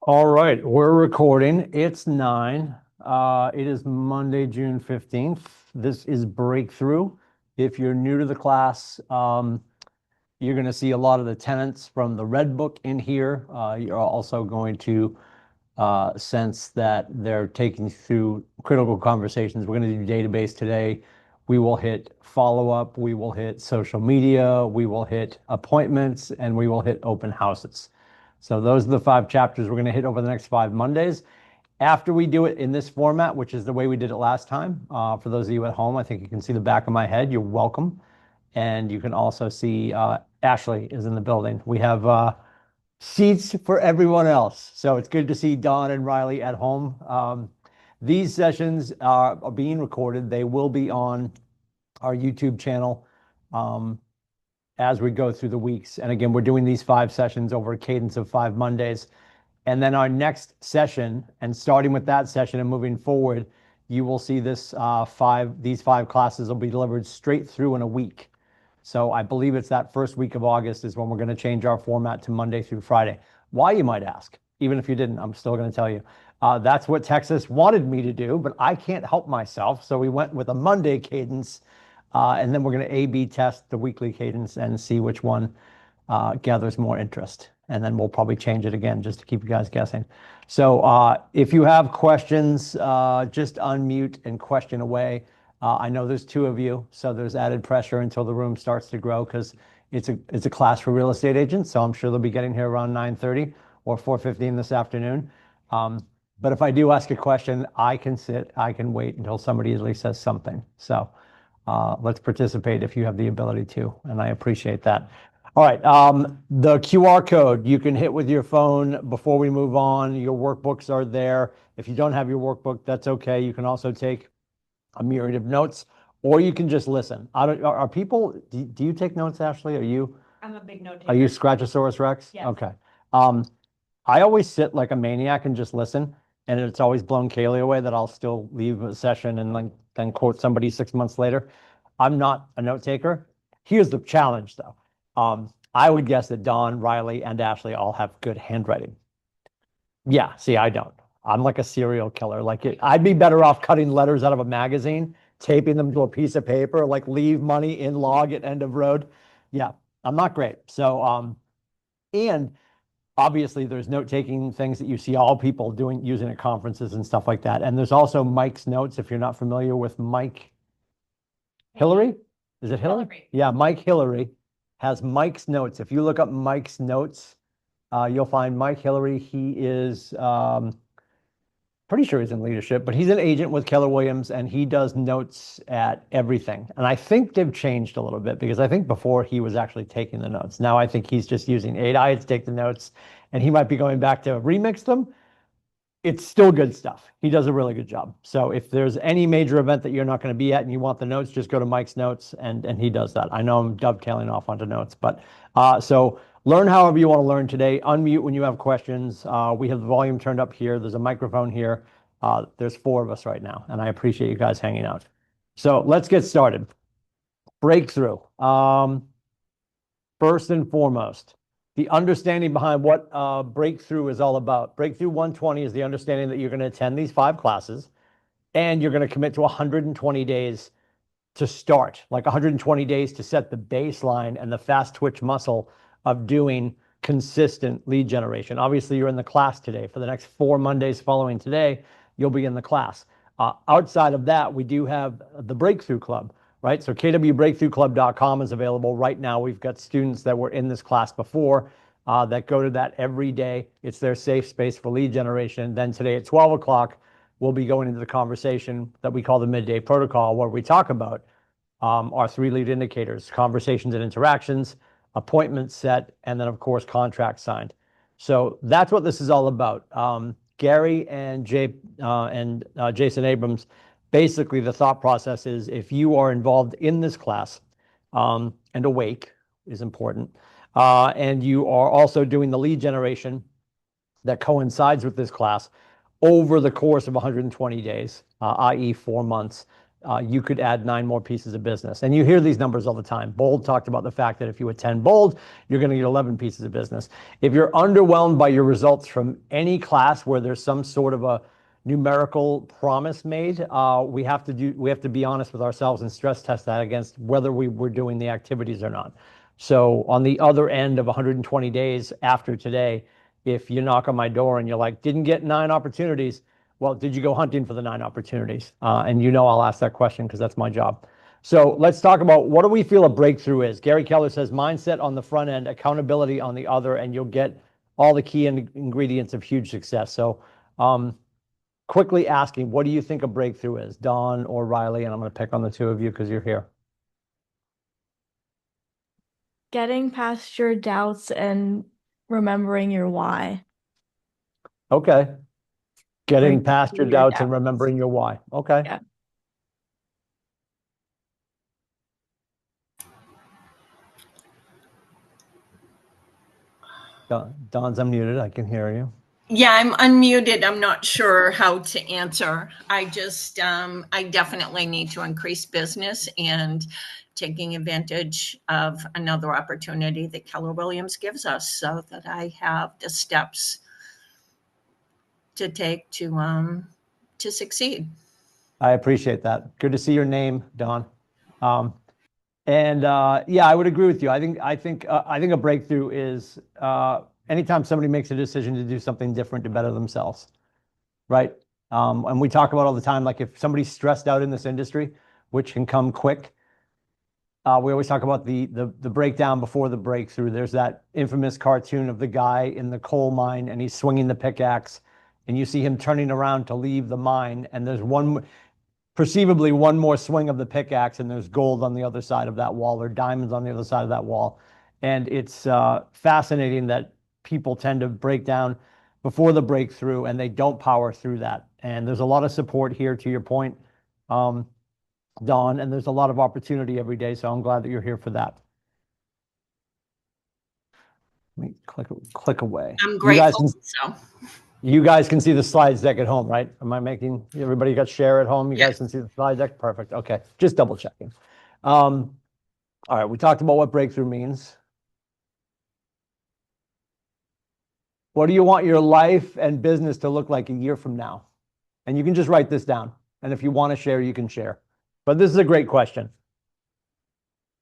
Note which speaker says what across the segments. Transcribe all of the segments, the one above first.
Speaker 1: All right, we're recording. It's 9. It is Monday, June 15th. This is Breakthrough. If you're new to the class, you're going to see a lot of the tenets from the Red Book in here. You're also going to sense that they're taking through critical conversations. We're going to do database today. We will hit follow-up. We will hit social media. We will hit appointments, and we will hit open houses. So those are the 5 chapters we're going to hit over the next 5 Mondays. After we do it in this format, which is the way we did it last time, for those of you at home, I think you can see the back of my head. You're welcome. And you can also see Ashley is in the building. We have seats for everyone else. So it's good to see Don and Riley at home. These sessions are being recorded. They will be on our YouTube channel as we go through the weeks. And again, we're doing these 5 sessions over a cadence of 5 Mondays. And then our next session, and starting with that session and moving forward, you will see these 5 classes will be delivered straight through in a week. So I believe it's that first week of August is when we're going to change our format to Monday through Friday. Why, you might ask? Even if you didn't, I'm still going to tell you. That's what Texas wanted me to do, but I can't help myself. So we went with a Monday cadence, and then we're going to A/B test the weekly cadence and see which one gathers more interest. And then we'll probably change it again just to keep you guys guessing. So if you have questions, just unmute and question away. I know there's 2 of you, so there's added pressure until the room starts to grow because it's a class for real estate agents. So I'm sure they'll be getting here around 9:30 or 4:15 this afternoon. But if I do ask a question, I can wait until somebody at least says something. So let's participate if you have the ability to, and I appreciate that. All right, the QR code you can hit with your phone before we move on. Your workbooks are there. If you don't have your workbook, that's okay. You can also take a myriad of notes, or you can just listen. Are people, do you take notes, Ashley?
Speaker 2: I'm a big note taker.
Speaker 1: Are you Scratchosaurus Rex?
Speaker 2: Yes.
Speaker 1: Okay. I always sit like a maniac and just listen, and it's always blown Kaylee away that I'll still leave a session and then quote somebody 6 months later. I'm not a note taker. Here's the challenge, though. I would guess that Don, Riley, and Ashley all have good handwriting. Yeah, see, I don't. I'm like a serial killer. I'd be better off cutting letters out of a magazine, taping them to a piece of paper, like leave money in log at end of road. Yeah, I'm not great. So, and obviously there's note-taking things that you see all people using at conferences and stuff like that. And there's also Mike's notes. If you're not familiar with Mike Hillary, is it Hillary?
Speaker 2: Hillary.
Speaker 1: Yeah, Mike Hillary has Mike's notes. If you look up Mike's notes, you'll find Mike Hillary. He is pretty sure he's in leadership, but he's an agent with Keller Williams, and he does notes at everything. And I think they've changed a little bit because I think before he was actually taking the notes. Now I think he's just using AI to take the notes, and he might be going back to remix them. It's still good stuff. He does a really good job. So if there's any major event that you're not going to be at and you want the notes, just go to Mike's notes, and he does that. I know I'm dovetailing off onto notes, but so learn however you want to learn today. Unmute when you have questions. We have the volume turned up here. There's a microphone here. There's 4 of us right now, and I appreciate you guys hanging out. So let's get started. Breakthrough. First and foremost, the understanding behind what Breakthrough is all about. Breakthrough 120 is the understanding that you're going to attend these 5 classes, and you're going to commit to 120 days to start, like 120 days to set the baseline and the fast twitch muscle of doing consistent lead generation. Obviously, you're in the class today. For the next 4 Mondays following today, you'll be in the class. Outside of that, we do have the Breakthrough Club, right? So kwbreakthroughclub.com is available right now. We've got students that were in this class before that go to that every day. It's their safe space for lead generation. Then today at 12 o'clock, we'll be going into the conversation that we call the Midday Protocol, where we talk about our 3 lead indicators: conversations and interactions, appointments set, and then, of course, contracts signed. So that's what this is all about. Gary and Jason Abrams, basically the thought process is if you are involved in this class, and awake is important, and you are also doing the lead generation that coincides with this class over the course of 120 days, i.e. 4 months, you could add 9 more pieces of business. And you hear these numbers all the time. Bold talked about the fact that if you attend Bold, you're going to get 11 pieces of business. If you're underwhelmed by your results from any class where there's some sort of a numerical promise made, we have to be honest with ourselves and stress test that against whether we were doing the activities or not. So on the other end of 120 days after today, if you knock on my door and you're like, didn't get 9 opportunities, well, did you go hunting for the 9 opportunities? And I'll ask that question because that's my job. So let's talk about, what do we feel a breakthrough is? Gary Keller says mindset on the front end, accountability on the other, and you'll get all the key ingredients of huge success. So quickly asking, what do you think a breakthrough is? Dawn or Riley? And I'm going to pick on the two of you because you're here.
Speaker 2: Getting past your doubts and remembering your why.
Speaker 1: Okay. Getting past your doubts and
Speaker 2: doubts.
Speaker 1: remembering your why. Okay.
Speaker 2: Yeah.
Speaker 1: Dawn's unmuted. I can hear you.
Speaker 3: Yeah, I'm unmuted. I'm not sure how to answer. I just, I definitely need to increase business and taking advantage of another opportunity that Keller Williams gives us so that I have the steps to take to succeed.
Speaker 1: I appreciate that. Good to see your name, Dawn. Yeah, I would agree with you. I think a breakthrough is anytime somebody makes a decision to do something different to better themselves, right? And we talk about all the time, like if somebody's stressed out in this industry, which can come quick, we always talk about the breakdown before the breakthrough. There's that infamous cartoon of the guy in the coal mine and he's swinging the pickaxe and you see him turning around to leave the mine and there's perceivably one more swing of the pickaxe and there's gold on the other side of that wall or diamonds on the other side of that wall. And it's fascinating that people tend to break down before the breakthrough and they don't power through that. And there's a lot of support here, to your point, Dawn, and there's a lot of opportunity every day. So I'm glad that you're here for that. Let me click away.
Speaker 3: I'm grateful.
Speaker 1: You guys can see the slides deck at home, right? Am I making, everybody got share at home? You guys can see the slide deck? Perfect. Okay. Just double checking. All right. We talked about what breakthrough means. What do you want your life and business to look like a year from now? And you can just write this down. And if you want to share, you can share. But this is a great question.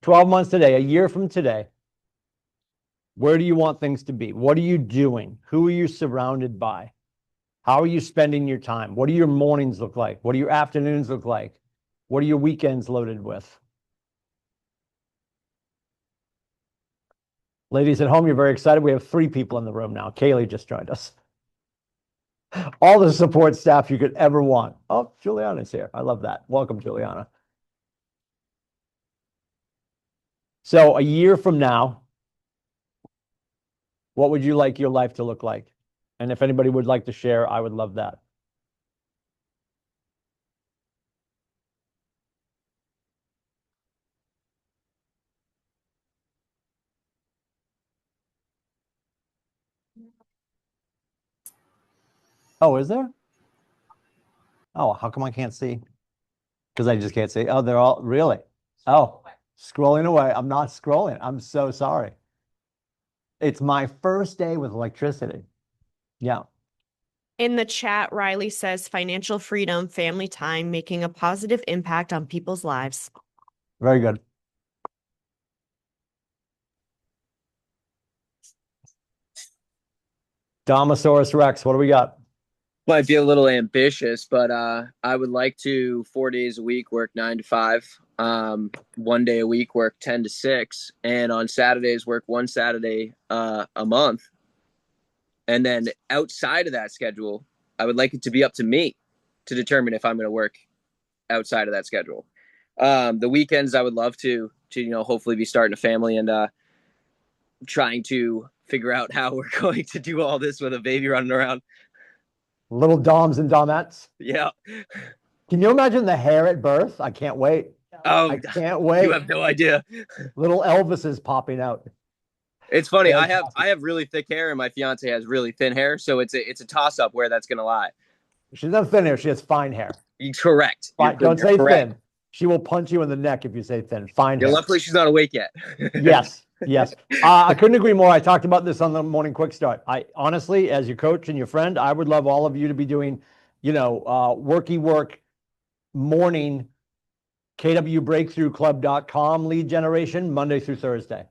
Speaker 1: 12 months today, a year from today, where do you want things to be? What are you doing? Who are you surrounded by? How are you spending your time? What do your mornings look like? What do your afternoons look like? What are your weekends loaded with? Ladies at home, you're very excited. We have 3 people in the room now. Kaylee just joined us. All the support staff you could ever want. Oh, Juliana's here. I love that. Welcome, Juliana. So a year from now, what would you like your life to look like? And if anybody would like to share, I would love that. Oh, is there? Oh, how come I can't see? Because I just can't see. Oh, they're all really. Oh, scrolling away. I'm not scrolling. I'm so sorry. It's my first day with electricity. Yeah.
Speaker 4: In the chat, Riley says financial freedom, family time, making a positive impact on people's lives.
Speaker 1: Very good. Domosaurus Rex, what do we got?
Speaker 5: Might be a little ambitious, but I would like to 4 days a week work 9 to 5, 1 day a week work 10 to 6, and on Saturdays work 1 Saturday a month. And then outside of that schedule, I would like it to be up to me to determine if I'm going to work outside of that schedule. The weekends, I would love to hopefully be starting a family and trying to figure out how we're going to do all this with a baby running around.
Speaker 1: Little Doms and Domettes.
Speaker 5: Yeah.
Speaker 1: Can you imagine the hair at birth? I can't wait.
Speaker 5: Oh,
Speaker 1: I can't wait.
Speaker 5: You have no idea.
Speaker 1: Little Elvis is popping out.
Speaker 5: It's funny. I have really thick hair and my fiance has really thin hair. So it's a toss up where that's going to lie.
Speaker 1: She doesn't have thin hair. She has fine hair.
Speaker 5: Correct.
Speaker 1: Don't say thin. She will punch you in the neck if you say thin. Find
Speaker 5: Yeah,
Speaker 1: her.
Speaker 5: luckily she's not awake yet.
Speaker 1: Yes, yes. I couldn't agree more. I talked about this on the morning quick start. I honestly, as your coach and your friend, I would love all of you to be doing, worky work morning kwbreakthroughclub.com lead generation Monday through Thursday.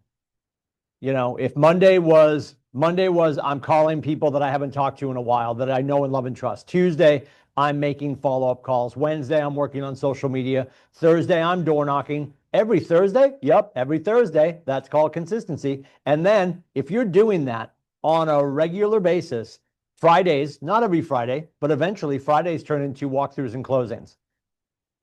Speaker 1: If Monday was I'm calling people that I haven't talked to in a while that I know and love and trust. Tuesday, I'm making follow-up calls. Wednesday, I'm working on social media. Thursday, I'm door knocking. Every Thursday? Yep, every Thursday. That's called consistency. And then if you're doing that on a regular basis, Fridays, not every Friday, but eventually Fridays turn into walkthroughs and closings.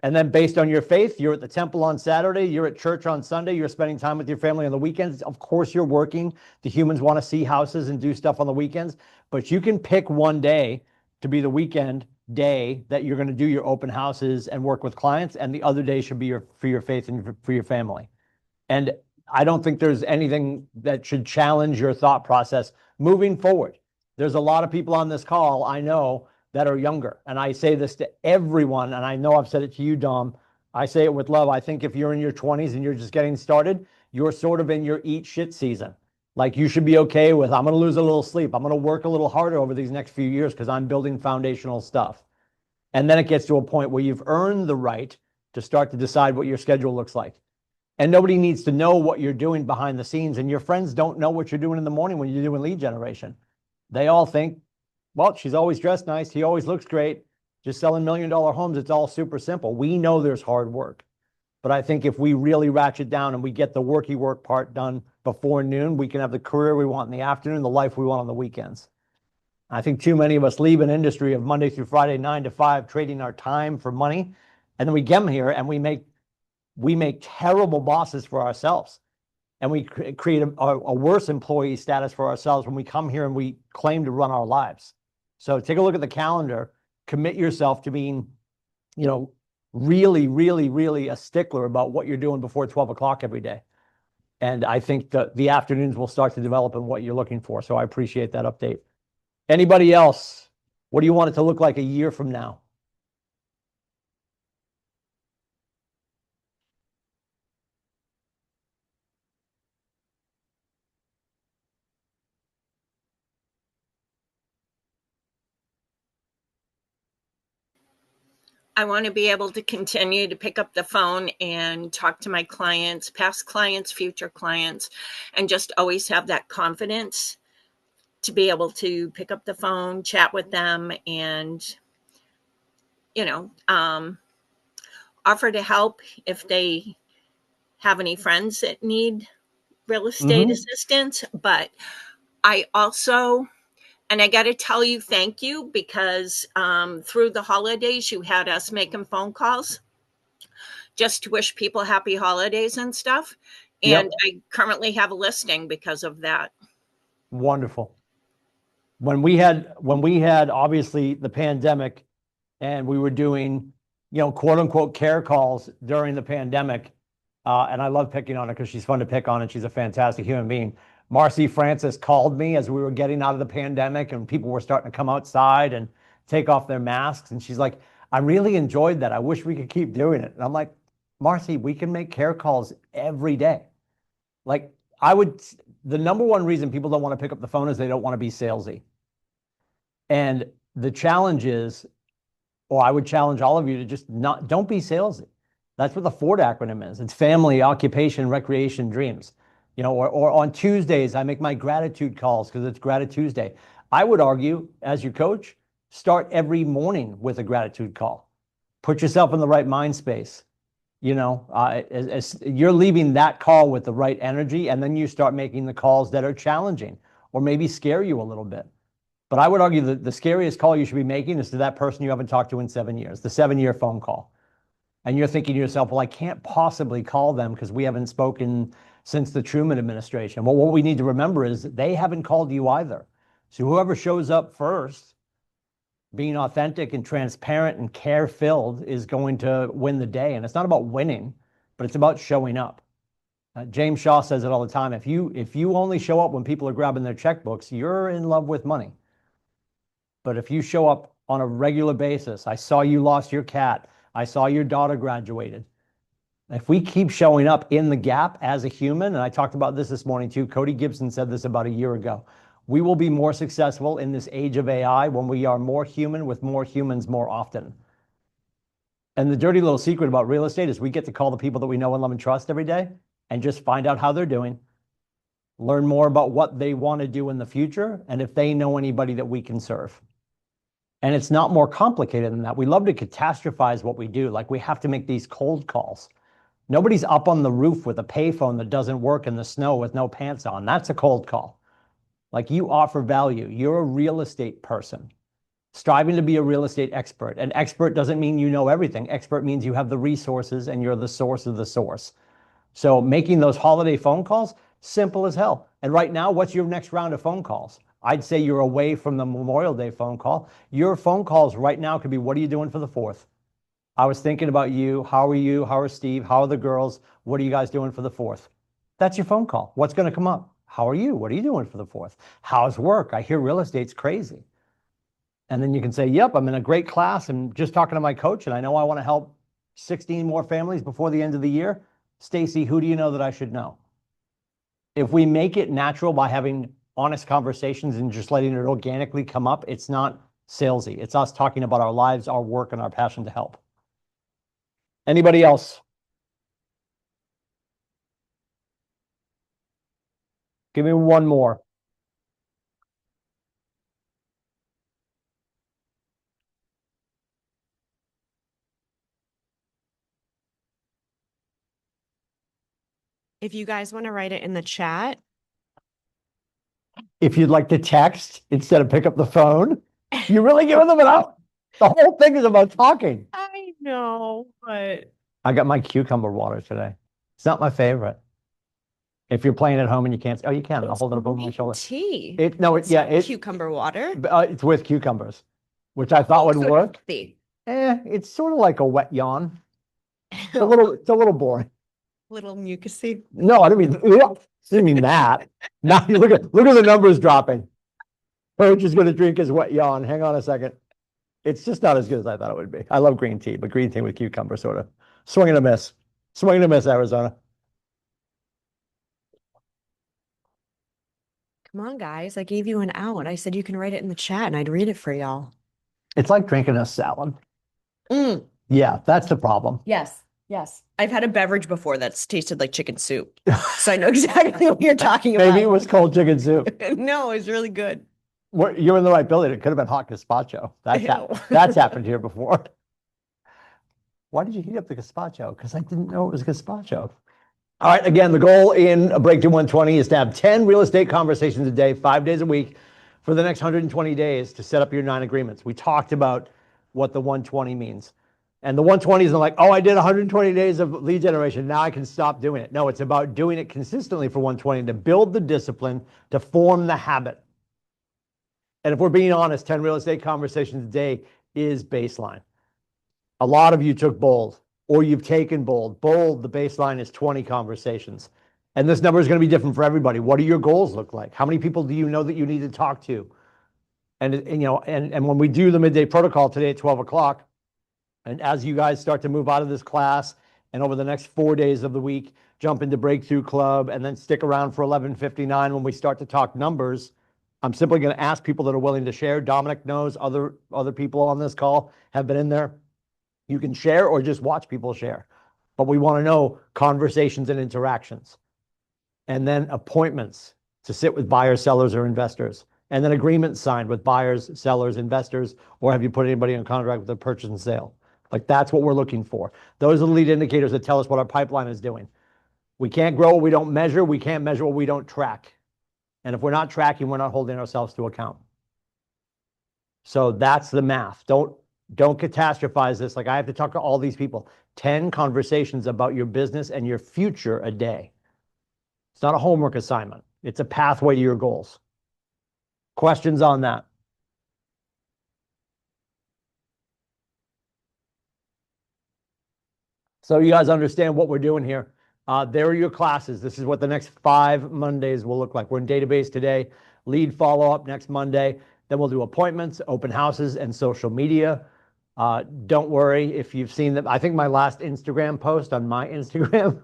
Speaker 1: And then based on your faith, you're at the temple on Saturday, you're at church on Sunday, you're spending time with your family on the weekends. Of course, you're working. The humans want to see houses and do stuff on the weekends, but you can pick one day to be the weekend day that you're going to do your open houses and work with clients, and the other day should be for your faith and for your family. And I don't think there's anything that should challenge your thought process moving forward. There's a lot of people on this call I know that are younger. And I say this to everyone, and I know I've said it to you, Dom. I say it with love. I think if you're in your 20s and you're just getting started, you're sort of in your eat shit season. Like you should be okay with, I'm going to lose a little sleep. I'm going to work a little harder over these next few years because I'm building foundational stuff. And then it gets to a point where you've earned the right to start to decide what your schedule looks like. And nobody needs to know what you're doing behind the scenes. And your friends don't know what you're doing in the morning when you're doing lead generation. They all think, well, she's always dressed nice. He always looks great. Just selling $1 million homes. It's all super simple. We know there's hard work. But I think if we really ratchet down and we get the worky work part done before noon, we can have the career we want in the afternoon, the life we want on the weekends. I think too many of us leave an industry of Monday through Friday, 9 to 5, trading our time for money. And then we get them here and we make terrible bosses for ourselves. And we create a worse employee status for ourselves when we come here and we claim to run our lives. So take a look at the calendar, commit yourself to being, really, really, really a stickler about what you're doing before 12 o'clock every day. And I think that the afternoons will start to develop in what you're looking for. So I appreciate that update. Anybody else? What do you want it to look like a year from now?
Speaker 3: I want to be able to continue to pick up the phone and talk to my clients, past clients, future clients, and just always have that confidence to be able to pick up the phone, chat with them, and, offer to help if they have any friends that need real estate assistance. But I also, and I got to tell you, thank you, because through the holidays, you had us making phone calls just to wish people happy holidays and stuff. And I currently have a listing because of that.
Speaker 1: Wonderful. When we had obviously the pandemic and we were doing, quote unquote care calls during the pandemic. And I love picking on her because she's fun to pick on and she's a fantastic human being. Marcy Francis called me as we were getting out of the pandemic and people were starting to come outside and take off their masks. And she's like, I really enjoyed that. I wish we could keep doing it. And I'm like, Marcy, we can make care calls every day. Like the number one reason people don't want to pick up the phone is they don't want to be salesy. And the challenge is, or I would challenge all of you to just don't be salesy. That's what the FORD acronym is. It's family, occupation, recreation, dreams. Or on Tuesdays, I make my gratitude calls because it's Gratitude Tuesday. I would argue, as your coach, start every morning with a gratitude call. Put yourself in the right mind space. As you're leaving that call with the right energy, and then you start making the calls that are challenging or maybe scare you a little bit. But I would argue that the scariest call you should be making is to that person you haven't talked to in 7 years, the 7-year phone call. And you're thinking to yourself, well, I can't possibly call them because we haven't spoken since the Truman administration. Well, what we need to remember is they haven't called you either. So whoever shows up first, being authentic and transparent and care-filled, is going to win the day. And it's not about winning, but it's about showing up. James Shaw says it all the time. If you only show up when people are grabbing their checkbooks, you're in love with money. But if you show up on a regular basis, I saw you lost your cat, I saw your daughter graduated, If we keep showing up in the gap as a human, and I talked about this morning too, Cody Gibson said this about a year ago, we will be more successful in this age of AI when we are more human with more humans more often. And the dirty little secret about real estate is we get to call the people that we know and love and trust every day and just find out how they're doing, learn more about what they want to do in the future, and if they know anybody that we can serve. And it's not more complicated than that. We love to catastrophize what we do. Like we have to make these cold calls. Nobody's up on the roof with a payphone that doesn't work in the snow with no pants on. That's a cold call. Like you offer value. You're a real estate person striving to be a real estate expert. And expert doesn't mean you know everything. Expert means you have the resources and you're the source of the source. So making those holiday phone calls, simple as hell. And right now, what's your next round of phone calls? I'd say you're away from the Memorial Day phone call. Your phone calls right now could be, what are you doing for the 4th? I was thinking about you. How are you? How are Steve? How are the girls? What are you guys doing for the 4th? That's your phone call. What's going to come up? How are you? What are you doing for the 4th? How's work? I hear real estate's crazy. And then you can say, yep, I'm in a great class and just talking to my coach and I know I want to help 16 more families before the end of the year. Stacy, who do you know that I should know? If we make it natural by having honest conversations and just letting it organically come up, it's not salesy. It's us talking about our lives, our work, and our passion to help. Anybody else? Give me one more.
Speaker 4: If you guys want to write it in the chat,
Speaker 1: If you'd like to text instead of pick up the phone, you're really giving them it out. The whole thing is about talking.
Speaker 4: I know, but
Speaker 1: I got my cucumber water today. It's not my favorite. If you're playing at home and you can't, oh, you can. I'll hold it up over my shoulder.
Speaker 4: tea.
Speaker 1: It's
Speaker 4: Cucumber water.
Speaker 1: it's with cucumbers, which I thought would
Speaker 4: So
Speaker 1: work.
Speaker 4: healthy.
Speaker 1: It's sort of like a wet yawn. It's a little boring.
Speaker 4: Little mucusy.
Speaker 1: No, I didn't mean that. Now you look at the numbers dropping. Coach is going to drink his wet yawn. Hang on a second. It's just not as good as I thought it would be. I love green tea, but green tea with cucumber sort of swing and a miss. Swing and a miss, Arizona.
Speaker 4: Come on, guys. I gave you an out. I said you can write it in the chat and I'd read it for y'all.
Speaker 1: It's like drinking a salad.
Speaker 4: Mm,
Speaker 1: Yeah, that's the problem.
Speaker 4: yes. Yes. I've had a beverage before that's tasted like chicken soup. So I know exactly what you're talking about.
Speaker 1: Maybe it was cold chicken soup.
Speaker 4: No, it's really good.
Speaker 1: You're in the right building. It could have been hot gazpacho.
Speaker 4: Ew.
Speaker 1: That's happened here before. Why did you heat up the gazpacho? Because I didn't know it was gazpacho. All right, again, the goal in Breakthrough 120 is to have 10 real estate conversations a day, 5 days a week for the next 120 days to set up your 9 agreements. We talked about what the 120 means. And the 120 isn't like, oh, I did 120 days of lead generation. Now I can stop doing it. No, it's about doing it consistently for 120 to build the discipline, to form the habit. And if we're being honest, 10 real estate conversations a day is baseline. A lot of you took bold or you've taken bold. Bold, the baseline is 20 conversations. And this number is going to be different for everybody. What do your goals look like? How many people do you know that you need to talk to? And when we do the midday protocol today at 12 o'clock, and as you guys start to move out of this class and over the next 4 days of the week, jump into Breakthrough Club and then stick around for 11:59 when we start to talk numbers, I'm simply going to ask people that are willing to share. Dominic knows other people on this call have been in there. You can share or just watch people share. But we want to know conversations and interactions. And then appointments to sit with buyers, sellers, or investors. And then agreements signed with buyers, sellers, investors, or have you put anybody on contract with a purchase and sale? Like that's what we're looking for. Those are the lead indicators that tell us what our pipeline is doing. We can't grow what we don't measure. We can't measure what we don't track. And if we're not tracking, we're not holding ourselves to account. So that's the math. Don't catastrophize this. Like I have to talk to all these people. 10 conversations about your business and your future a day. It's not a homework assignment. It's a pathway to your goals. Questions on that? So you guys understand what we're doing here. There are your classes. This is what the next 5 Mondays will look like. We're in database today, lead follow-up next Monday. Then we'll do appointments, open houses, and social media. Don't worry if you've seen them. I think my last Instagram post on my Instagram,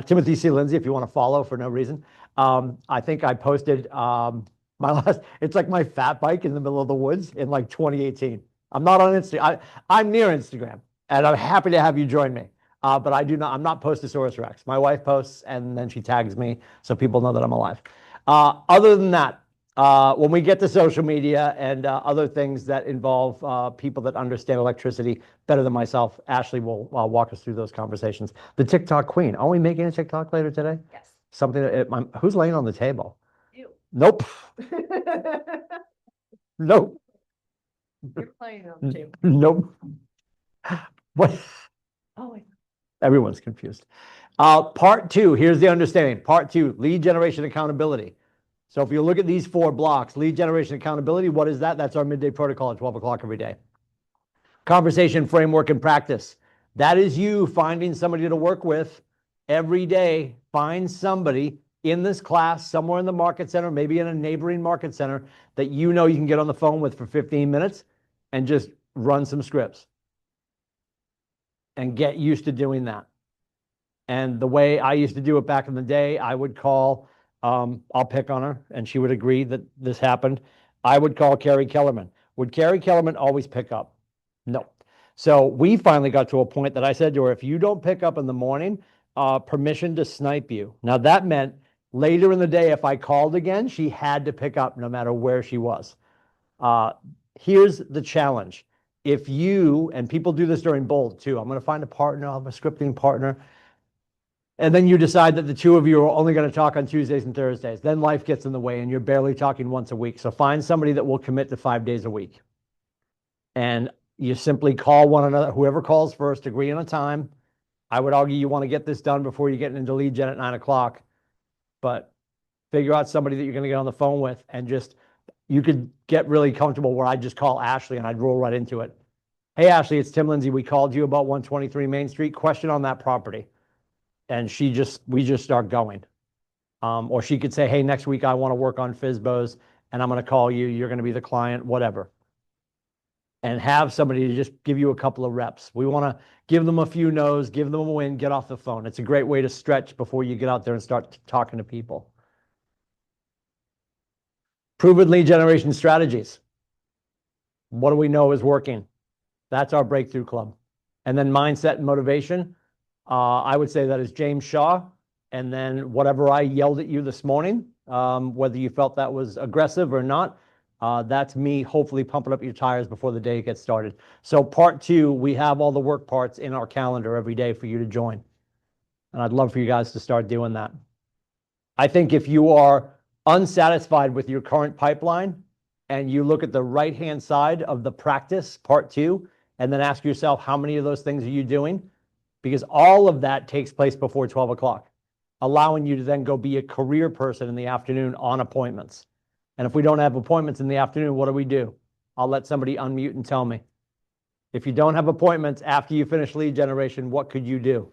Speaker 1: Timothy C. Lindsay, if you want to follow for no reason. I think I posted my last, it's like my fat bike in the middle of the woods in like 2018. I'm not on Instagram. I'm near Instagram and I'm happy to have you join me. But I'm not Postosaurus Rex. My wife posts and then she tags me so people know that I'm alive. Other than that, when we get to social media and other things that involve people that understand electricity better than myself, Ashley will walk us through those conversations. The TikTok queen. Are we making a TikTok later today?
Speaker 4: Yes.
Speaker 1: Something that who's laying on the table?
Speaker 4: You.
Speaker 1: Nope. Nope.
Speaker 4: You're playing on the table.
Speaker 1: Nope. What?
Speaker 4: Oh,
Speaker 1: Everyone's confused. Part two, here's the understanding. Part two, lead generation accountability. So if you look at these 4 blocks, lead generation accountability, what is that? That's our midday protocol at 12 o'clock every day. Conversation framework and practice. That is you finding somebody to work with every day. Find somebody in this class, somewhere in the market center, maybe in a neighboring market center that you know you can get on the phone with for 15 minutes and just run some scripts. And get used to doing that. And the way I used to do it back in the day, I would call, I'll pick on her, and she would agree that this happened. I would call Carrie Kellerman. Would Carrie Kellerman always pick up? No. So we finally got to a point that I said to her, if you don't pick up in the morning, permission to snipe you. Now that meant later in the day, if I called again, she had to pick up no matter where she was. Here's the challenge. If you, and people do this during Bold too, I'm going to find a partner, I'll have a scripting partner. And then you decide that the 2 of you are only going to talk on Tuesdays and Thursdays. Then life gets in the way and you're barely talking once a week. So find somebody that will commit to 5 days a week. And you simply call one another, whoever calls first, agree on a time. I would argue you want to get this done before you get into lead gen at 9 o'clock. But figure out somebody that you're going to get on the phone with and just, you could get really comfortable where I'd just call Ashley and I'd roll right into it. Hey, Ashley, it's Tim Lindsay. We called you about 123 Main Street. Question on that property. And we just start going. Or she could say, hey, next week I want to work on FSBOs and I'm going to call you. You're going to be the client, whatever. And have somebody to just give you a couple of reps. We want to give them a few no's, give them a win, get off the phone. It's a great way to stretch before you get out there and start talking to people. Proven lead generation strategies. What do we know is working? That's our breakthrough club. And then mindset and motivation. I would say that is James Shaw. And then whatever I yelled at you this morning, whether you felt that was aggressive or not, that's me hopefully pumping up your tires before the day gets started. So part 2, we have all the work parts in our calendar every day for you to join. And I'd love for you guys to start doing that. I think if you are unsatisfied with your current pipeline and you look at the right-hand side of the practice, part 2, and then ask yourself, how many of those things are you doing? Because all of that takes place before 12 o'clock, allowing you to then go be a career person in the afternoon on appointments. And if we don't have appointments in the afternoon, what do? I'll let somebody unmute and tell me. If you don't have appointments after you finish lead generation, what could you do?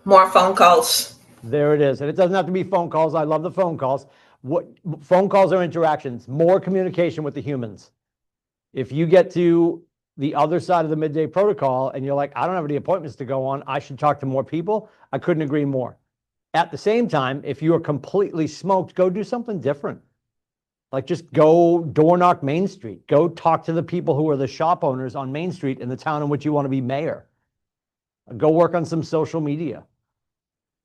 Speaker 3: More phone calls.
Speaker 1: There it is. And it doesn't have to be phone calls. I love the phone calls. What phone calls are interactions, more communication with the humans. If you get to the other side of the midday protocol and you're like, I don't have any appointments to go on, I should talk to more people, I couldn't agree more. At the same time, if you are completely smoked, go do something different. Like just go door knock Main Street. Go talk to the people who are the shop owners on Main Street in the town in which you want to be mayor. Go work on some social media.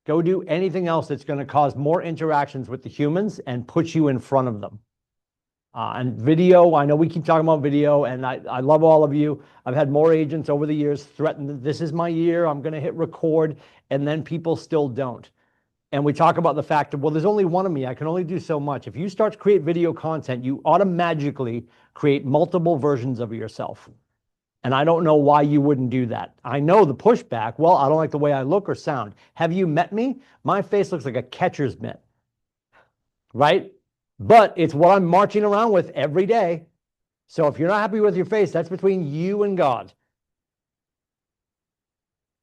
Speaker 1: Go do anything else that's going to cause more interactions with the humans and put you in front of them. And video, I know we keep talking about video, and I love all of you. I've had more agents over the years threaten that this is my year, I'm going to hit record, and then people still don't. And we talk about the fact that, well, there's only one of me, I can only do so much. If you start to create video content, you automatically create multiple versions of yourself. And I don't know why you wouldn't do that. I know the pushback, well, I don't like the way I look or sound. Have you met me? My face looks like a catcher's mitt, right? But it's what I'm marching around with every day. So if you're not happy with your face, that's between you and God.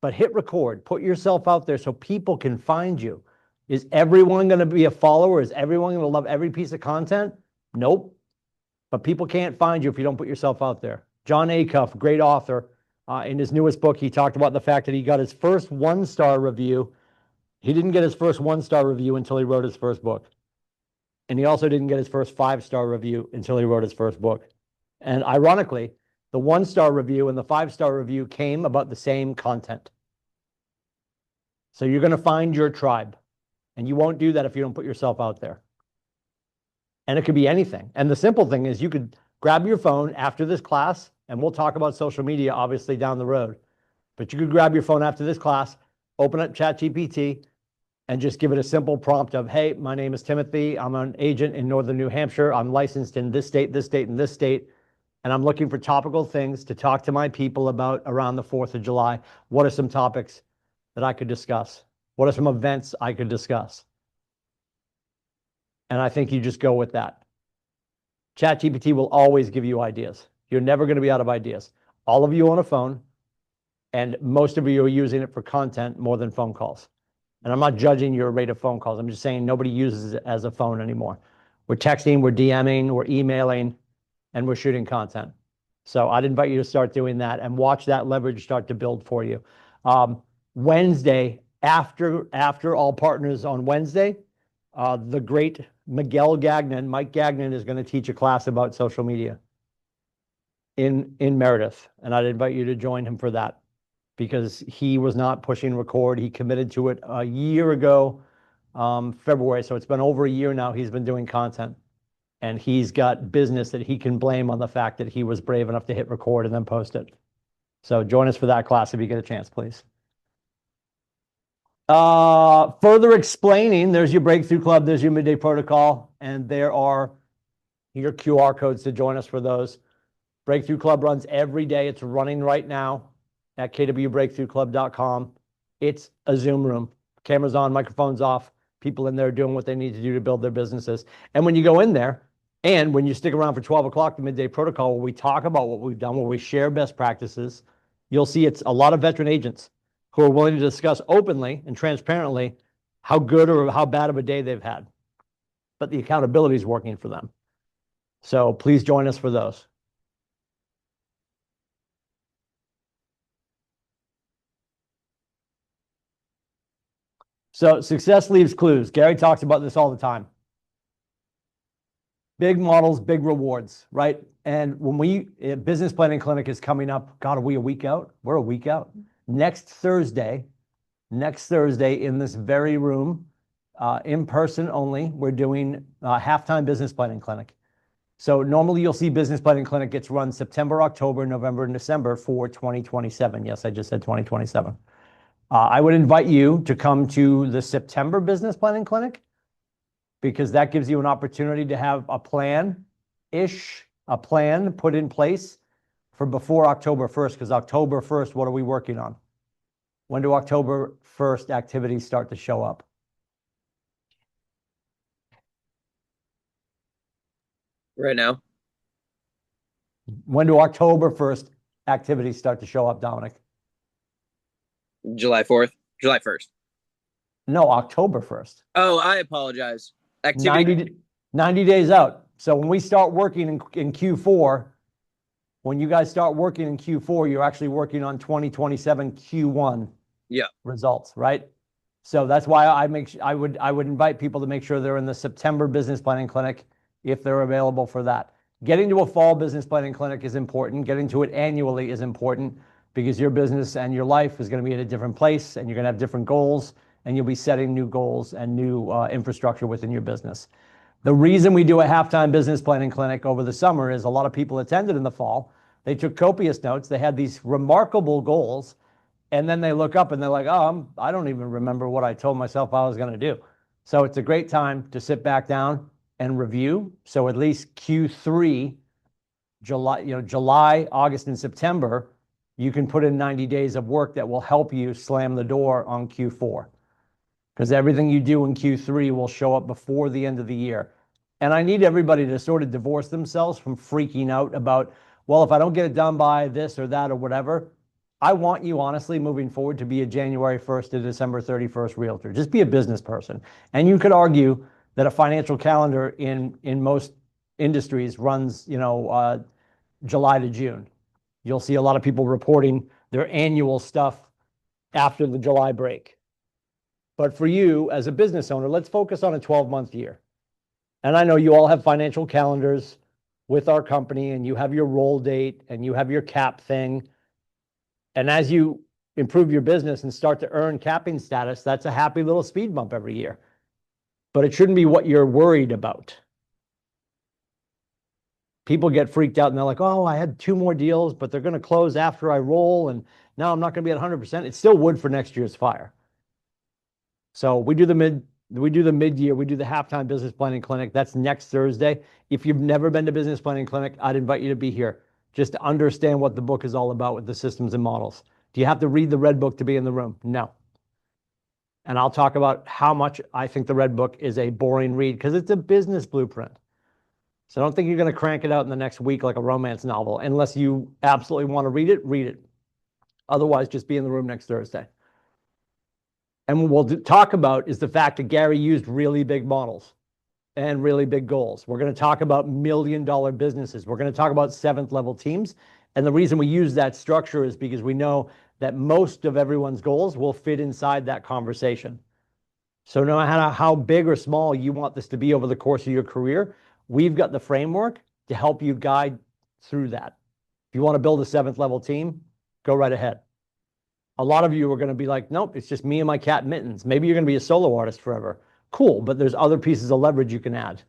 Speaker 1: But hit record, put yourself out there so people can find you. Is everyone going to be a follower? Is everyone going to love every piece of content? Nope. But people can't find you if you don't put yourself out there. John Acuff, great author, in his newest book, he talked about the fact that he got his first one-star review. He didn't get his first one-star review until he wrote his first book. And he also didn't get his first five-star review until he wrote his first book. And ironically, the one-star review and the five-star review came about the same content. So you're going to find your tribe. And you won't do that if you don't put yourself out there. And it could be anything. And the simple thing is you could grab your phone after this class, and we'll talk about social media obviously down the road. But you could grab your phone after this class, open up ChatGPT, and just give it a simple prompt of, hey, my name is Timothy. I'm an agent in Northern New Hampshire. I'm licensed in this state, this state, and this state. And I'm looking for topical things to talk to my people about around the 4th of July. What are some topics that I could discuss? What are some events I could discuss? And I think you just go with that. ChatGPT will always give you ideas. You're never going to be out of ideas. All of you own a phone, and most of you are using it for content more than phone calls. And I'm not judging your rate of phone calls. I'm just saying nobody uses it as a phone anymore. We're texting, we're DMing, we're emailing, and we're shooting content. So I'd invite you to start doing that and watch that leverage start to build for you. Wednesday, after all partners on Wednesday, the great Mike Gagnon is going to teach a class about social media in Meredith. And I'd invite you to join him for that because he was not pushing record. He committed to it a year ago, February. So it's been over a year now he's been doing content. And he's got business that he can blame on the fact that he was brave enough to hit record and then post it. So join us for that class if you get a chance, please. Further explaining, there's your Breakthrough Club, there's your Midday Protocol, and there are your QR codes to join us for those. Breakthrough Club runs every day. It's running right now at kwbreakthroughclub.com. It's a Zoom room. Cameras on, microphones off, people in there doing what they need to do to build their businesses. And when you go in there, and when you stick around for 12 o'clock, the Midday Protocol, where we talk about what we've done, where we share best practices, you'll see it's a lot of veteran agents who are willing to discuss openly and transparently how good or how bad of a day they've had. But the accountability is working for them. So please join us for those. So success leaves clues. Gary talks about this all the time. Big models, big rewards, right? And when business planning clinic is coming up, God, are we a week out? We're a week out. Next Thursday in this very room, in person only, we're doing a halftime business planning clinic. So normally you'll see business planning clinic gets run September, October, November, and December for 2027. Yes, I just said 2027. I would invite you to come to the September business planning clinic because that gives you an opportunity to have a plan put in place for before October 1st, because October 1st, what are we working on? When do October 1st activities start to show up?
Speaker 5: Right now.
Speaker 1: When do October 1st activities start to show up, Dominic?
Speaker 5: July 4th, July 1st.
Speaker 1: No, October 1st.
Speaker 5: Oh, I apologize. Activity
Speaker 1: 90 days out. So when we start working in Q4, when you guys start working in Q4, you're actually working on 2027 Q1 results, right? So that's why I would invite people to make sure they're in the September business planning clinic if they're available for that. Getting to a fall business planning clinic is important. Getting to it annually is important because your business and your life is going to be at a different place and you're going to have different goals and you'll be setting new goals and new infrastructure within your business. The reason we do a halftime business planning clinic over the summer is a lot of people attended in the fall. They took copious notes. They had these remarkable goals. And then they look up and they're like, oh, I don't even remember what I told myself I was going to do. So it's a great time to sit back down and review. So at least Q3, July, August, and September, you can put in 90 days of work that will help you slam the door on Q4. Because everything you do in Q3 will show up before the end of the year. And I need everybody to sort of divorce themselves from freaking out about, well, if I don't get it done by this or that or whatever. I want you, honestly, moving forward to be a January 1st to December 31st realtor. Just be a business person. And you could argue that a financial calendar in most industries runs, July to June. You'll see a lot of people reporting their annual stuff after the July break. But for you as a business owner, let's focus on a 12-month year. And I know you all have financial calendars with our company, and you have your roll date and you have your cap thing. And as you improve your business and start to earn capping status, that's a happy little speed bump every year. But it shouldn't be what you're worried about. People get freaked out and they're like, oh, I had 2 more deals, but they're going to close after I roll. And now I'm not going to be at 100%. It's still wood for next year's fire. So we do the mid-year, we do the halftime business planning clinic. That's next Thursday. If you've never been to business planning clinic, I'd invite you to be here just to understand what the book is all about with the systems and models. Do you have to read the red book to be in the room? No. And I'll talk about how much I think the red book is a boring read because it's a business blueprint. So I don't think you're going to crank it out in the next week like a romance novel. Unless you absolutely want to read it, read it. Otherwise, just be in the room next Thursday. And what we'll talk about is the fact that Gary used really big models and really big goals. We're going to talk about million-dollar businesses. We're going to talk about 7th-level teams. And the reason we use that structure is because we know that most of everyone's goals will fit inside that conversation. So no matter how big or small you want this to be over the course of your career, we've got the framework to help you guide through that. If you want to build a 7th-level team, go right ahead. A lot of you are going to be like, nope, it's just me and my cat Mittens. Maybe you're going to be a solo artist forever. Cool, but there's other pieces of leverage you can add.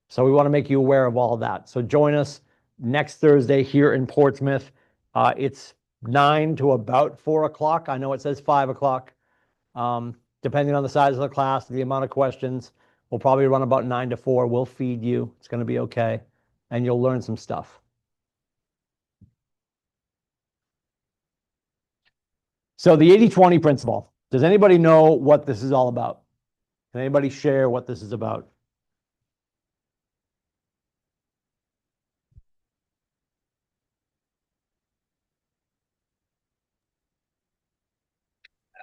Speaker 1: So we want to make you aware of all of that. So join us next Thursday here in Portsmouth. It's 9 to about 4 o'clock. I know it says 5 o'clock. Depending on the size of the class, the amount of questions, we'll probably run about 9 to 4. We'll feed you. It's going to be okay. And you'll learn some stuff. So the 80-20 principle, does anybody know what this is all about? Can anybody share what this is about?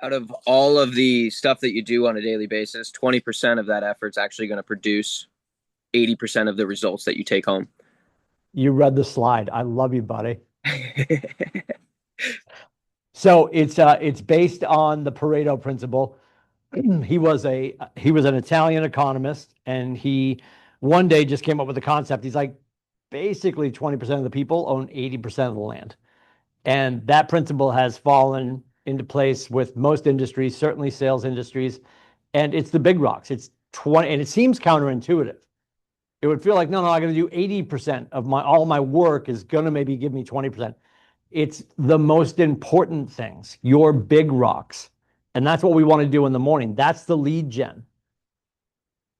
Speaker 5: Out of all of the stuff that you do on a daily basis, 20% of that effort is actually going to produce 80% of the results that you take home.
Speaker 1: You read the slide. I love you, buddy. So it's based on the Pareto principle. He was an Italian economist, and he one day just came up with the concept. He's like, basically 20% of the people own 80% of the land. And that principle has fallen into place with most industries, certainly sales industries. And it's the big rocks. It's 20, and it seems counterintuitive. It would feel like, no, I'm going to do 80% of all my work is going to maybe give me 20%. It's the most important things, your big rocks. And that's what we want to do in the morning. That's the lead gen,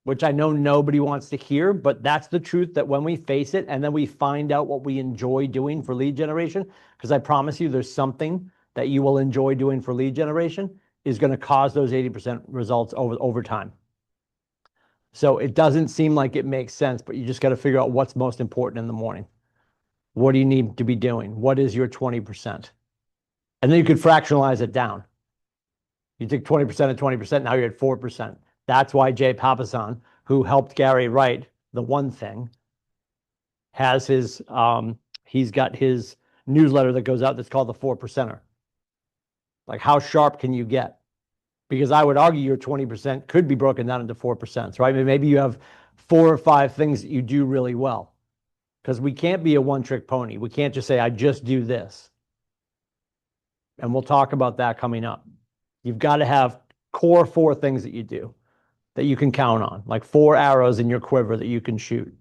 Speaker 1: which I know nobody wants to hear, but that's the truth, that when we face it and then we find out what we enjoy doing for lead generation, because I promise you there's something that you will enjoy doing for lead generation is going to cause those 80% results over time. So it doesn't seem like it makes sense, but you just got to figure out what's most important in the morning. What do you need to be doing? What is your 20%? And then you could fractionalize it down. You take 20% of 20%, now you're at 4%. That's why Jay Papasan, who helped Gary write The One Thing, has his, he's got his newsletter that goes out that's called The 4%er. Like, how sharp can you get? Because I would argue your 20% could be broken down into 4%, right? I mean, maybe you have 4 or 5 things that you do really well. Because we can't be a one-trick pony. We can't just say, I just do this. And we'll talk about that coming up. You've got to have core 4 things that you do that you can count on, like 4 arrows in your quiver that you can shoot.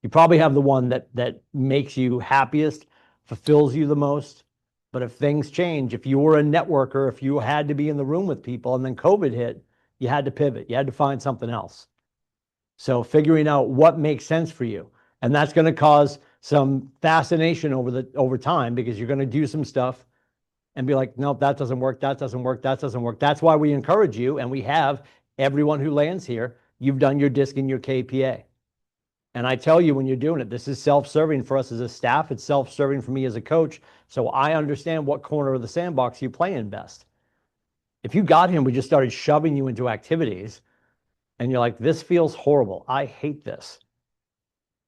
Speaker 1: You probably have the one that makes you happiest, fulfills you the most. But if things change, if you were a networker, if you had to be in the room with people and then COVID hit, you had to pivot. You had to find something else. So figuring out what makes sense for you. And that's going to cause some fascination over time, because you're going to do some stuff and be like, nope, that doesn't work. That doesn't work. That doesn't work. That's why we encourage you. And we have everyone who lands here. You've done your DISC and your KPA. And I tell you, when you're doing it, this is self-serving for us as a staff. It's self-serving for me as a coach. So I understand what corner of the sandbox you play in best. If you got here and we just started shoving you into activities and you're like, this feels horrible, I hate this.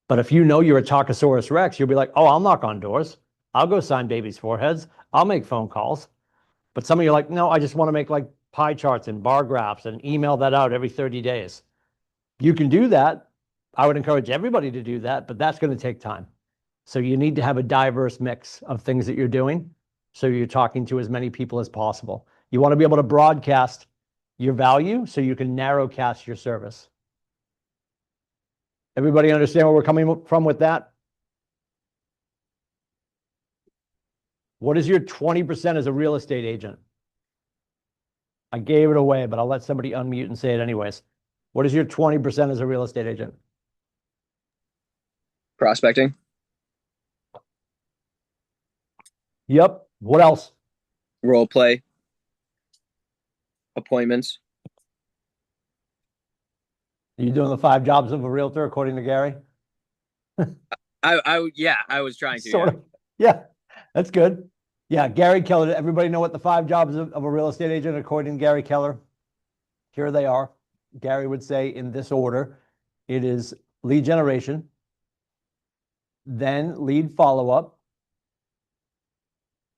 Speaker 1: But if you know you're a Tacosaurus Rex, you'll be like, oh, I'll knock on doors. I'll go sign babies' foreheads. I'll make phone calls. But some of you are like, no, I just want to make like pie charts and bar graphs and email that out every 30 days. You can do that. I would encourage everybody to do that, but that's going to take time. So you need to have a diverse mix of things that you're doing. So you're talking to as many people as possible. You want to be able to broadcast your value so you can narrowcast your service. Everybody understand where we're coming from with that? What is your 20% as a real estate agent? I gave it away, but I'll let somebody unmute and say it anyways. What is your 20% as a real estate agent?
Speaker 5: Prospecting.
Speaker 1: Yep. What else?
Speaker 5: Role play. Appointments.
Speaker 1: Are you doing the 5 jobs of a realtor according to Gary?
Speaker 5: I was trying to.
Speaker 1: Sort of. Yeah, that's good. Yeah, Gary Keller. Everybody know what the 5 jobs of a real estate agent according to Gary Keller? Here they are. Gary would say in this order, it is lead generation, then lead follow-up,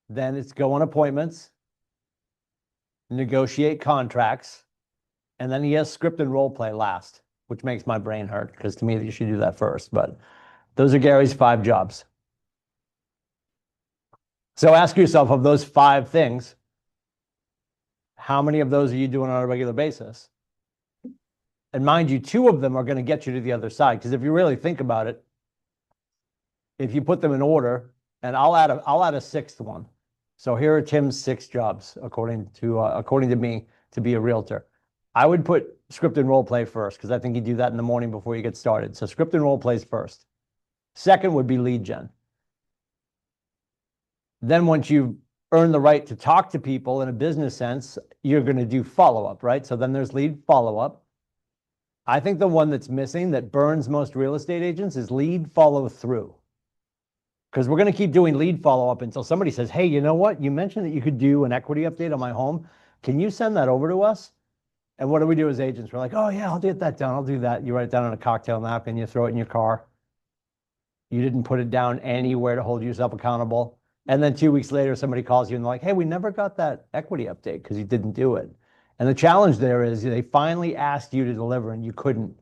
Speaker 1: then it's go on appointments, negotiate contracts, and then he has script and role play last, which makes my brain hurt because to me you should do that first. But those are Gary's 5 jobs. So ask yourself, of those 5 things, how many of those are you doing on a regular basis? And mind you, 2 of them are going to get you to the other side. Because if you really think about it, if you put them in order, and I'll add a 6th one. So here are Tim's 6 jobs, according to me, to be a realtor. I would put script and role play first, because I think you do that in the morning before you get started. So script and role plays first. Second would be lead gen. Then once you've earned the right to talk to people in a business sense, you're going to do follow-up, right? So then there's lead follow-up. I think the one that's missing that burns most real estate agents is lead follow-through. Because we're going to keep doing lead follow-up until somebody says, hey, you know what? You mentioned that you could do an equity update on my home. Can you send that over to us? And what do we do as agents? We're like, oh yeah, I'll get that down. I'll do that. You write it down on a cocktail napkin, you throw it in your car. You didn't put it down anywhere to hold yourself accountable. And then 2 weeks later, somebody calls you and they're like, hey, we never got that equity update because you didn't do it. And the challenge there is they finally asked you to deliver and you couldn't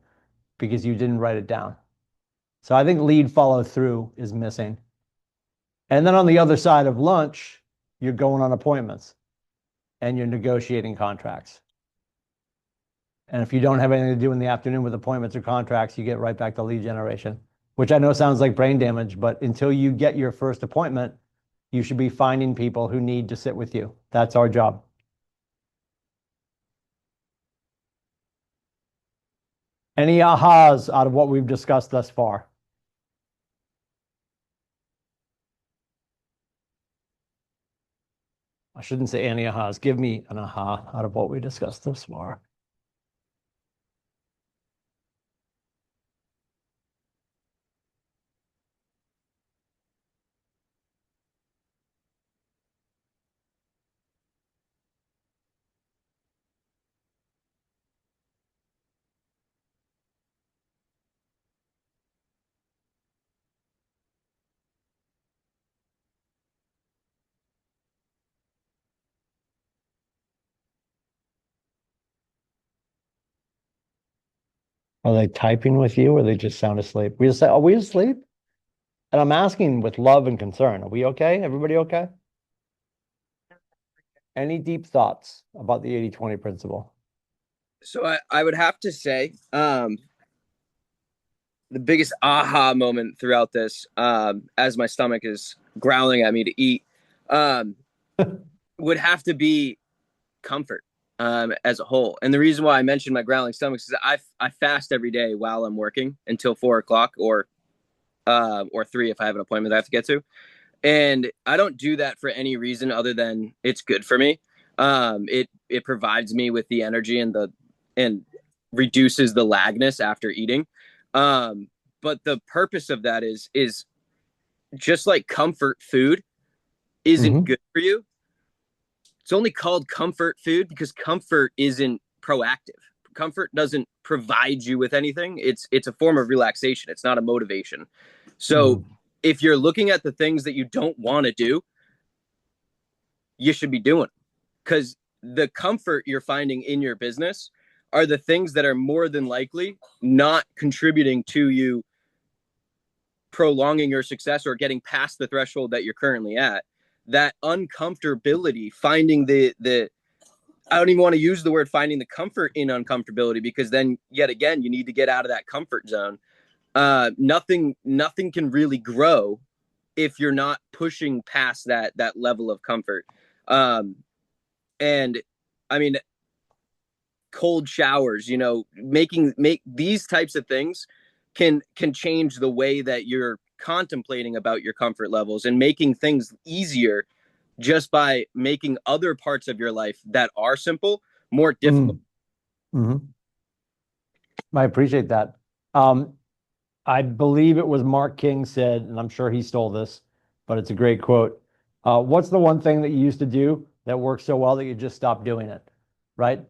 Speaker 1: because you didn't write it down. So I think lead follow through is missing. And then on the other side of lunch, you're going on appointments and you're negotiating contracts. And if you don't have anything to do in the afternoon with appointments or contracts, you get right back to lead generation, which I know sounds like brain damage, but until you get your first appointment, you should be finding people who need to sit with you. That's our job. Any ahas out of what we've discussed thus far? I shouldn't say any ahas. Give me an aha out of what we discussed thus far. Are they typing with you or they just sound asleep? We just say, are we asleep? And I'm asking with love and concern. Are we okay? Everybody okay? Any deep thoughts about the 80-20 principle?
Speaker 5: So I would have to say the biggest aha moment throughout this, as my stomach is growling at me to eat, would have to be comfort as a whole. And the reason why I mentioned my growling stomach is I fast every day while I'm working until 4 o'clock or 3 if I have an appointment I have to get to. And I don't do that for any reason other than it's good for me. It provides me with the energy and reduces the lagness after eating. But the purpose of that is just like comfort food isn't good for you. It's only called comfort food because comfort isn't proactive. Comfort doesn't provide you with anything. It's a form of relaxation. It's not a motivation. So if you're looking at the things that you don't want to do, you should be doing, because the comfort you're finding in your business are the things that are more than likely not contributing to you prolonging your success or getting past the threshold that you're currently at. That uncomfortability, finding the I don't even want to use the word finding the comfort in uncomfortability, because then yet again, you need to get out of that comfort zone. Nothing can really grow if you're not pushing past that level of comfort. And I mean, cold showers, make these types of things can change the way that you're contemplating about your comfort levels, and making things easier just by making other parts of your life that are simple more difficult.
Speaker 1: Mm-hmm. I appreciate that. I believe it was Mark King said, and I'm sure he stole this, but it's a great quote. What's the one thing that you used to do that worked so well that you just stopped doing it? Right.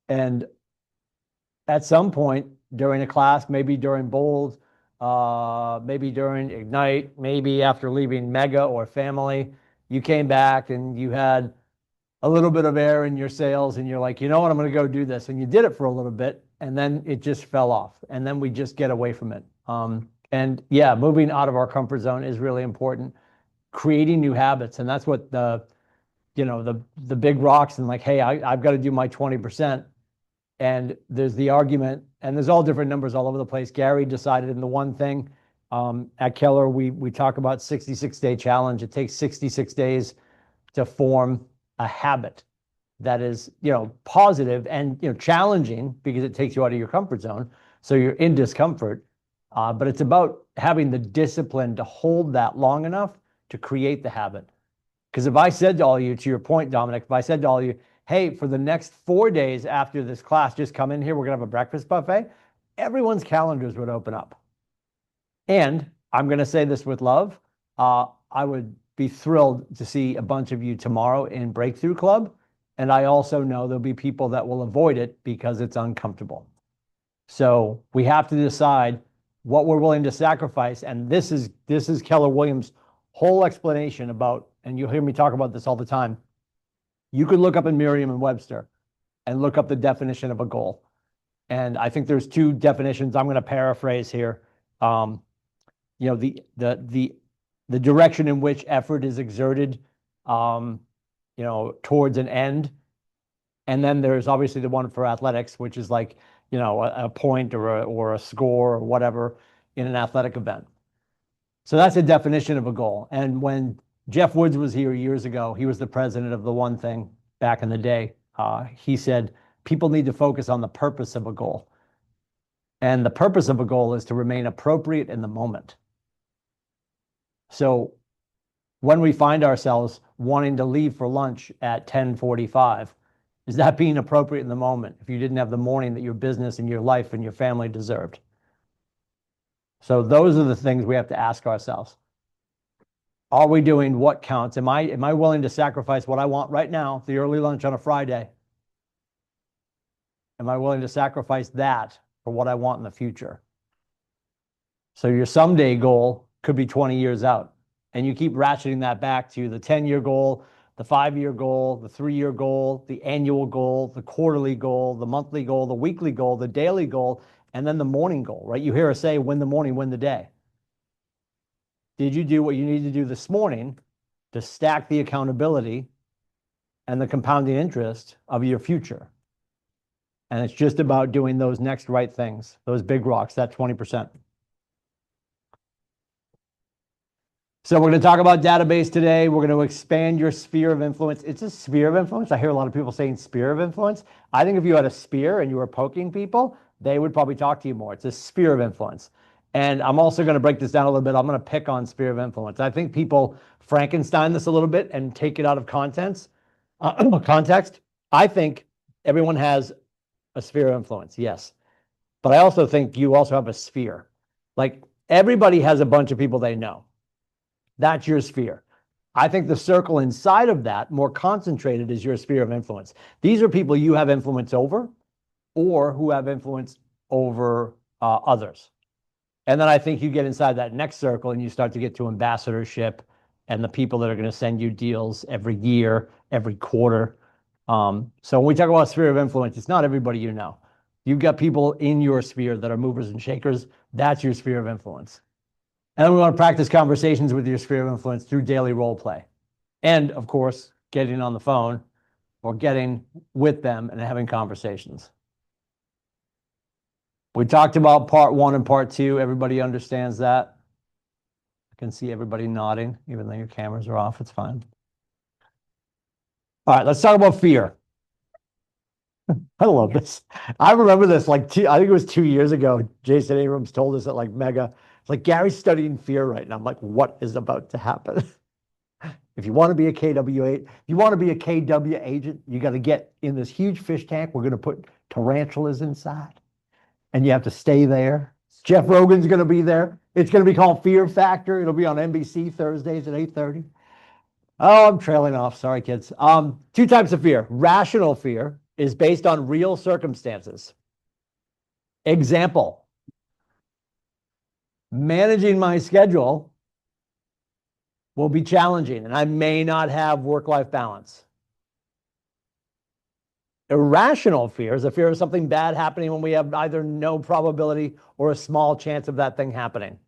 Speaker 1: And at some point during a class, maybe during Bold, maybe during Ignite, maybe after leaving Mega or Family, you came back and you had a little bit of air in your sails and you're like, you know what, I'm going to go do this. And you did it for a little bit and then it just fell off. And then we just get away from it. And yeah, moving out of our comfort zone is really important. Creating new habits. And that's what the big rocks and like, hey, I've got to do my 20%. And there's the argument, and there's all different numbers all over the place. Gary decided in the one thing at Keller, we talk about 66-day challenge. It takes 66 days to form a habit that is, positive and, challenging, because it takes you out of your comfort zone. So you're in discomfort, but it's about having the discipline to hold that long enough to create the habit. Because if I said to all of you, to your point, Dominic, if I said to all of you, hey, for the next 4 days after this class, just come in here, we're going to have a breakfast buffet, everyone's calendars would open up. And I'm going to say this with love. I would be thrilled to see a bunch of you tomorrow in Breakthrough Club. And I also know there'll be people that will avoid it because it's uncomfortable. So we have to decide what we're willing to sacrifice. And this is Keller Williams' whole explanation about, and you'll hear me talk about this all the time. You could look up in Merriam and Webster and look up the definition of a goal. And I think there's two definitions. I'm going to paraphrase here. The direction in which effort is exerted, towards an end. And then there's obviously the one for athletics, which is like, a point or a score or whatever in an athletic event. So that's a definition of a goal. And when Jeff Woods was here years ago, he was the president of the One Thing back in the day. He said, people need to focus on the purpose of a goal. And the purpose of a goal is to remain appropriate in the moment. So when we find ourselves wanting to leave for lunch at 10:45, is that being appropriate in the moment if you didn't have the morning that your business and your life and your family deserved? So those are the things we have to ask ourselves. Are we doing what counts? Am I willing to sacrifice what I want right now, the early lunch on a Friday? Am I willing to sacrifice that for what I want in the future? So your someday goal could be 20 years out. And you keep ratcheting that back to the 10-year goal, the 5-year goal, the 3-year goal, the annual goal, the quarterly goal, the monthly goal, the weekly goal, the daily goal, and then the morning goal, right? You hear us say, win the morning, win the day. Did you do what you need to do this morning to stack the accountability and the compounding interest of your future? And it's just about doing those next right things, those big rocks, that 20%. So we're going to talk about database today. We're going to expand your sphere of influence. It's a sphere of influence. I hear a lot of people saying sphere of influence. I think if you had a spear and you were poking people, they would probably talk to you more. It's a sphere of influence. And I'm also going to break this down a little bit. I'm going to pick on sphere of influence. I think people Frankenstein this a little bit and take it out of context. I think everyone has a sphere of influence, yes. But I also think you also have a sphere. Like everybody has a bunch of people they know. That's your sphere. I think the circle inside of that, more concentrated, is your sphere of influence. These are people you have influence over or who have influence over others. And then I think you get inside that next circle and you start to get to ambassadorship and the people that are going to send you deals every year, every quarter. So when we talk about sphere of influence, it's not everybody you know. You've got people in your sphere that are movers and shakers. That's your sphere of influence. And then we want to practice conversations with your sphere of influence through daily role play. And of course, getting on the phone or getting with them and having conversations. We talked about part 1 and part 2. Everybody understands that. I can see everybody nodding, even though your cameras are off. It's fine. All right, let's talk about fear. I love this. I remember this I think it was 2 years ago. Jason Abrams told us at like Mega, it's like Gary's studying fear right now. I'm like, what is about to happen? If you want to be a KW8, if you want to be a KW agent, you got to get in this huge fish tank. We're going to put tarantulas inside. And you have to stay there. Jeff Rogan's going to be there. It's going to be called Fear Factor. It'll be on NBC Thursdays at 8:30. Oh, I'm trailing off. Sorry, kids. 2 types of fear. Rational fear is based on real circumstances. Example, managing my schedule will be challenging and I may not have work-life balance. Irrational fear is a fear of something bad happening when we have either no probability or a small chance of that thing happening.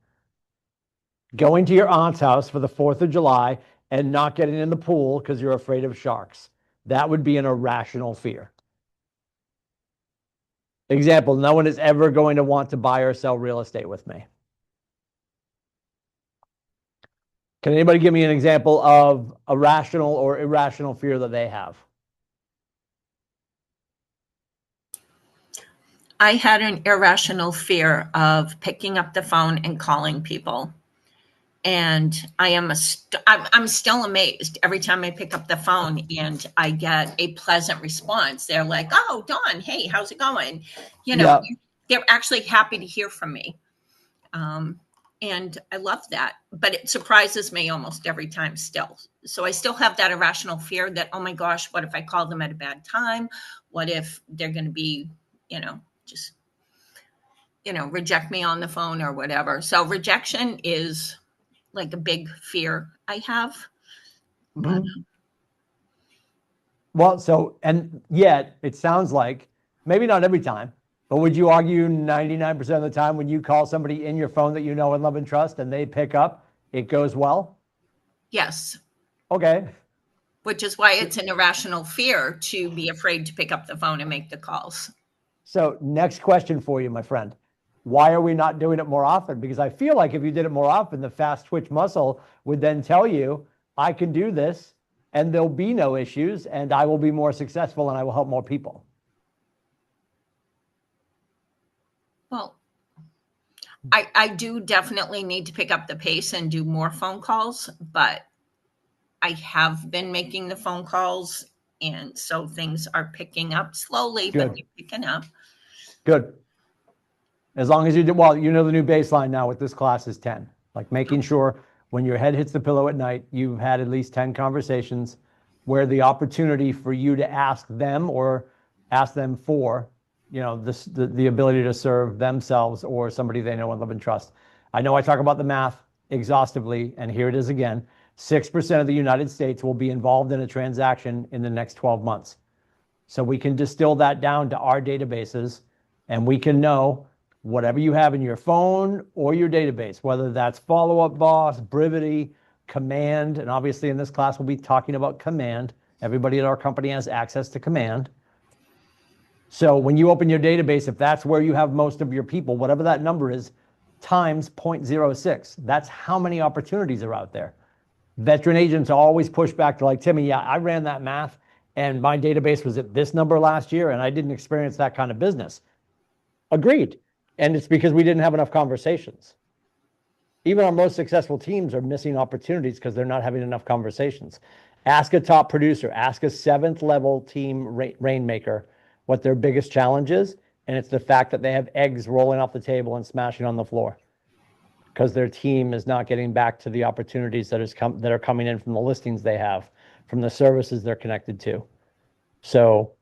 Speaker 1: Going to your aunt's house for the 4th of July and not getting in the pool because you're afraid of sharks. That would be an irrational fear. Example, no one is ever going to want to buy or sell real estate with me. Can anybody give me an example of a rational or irrational fear that they have?
Speaker 3: I had an irrational fear of picking up the phone and calling people. And I'm still amazed every time I pick up the phone and I get a pleasant response. They're like, oh, Dawn, hey, how's it going? You know, They're actually happy to hear from me. And I love that, but it surprises me almost every time still. So I still have that irrational fear that, oh my gosh, what if I call them at a bad time? What if they're going to be, reject me on the phone or whatever. So rejection is like a big fear I have.
Speaker 1: Mm-hmm. Well, and yet it sounds like, maybe not every time, but would you argue 99% of the time when you call somebody in your phone that you know and love and trust and they pick up, it goes well?
Speaker 3: Yes.
Speaker 1: Okay.
Speaker 3: Which is why it's an irrational fear to be afraid to pick up the phone and make the calls.
Speaker 1: So next question for you, my friend. Why are we not doing it more often? Because I feel like if you did it more often, the fast twitch muscle would then tell you, I can do this and there'll be no issues and I will be more successful and I will help more people.
Speaker 3: Well, I do definitely need to pick up the pace and do more phone calls, but I have been making the phone calls and so things are picking up slowly, but they're picking up.
Speaker 1: Good. As long as you do, well, you know the new baseline now with this class is 10. Like making sure when your head hits the pillow at night, you've had at least 10 conversations where the opportunity for you to ask them or ask them for, the ability to serve themselves or somebody they know and love and trust. I know I talk about the math exhaustively, and here it is again. 6% of the United States will be involved in a transaction in the next 12 months. So we can distill that down to our databases, and we can know whatever you have in your phone or your database, whether that's Follow Up Boss, Brivity, Command, and obviously in this class we'll be talking about Command. Everybody at our company has access to Command. So when you open your database, if that's where you have most of your people, whatever that number is, times 0.06, that's how many opportunities are out there. Veteran agents always push back to like, Timmy, yeah, I ran that math and my database was at this number last year and I didn't experience that kind of business. Agreed. And it's because we didn't have enough conversations. Even our most successful teams are missing opportunities because they're not having enough conversations. Ask a top producer, ask a 7th level team rainmaker what their biggest challenge is. And it's the fact that they have eggs rolling off the table and smashing on the floor because their team is not getting back to the opportunities that are coming in from the listings they have, from the services they're connected to. So,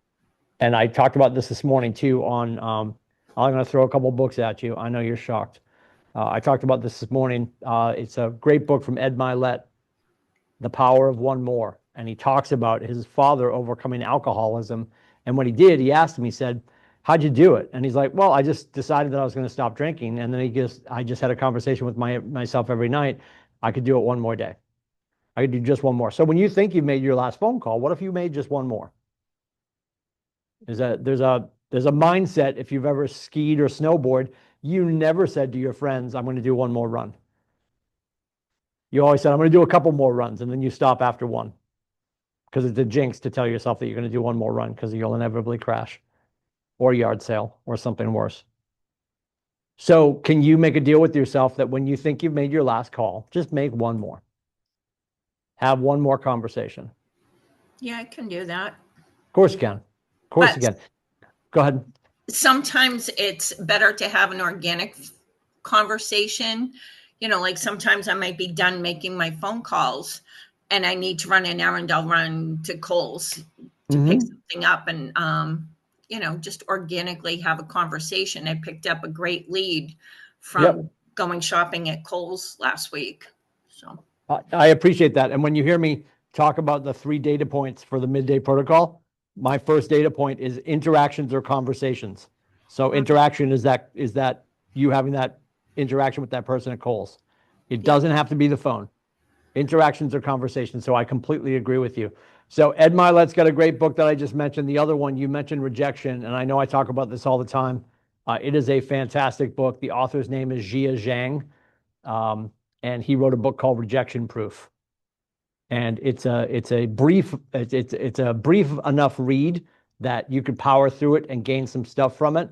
Speaker 1: and I talked about this morning too on, I'm going to throw a couple books at you. I know you're shocked. I talked about this morning. It's a great book from Ed Milet, The Power of One More. And he talks about his father overcoming alcoholism. And what he did, he asked him, he said, how'd you do it? And he's like, well, I just decided that I was going to stop drinking. And then I just had a conversation with myself every night. I could do it one more day. I could do just one more. So when you think you've made your last phone call, what if you made just one more? There's a mindset. If you've ever skied or snowboard, you never said to your friends, I'm going to do one more run. You always said, I'm going to do a couple more runs, and then you stop after one because it's a jinx to tell yourself that you're going to do one more run because you'll inevitably crash or yard sale or something worse. So can you make a deal with yourself that when you think you've made your last call, just make one more? Have one more conversation.
Speaker 3: Yeah, I can do that.
Speaker 1: Of course you can. Of course you
Speaker 3: But-
Speaker 1: can. Go ahead.
Speaker 3: Sometimes it's better to have an organic conversation. Like sometimes I might be done making my phone calls and I need to run an errand. I'll run to Kohl's to pick something up and, just organically have a conversation. I picked up a great lead from going shopping at Kohl's last week. So
Speaker 1: I appreciate that. And when you hear me talk about the 3 data points for the midday protocol, my first data point is interactions or conversations. So interaction is that you having that interaction with that person at Kohl's. It doesn't have to be the phone. Interactions or conversations. So I completely agree with you. So Ed Milet's got a great book that I just mentioned. The other one, you mentioned Rejection, and I know I talk about this all the time. It is a fantastic book. The author's name is Jia Zhang, and he wrote a book called Rejection Proof. And it's a brief enough read that you could power through it and gain some stuff from it.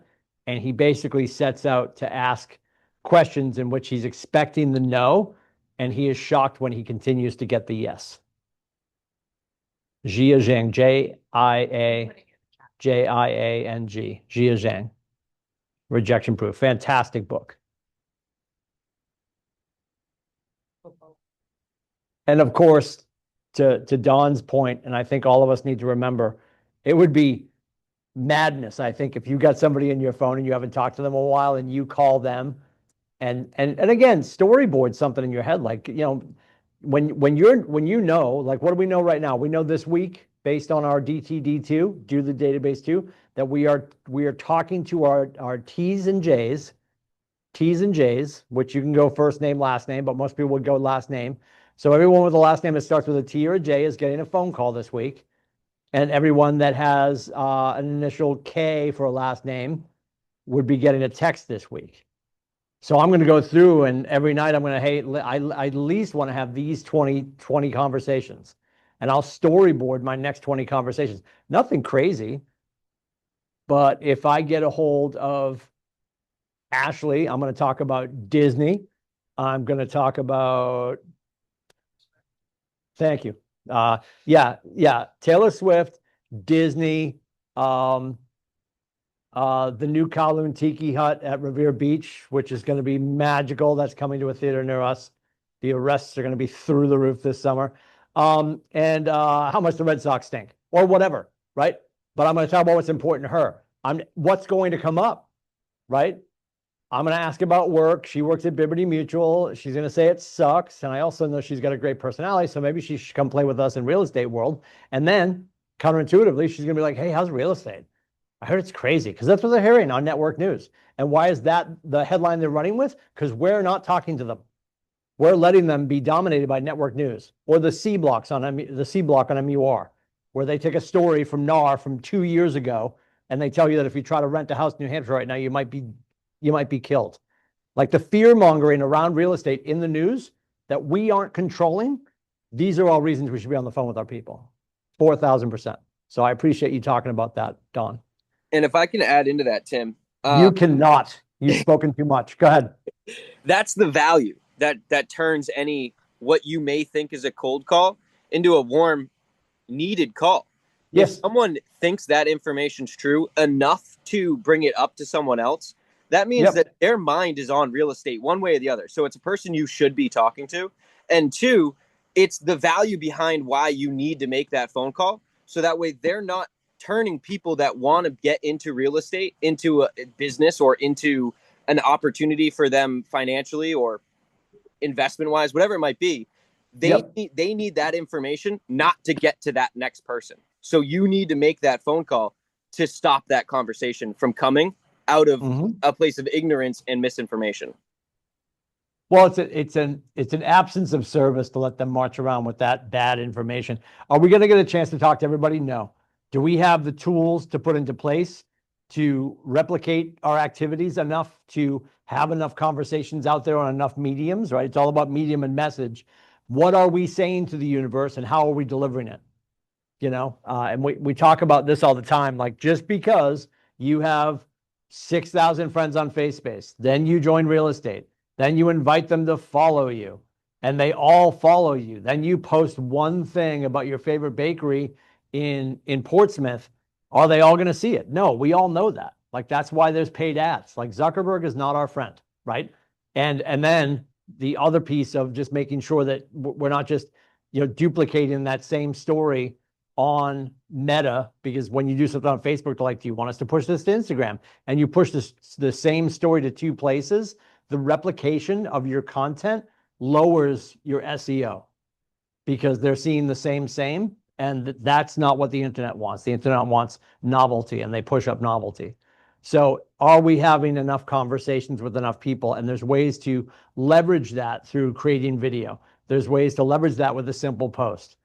Speaker 1: And he basically sets out to ask questions in which he's expecting the no, and he is shocked when he continues to get the yes. Jia Zhang, Jiang, Jia Zhang, Rejection Proof, fantastic book. And of course, to Don's point, and I think all of us need to remember, it would be madness, I think, if you got somebody in your phone and you haven't talked to them in a while and you call them and again, storyboard something in your head, like, when like, what do we know right now? We know this week, based on our DTD2, do the database 2, that we are talking to our T's and J's, which you can go first name, last name, but most people would go last name. So everyone with a last name that starts with a T or a J is getting a phone call this week. And everyone that has an initial K for a last name would be getting a text this week. So I'm going to go through, and every night I'm going to, I at least want to have these 20 conversations. And I'll storyboard my next 20 conversations. Nothing crazy. But if I get a hold of Ashley, I'm going to talk about Disney. I'm going to talk about, thank you. Taylor Swift, Disney, the new Kowloon Tiki Hut at Revere Beach, which is going to be magical. That's coming to a theater near us. The arrests are going to be through the roof this summer. And how much the Red Sox stink or whatever, right? But I'm going to talk about what's important to her. What's going to come up, right? I'm going to ask about work. She works at Liberty Mutual. She's going to say it sucks. And I also know she's got a great personality. So maybe she should come play with us in real estate world. And then counterintuitively, she's going to be like, hey, how's real estate? I heard it's crazy, because that's what they're hearing on network news. And why is that the headline they're running with? Because we're not talking to them. We're letting them be dominated by network news or the C block on MUR, where they take a story from NAR from 2 years ago and they tell you that if you try to rent a house in New Hampshire right now, you might be killed. Like the fear mongering around real estate in the news that we aren't controlling. These are all reasons we should be on the phone with our people. 4,000%. So I appreciate you talking about that, Don.
Speaker 5: And if I can add into that, Tim,
Speaker 1: You cannot. You've spoken too much. Go ahead.
Speaker 5: that's the value that turns what you may think is a cold call into a warm, needed call.
Speaker 1: Yes.
Speaker 5: If someone thinks that information's true enough to bring it up to someone else, that means that their mind is on real estate one way or the other. So it's a person you should be talking to. And 2, it's the value behind why you need to make that phone call. So that way they're not turning people that want to get into real estate into a business or into an opportunity for them financially or investment wise, whatever it might be, they need that information not to get to that next person. So you need to make that phone call to stop that conversation from coming out of a place of ignorance and misinformation.
Speaker 1: Well, it's an absence of service to let them march around with that bad information. Are we going to get a chance to talk to everybody? No. Do we have the tools to put into place to replicate our activities enough to have enough conversations out there on enough mediums, right? It's all about medium and message. What are we saying to the universe and how are we delivering it? You know, and we talk about this all the time. Like, just because you have 6,000 friends on FaceSpace, then you join real estate, then you invite them to follow you, and they all follow you. Then you post one thing about your favorite bakery in Portsmouth. Are they all going to see it? No, we all know that. Like, that's why there's paid ads. Like, Zuckerberg is not our friend, right? And then the other piece of just making sure that we're not just, you know, duplicating that same story on Meta, because when you do something on Facebook, like, do you want us to push this to Instagram? And you push the same story to two places, the replication of your content lowers your SEO because they're seeing the same, and that's not what the internet wants. The internet wants novelty, and they push up novelty. So are we having enough conversations with enough people? And there's ways to leverage that through creating video. There's ways to leverage that with a simple post.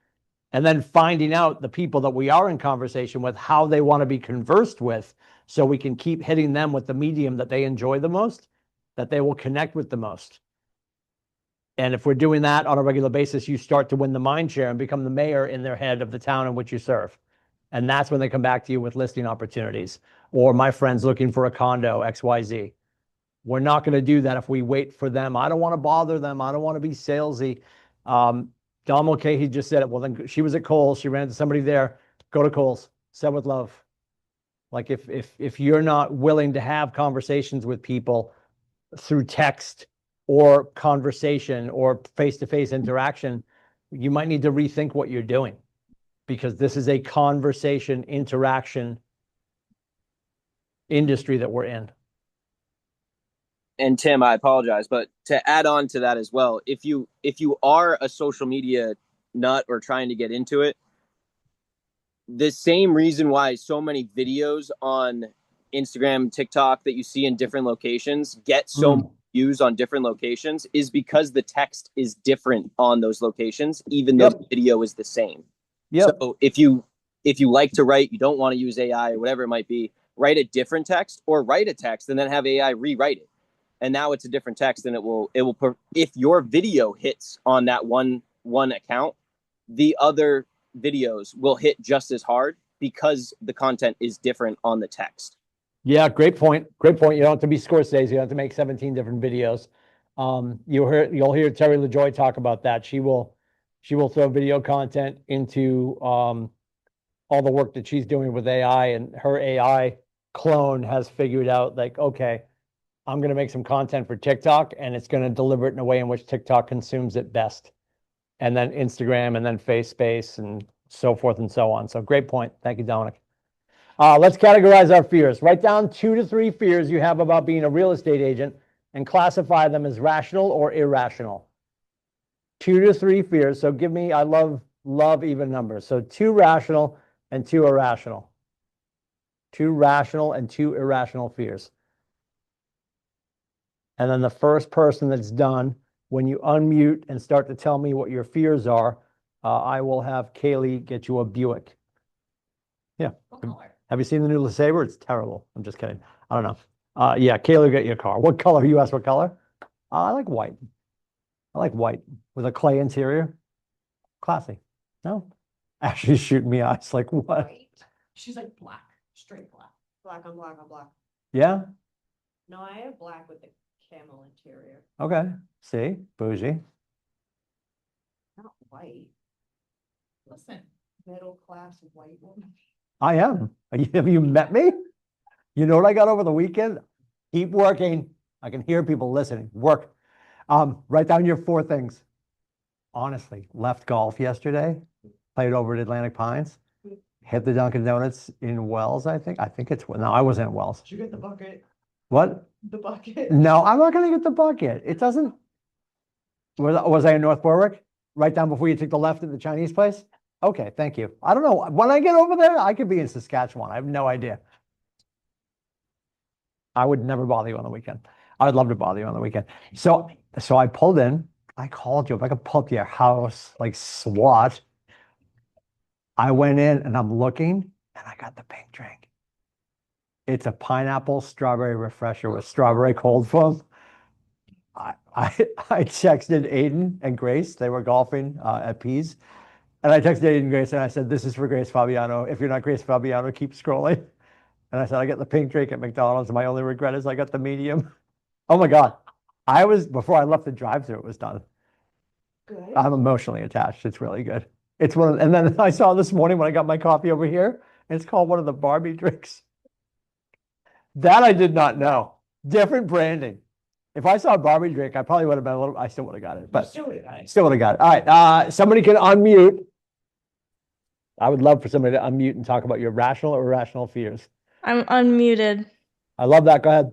Speaker 1: And then finding out the people that we are in conversation with, how they want to be conversed with, so we can keep hitting them with the medium that they enjoy the most, that they will connect with the most. And if we're doing that on a regular basis, you start to win the mind share and become the mayor in their head of the town in which you serve. And that's when they come back to you with listing opportunities, or my friend's looking for a condo, XYZ. We're not going to do that if we wait for them. I don't want to bother them. I don't want to be salesy. Dom Mulcahy just said it. Well, then she was at Kohl's. She ran into somebody there. Go to Kohl's. Sell with love. Like, if you're not willing to have conversations with people through text or conversation or face-to-face interaction, you might need to rethink what you're doing, because this is a conversation interaction industry that we're in.
Speaker 5: And Tim, I apologize, but to add on to that as well, if you are a social media nut or trying to get into it, the same reason why so many videos on Instagram, TikTok that you see in different locations get so many views on different locations is because the text is different on those locations, even though the video is the same. So if you like to write, you don't want to use AI or whatever it might be, write a different text, or write a text and then have AI rewrite it. And now it's a different text, and it will if your video hits on that one account, the other videos will hit just as hard because the content is different on the text.
Speaker 1: Yeah, great point. Great point. You don't have to be Scorsese. You don't have to make 17 different videos. You'll hear Terry LaJoy talk about that. She will throw video content into all the work that she's doing with AI, and her AI clone has figured out, like, okay, I'm going to make some content for TikTok, and it's going to deliver it in a way in which TikTok consumes it best. And then Instagram, and then FaceSpace, and so forth and so on. So great point. Thank you, Dominic. Let's categorize our fears. Write down 2 to 3 fears you have about being a real estate agent and classify them as rational or irrational. 2 to 3 fears. So give me, I love even numbers. So 2 rational and 2 irrational. 2 rational and 2 irrational fears. And then the first person that's done, when you unmute and start to tell me what your fears are, I will have Kaylee get you a Buick. Yeah. Have you seen the new LeSabre? It's terrible. I'm just kidding. I don't know. Yeah, Kaylee will get you a car. What color? You asked what color? I like white. I like white with a clay interior. Classy. No? Actually shooting me eyes like, what?
Speaker 6: White. She's like black, straight black.
Speaker 4: Black on black on black.
Speaker 1: Yeah?
Speaker 6: No, I have black with the camel interior,
Speaker 1: Okay. See? Bougie.
Speaker 6: not white. Listen, middle class white woman.
Speaker 1: I am. Have you met me? You know what I got over the weekend? Keep working. I can hear people listening. Work. Write down your 4 things. Honestly, left golf yesterday. Played over at Atlantic Pines. Hit the Dunkin' Donuts in Wells, I think. I think it's, no, I wasn't in Wells.
Speaker 6: Did you get the bucket?
Speaker 1: What?
Speaker 6: the bucket.
Speaker 1: No, I'm not gonna get the bucket. It doesn't. Was I in North Berwick? Right down before you take the left at the Chinese place? Okay, thank you. I don't know. When I get over there, I could be in Saskatchewan. I have no idea. I would never bother you on the weekend. I would love to bother you on the weekend. So I pulled in. I called you. If I could pull up to your house like SWAT. I went in and I'm looking and I got the pink drink. It's a pineapple strawberry refresher with strawberry cold foam. I texted Aiden and Grace. They were golfing at Pease. And I texted Aiden and Grace and I said, this is for Grace Fabiano. If you're not Grace Fabiano, keep scrolling. And I said, I got the pink drink at McDonald's. My only regret is I got the medium. Oh my God. Before I left the drive-thru, it was done.
Speaker 6: Good.
Speaker 1: I'm emotionally attached. It's really good. It's and then I saw this morning when I got my coffee over here, and it's called one of the Barbie drinks. That I did not know. Different branding. If I saw a Barbie drink, I probably would have been I still would have got it, but still would have got it. All right. Somebody can unmute. I would love for somebody to unmute and talk about your rational or irrational fears.
Speaker 2: I'm unmuted.
Speaker 1: I love that. Go ahead.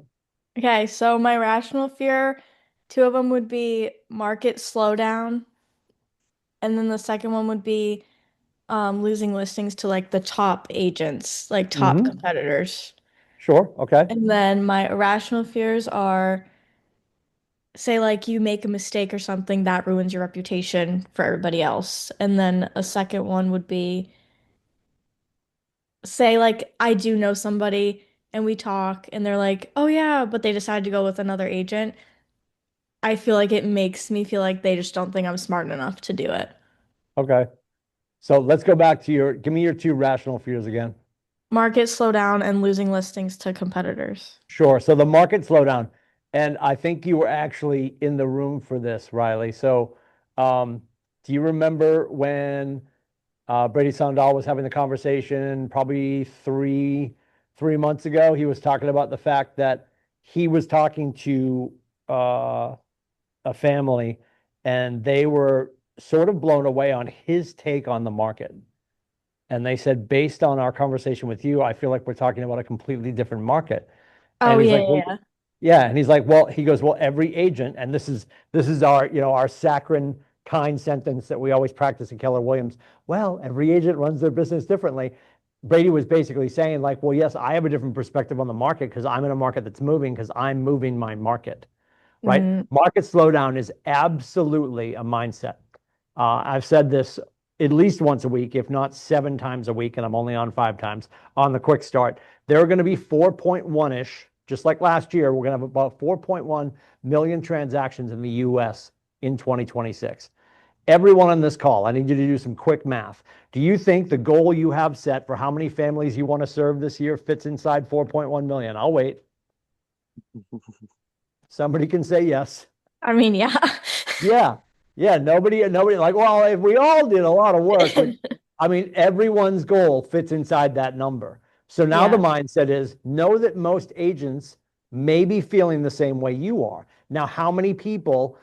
Speaker 2: Okay, so my rational fear, two of them would be market slowdown, and then the second one would be losing listings to like the top agents, like top
Speaker 1: Mhm.
Speaker 2: competitors.
Speaker 1: Sure. Okay.
Speaker 2: And then my irrational fears are, say like you make a mistake or something that ruins your reputation for everybody else. And then a second one would be, say like I do know somebody and we talk and they're like, "Oh yeah, but they decided to go with another agent." I feel like it makes me feel like they just don't think I'm smart enough to do it.
Speaker 1: Okay. So let's go back to give me your two rational fears again.
Speaker 2: Market slowdown and losing listings to competitors.
Speaker 1: Sure. So the market slowdown, and I think you were actually in the room for this, Riley. So, do you remember when Brady Sandal was having the conversation probably three months ago? He was talking about the fact that he was talking to a family, and they were sort of blown away on his take on the market. And they said, based on our conversation with you, I feel like we're talking about a completely different market.
Speaker 2: Oh
Speaker 1: And he's
Speaker 2: yeah,
Speaker 1: like, well,
Speaker 2: yeah.
Speaker 1: yeah. And he's like, well, he goes, well, every agent, and this is our, our saccharine kind sentence that we always practice in Keller Williams. Well, every agent runs their business differently. Brady was basically saying like, well, yes, I have a different perspective on the market because I'm in a market that's moving because I'm moving my market, right? Market slowdown is absolutely a mindset. I've said this at least once a week, if not 7 times a week, and I'm only on 5 times on the quick start. There are going to be 4.1-ish, just like last year, we're going to have about 4.1 million transactions in the US in 2026. Everyone on this call, I need you to do some quick math. Do you think the goal you have set for how many families you want to serve this year fits inside 4.1 million? I'll wait. Somebody can say yes.
Speaker 2: I mean, yeah.
Speaker 1: Yeah. Nobody like, well, if we all did a lot of work, but I mean, everyone's goal fits inside that number. So now the mindset is know that most agents may be feeling the same way you are. Now, how many people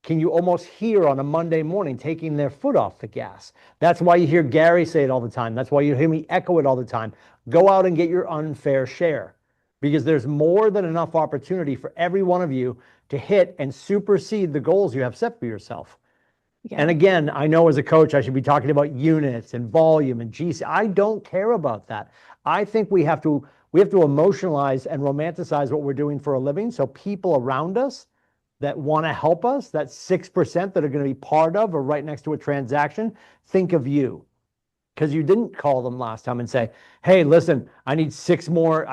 Speaker 1: can you almost hear on a Monday morning taking their foot off the gas? That's why you hear Gary say it all the time. That's why you hear me echo it all the time. Go out and get your unfair share, because there's more than enough opportunity for every one of you to hit and supersede the goals you have set for yourself.
Speaker 2: Yeah.
Speaker 1: And again, I know as a coach, I should be talking about units and volume and GC. I don't care about that. I think we have to emotionalize and romanticize what we're doing for a living. So people around us that want to help us, that 6% that are going to be part of or right next to a transaction, think of you. Because you didn't call them last time and say, hey, listen, I need 6 more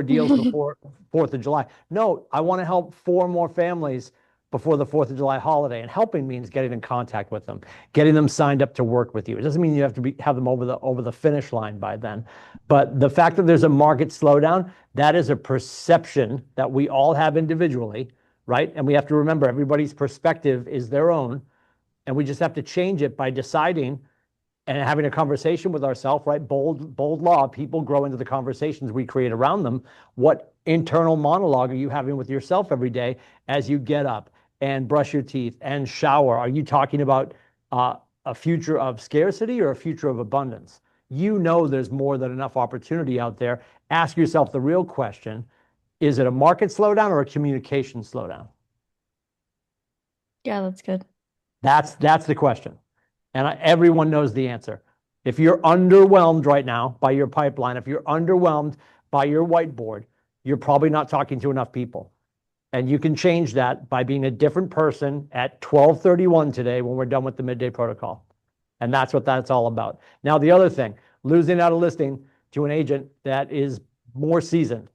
Speaker 1: deals before 4th of July. No, I want to help 4 more families before the 4th of July holiday. And helping means getting in contact with them, getting them signed up to work with you. It doesn't mean you have to have them over the finish line by then. But the fact that there's a market slowdown, that is a perception that we all have individually, right? And we have to remember everybody's perspective is their own. And we just have to change it by deciding and having a conversation with ourselves, right? Bold law, people grow into the conversations we create around them. What internal monologue are you having with yourself every day as you get up and brush your teeth and shower? Are you talking about a future of scarcity or a future of abundance? You know there's more than enough opportunity out there. Ask yourself the real question. Is it a market slowdown or a communication slowdown?
Speaker 2: Yeah, that's good.
Speaker 1: That's the question. And everyone knows the answer. If you're underwhelmed right now by your pipeline, if you're underwhelmed by your whiteboard, you're probably not talking to enough people. And you can change that by being a different person at 12:31 today when we're done with the midday protocol. And that's what that's all about. Now, the other thing, losing out a listing to an agent that is more seasoned,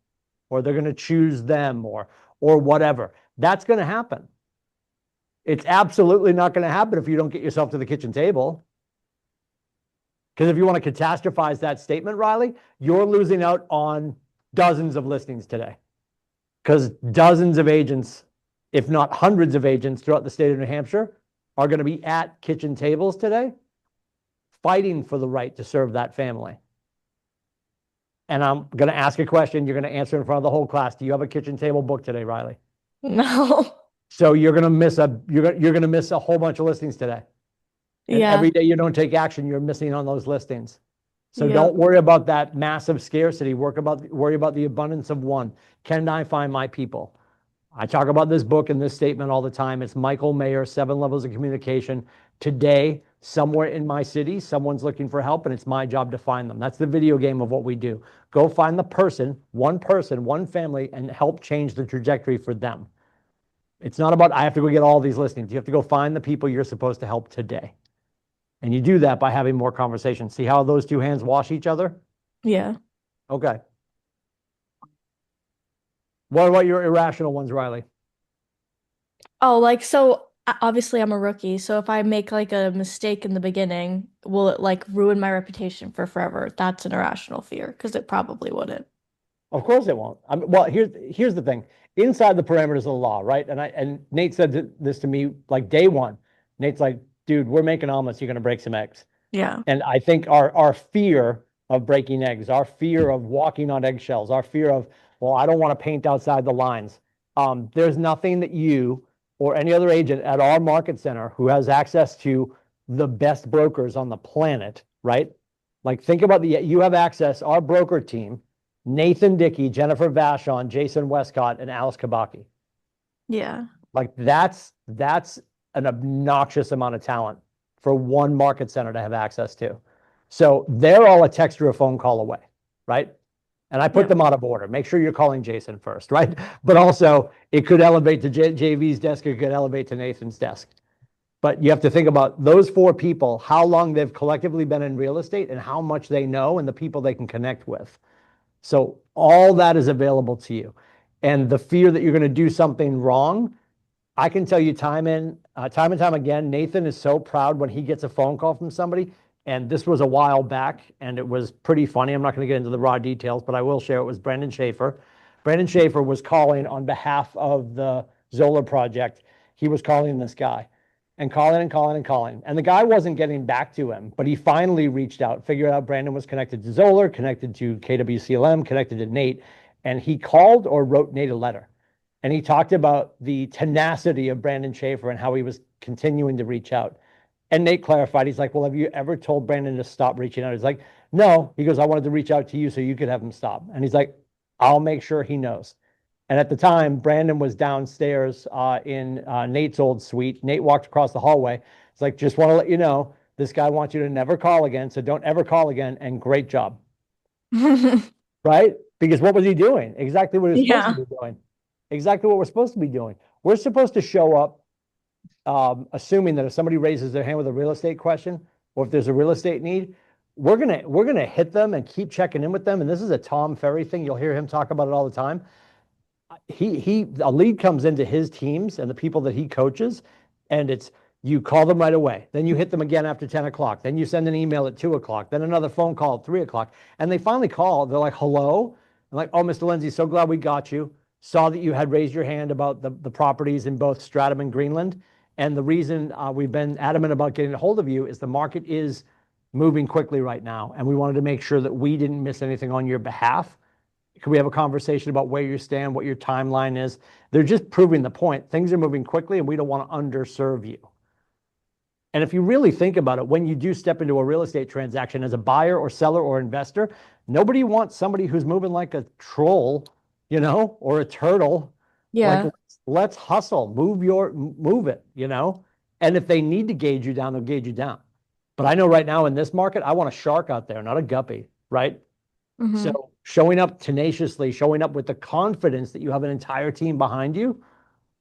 Speaker 1: or they're going to choose them or whatever, that's going to happen. It's absolutely not going to happen if you don't get yourself to the kitchen table. Because if you want to catastrophize that statement, Riley, you're losing out on dozens of listings today. Because dozens of agents, if not hundreds of agents throughout the state of New Hampshire, are going to be at kitchen tables today, fighting for the right to serve that family. And I'm going to ask a question. You're going to answer in front of the whole class. Do you have a kitchen table booked today, Riley?
Speaker 2: No.
Speaker 1: So you're going to miss a whole bunch of listings today. And
Speaker 2: Yeah.
Speaker 1: every day you don't take action, you're missing on those listings. So
Speaker 2: Yep.
Speaker 1: don't worry about that massive scarcity. Worry about the abundance of one. Can I find my people? I talk about this book and this statement all the time. It's Michael Mayer, 7 Levels of Communication. Today, somewhere in my city, someone's looking for help, and it's my job to find them. That's the video game of what we do. Go find the person, one family, and help change the trajectory for them. It's not about, I have to go get all these listings. You have to go find the people you're supposed to help today. And you do that by having more conversations. See how those two hands wash each other?
Speaker 2: Yeah.
Speaker 1: Okay. What about your irrational ones, Riley?
Speaker 2: Oh, like, so obviously I'm a rookie. So if I make like a mistake in the beginning, will it like ruin my reputation for forever? That's an irrational fear because it probably wouldn't.
Speaker 1: Of course it won't. Well, here's the thing. Inside the parameters of the law, right? And Nate said this to me like day one. Nate's like, dude, we're making omelets. You're going to break some eggs.
Speaker 2: Yeah.
Speaker 1: And I think our fear of breaking eggs, our fear of walking on eggshells, our fear of, well, I don't want to paint outside the lines. There's nothing that you or any other agent at our market center who has access to the best brokers on the planet, right? Like think about you have access, our broker team, Nathan Dickey, Jennifer Vashon, Jason Westcott, and Alice Kabaki.
Speaker 2: Yeah.
Speaker 1: Like that's an obnoxious amount of talent for one market center to have access to. So they're all a text or a phone call away, right? And I put
Speaker 2: Yep.
Speaker 1: them out of order. Make sure you're calling Jason first, right? But also it could elevate to JV's desk, it could elevate to Nathan's desk. But you have to think about those 4 people, how long they've collectively been in real estate and how much they know and the people they can connect with. So all that is available to you. And the fear that you're going to do something wrong, I can tell you time and time again, Nathan is so proud when he gets a phone call from somebody. And this was a while back and it was pretty funny. I'm not going to get into the raw details, but I will share it was Brandon Schaefer. Brandon Schaefer was calling on behalf of the Zoller project. He was calling this guy and calling and calling and calling. And the guy wasn't getting back to him, but he finally reached out, figured out Brandon was connected to Zoller, connected to KWCLM, connected to Nate. And he called or wrote Nate a letter. And he talked about the tenacity of Brandon Schaefer and how he was continuing to reach out. And Nate clarified, he's like, well, have you ever told Brandon to stop reaching out? He's like, no. He goes, I wanted to reach out to you so you could have him stop. And he's like, I'll make sure he knows. And at the time, Brandon was downstairs in Nate's old suite. Nate walked across the hallway. It's like, just want to let you know, this guy wants you to never call again. So don't ever call again. And great job. Right? Because what was he doing? Exactly what he was supposed to be doing. Exactly what we're supposed to be doing. We're supposed to show up assuming that if somebody raises their hand with a real estate question, or if there's a real estate need, we're gonna hit them and keep checking in with them. And this is a Tom Ferry thing. You'll hear him talk about it all the time. A lead comes into his teams and the people that he coaches, and it's you call them right away. Then you hit them again after 10 o'clock. Then you send an email at 2 o'clock. Then another phone call at 3 o'clock. And they finally call. They're like, hello? I'm like, oh, Mr. Lindsay, so glad we got you. Saw that you had raised your hand about the properties in both Stratham and Greenland. And the reason we've been adamant about getting a hold of you is the market is moving quickly right now. And we wanted to make sure that we didn't miss anything on your behalf. Could we have a conversation about where you stand, what your timeline is? They're just proving the point. Things are moving quickly and we don't want to underserve you. And if you really think about it, when you do step into a real estate transaction as a buyer or seller or investor, nobody wants somebody who's moving like a troll you know, or a turtle.
Speaker 2: Yeah.
Speaker 1: Like, let's hustle, move it, you know? And if they need to gauge you down, they'll gauge you down. But I know right now in this market, I want a shark out there, not a guppy, right?
Speaker 2: Mhm.
Speaker 1: So showing up tenaciously, showing up with the confidence that you have an entire team behind you,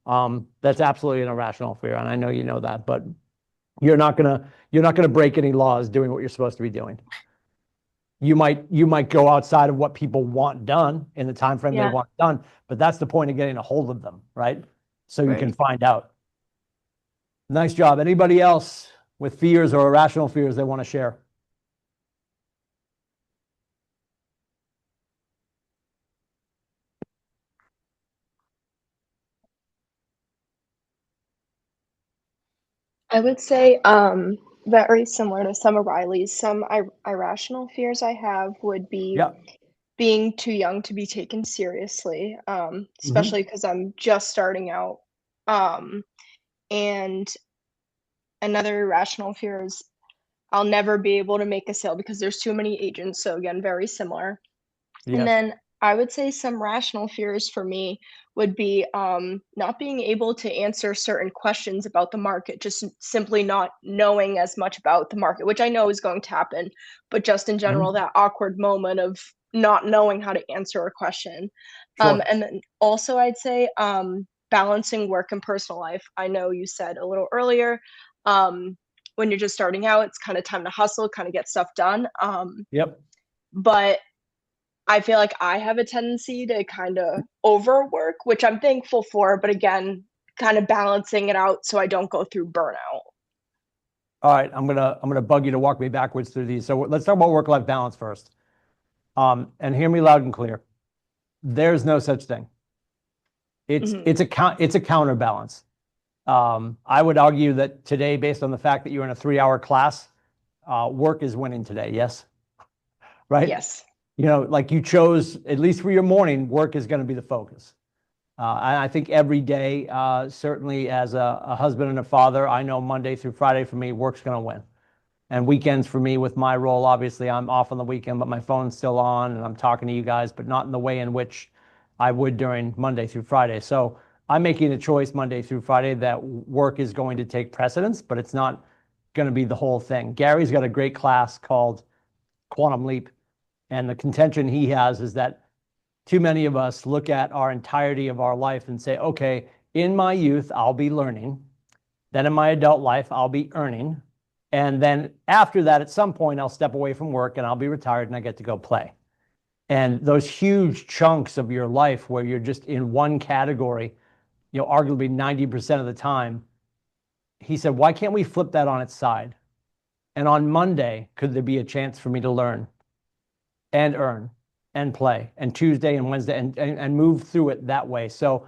Speaker 1: that's absolutely an irrational fear. And I know you know that, but you're not gonna break any laws doing what you're supposed to be doing. You might go outside of what people want done in the time frame they
Speaker 2: Yeah.
Speaker 1: want done, but that's the point of getting a hold of them, right? So you can
Speaker 4: Right.
Speaker 1: find out. Nice job. Anybody else with fears or irrational fears they want to share?
Speaker 7: I would say, very similar to some of Riley's. Some irrational fears I have would be
Speaker 1: Yeah.
Speaker 7: being too young to be taken seriously,
Speaker 1: Mhm.
Speaker 7: especially because I'm just starting out. Um, and another irrational fear is I'll never be able to make a sale because there's too many agents. So again, very similar. And
Speaker 1: Yes.
Speaker 7: then I would say some rational fears for me would be not being able to answer certain questions about the market, just simply not knowing as much about the market, which I know is going to happen, but just in general,
Speaker 1: Mhm.
Speaker 7: that awkward moment of not knowing how to answer a question.
Speaker 1: Sure.
Speaker 7: And then also, I'd say balancing work and personal life. I know you said a little earlier, when you're just starting out, it's kind of time to hustle, kind of get stuff done.
Speaker 1: Yep.
Speaker 7: But I feel like I have a tendency to kinda overwork, which I'm thankful for, but again, kind of balancing it out so I don't go through burnout.
Speaker 1: All right. I'm gonna bug you to walk me backwards through these. So let's talk about work-life balance first. And hear me loud and clear. There's no such thing. It's
Speaker 7: Mhm.
Speaker 1: it's a it's a counterbalance. I would argue that today, based on the fact that you're in a 3-hour class, work is winning today. Yes, right?
Speaker 7: Yes.
Speaker 1: You know, like you chose, at least for your morning, work is going to be the focus. And I think every day, certainly as a husband and a father, I know Monday through Friday for me, work's going to win. And weekends for me, with my role, obviously, I'm off on the weekend, but my phone's still on and I'm talking to you guys, but not in the way in which I would during Monday through Friday. So I'm making a choice Monday through Friday that work is going to take precedence, but it's not going to be the whole thing. Gary's got a great class called Quantum Leap. And the contention he has is that too many of us look at our entirety of our life and say, okay, in my youth, I'll be learning. Then in my adult life, I'll be earning. And then after that, at some point, I'll step away from work and I'll be retired and I get to go play. And those huge chunks of your life where you're just in one category, you know, arguably 90% of the time, he said, why can't we flip that on its side? And on Monday, could there be a chance for me to learn and earn and play, and Tuesday and Wednesday and move through it that way? So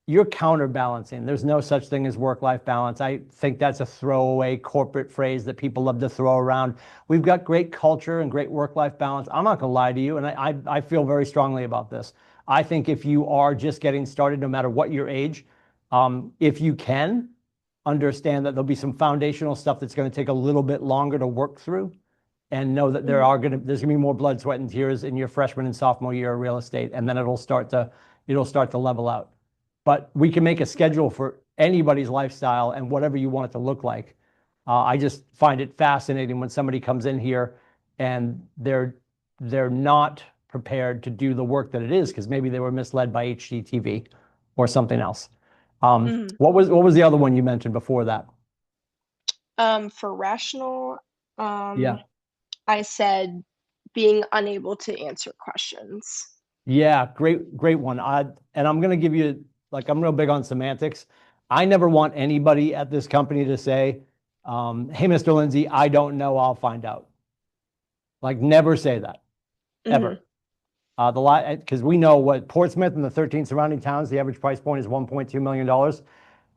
Speaker 1: you're counterbalancing. There's no such thing as work-life balance. I think that's a throwaway corporate phrase that people love to throw around. We've got great culture and great work-life balance. I'm not going to lie to you, and I feel very strongly about this. I think if you are just getting started, no matter what your age, if you can understand that there'll be some foundational stuff that's going to take a little bit longer to work through, and know that
Speaker 7: Mhm.
Speaker 1: there's going to be more blood, sweat, and tears in your freshman and sophomore year of real estate, and then it'll start to level out. But we can make a schedule for anybody's lifestyle and whatever you want it to look like. I just find it fascinating when somebody comes in here and they're not prepared to do the work that it is because maybe they were misled by HGTV or something else.
Speaker 7: Mhm.
Speaker 1: What was the other one you mentioned before that?
Speaker 7: For rational,
Speaker 1: Yeah.
Speaker 7: I said being unable to answer questions.
Speaker 1: Yeah, great one. And I'm gonna give you, like, I'm real big on semantics. I never want anybody at this company to say, "Hey, Mr. Lindsay, I don't know. I'll find out." Like, never say that
Speaker 7: Mhm.
Speaker 1: ever. Because we know what Portsmouth and the 13 surrounding towns, the average price point is $1.2 million.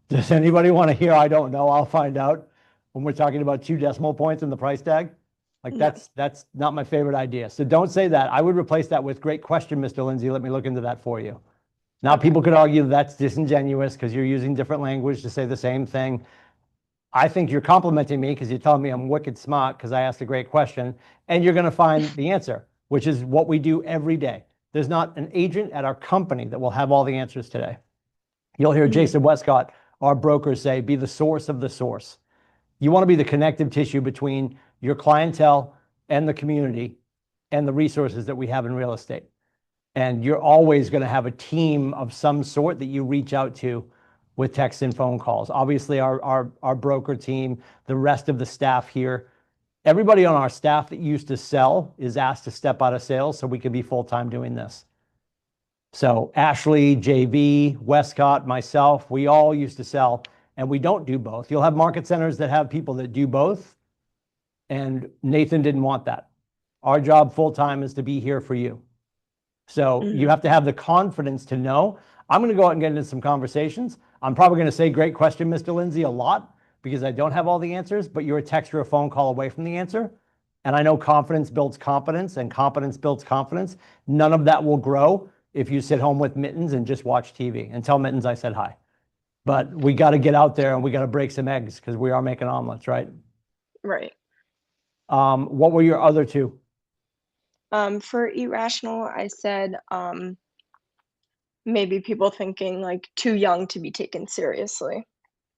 Speaker 1: Does anybody want to hear, "I don't know. I'll find out," when we're talking about 2 decimal points in the price tag? Like,
Speaker 7: No.
Speaker 1: that's not my favorite idea. So don't say that. I would replace that with, "Great question, Mr. Lindsay. Let me look into that for you." Now,
Speaker 7: Okay.
Speaker 1: people could argue that's disingenuous because you're using different language to say the same thing. I think you're complimenting me because you're telling me I'm wicked smart because I asked a great question, and you're going to find the answer, which is what we do every day. There's not an agent at our company that will have all the answers today. You'll hear Jason Westcott, our broker, say, be the source of the source. You want to be the connective tissue between your clientele and the community and the resources that we have in real estate. And you're always going to have a team of some sort that you reach out to with text and phone calls. Obviously, our broker team, the rest of the staff here, everybody on our staff that used to sell is asked to step out of sales so we can be full-time doing this. So Ashley, JV, Westcott, myself, we all used to sell, and we don't do both. You'll have market centers that have people that do both, and Nathan didn't want that. Our job full-time is to be here for you. So you have to have the confidence to know, I'm going to go out and get into some conversations. I'm probably going to say, great question, Mr. Lindsay, a lot, because I don't have all the answers, but you're a text or a phone call away from the answer. And I know confidence builds competence, and competence builds confidence. None of that will grow if you sit home with Mittens and just watch TV. And tell Mittens I said hi. But we got to get out there and we got to break some eggs because we are making omelets, right?
Speaker 7: Right.
Speaker 1: What were your other two?
Speaker 7: For irrational, I said maybe people thinking like too young to be taken seriously.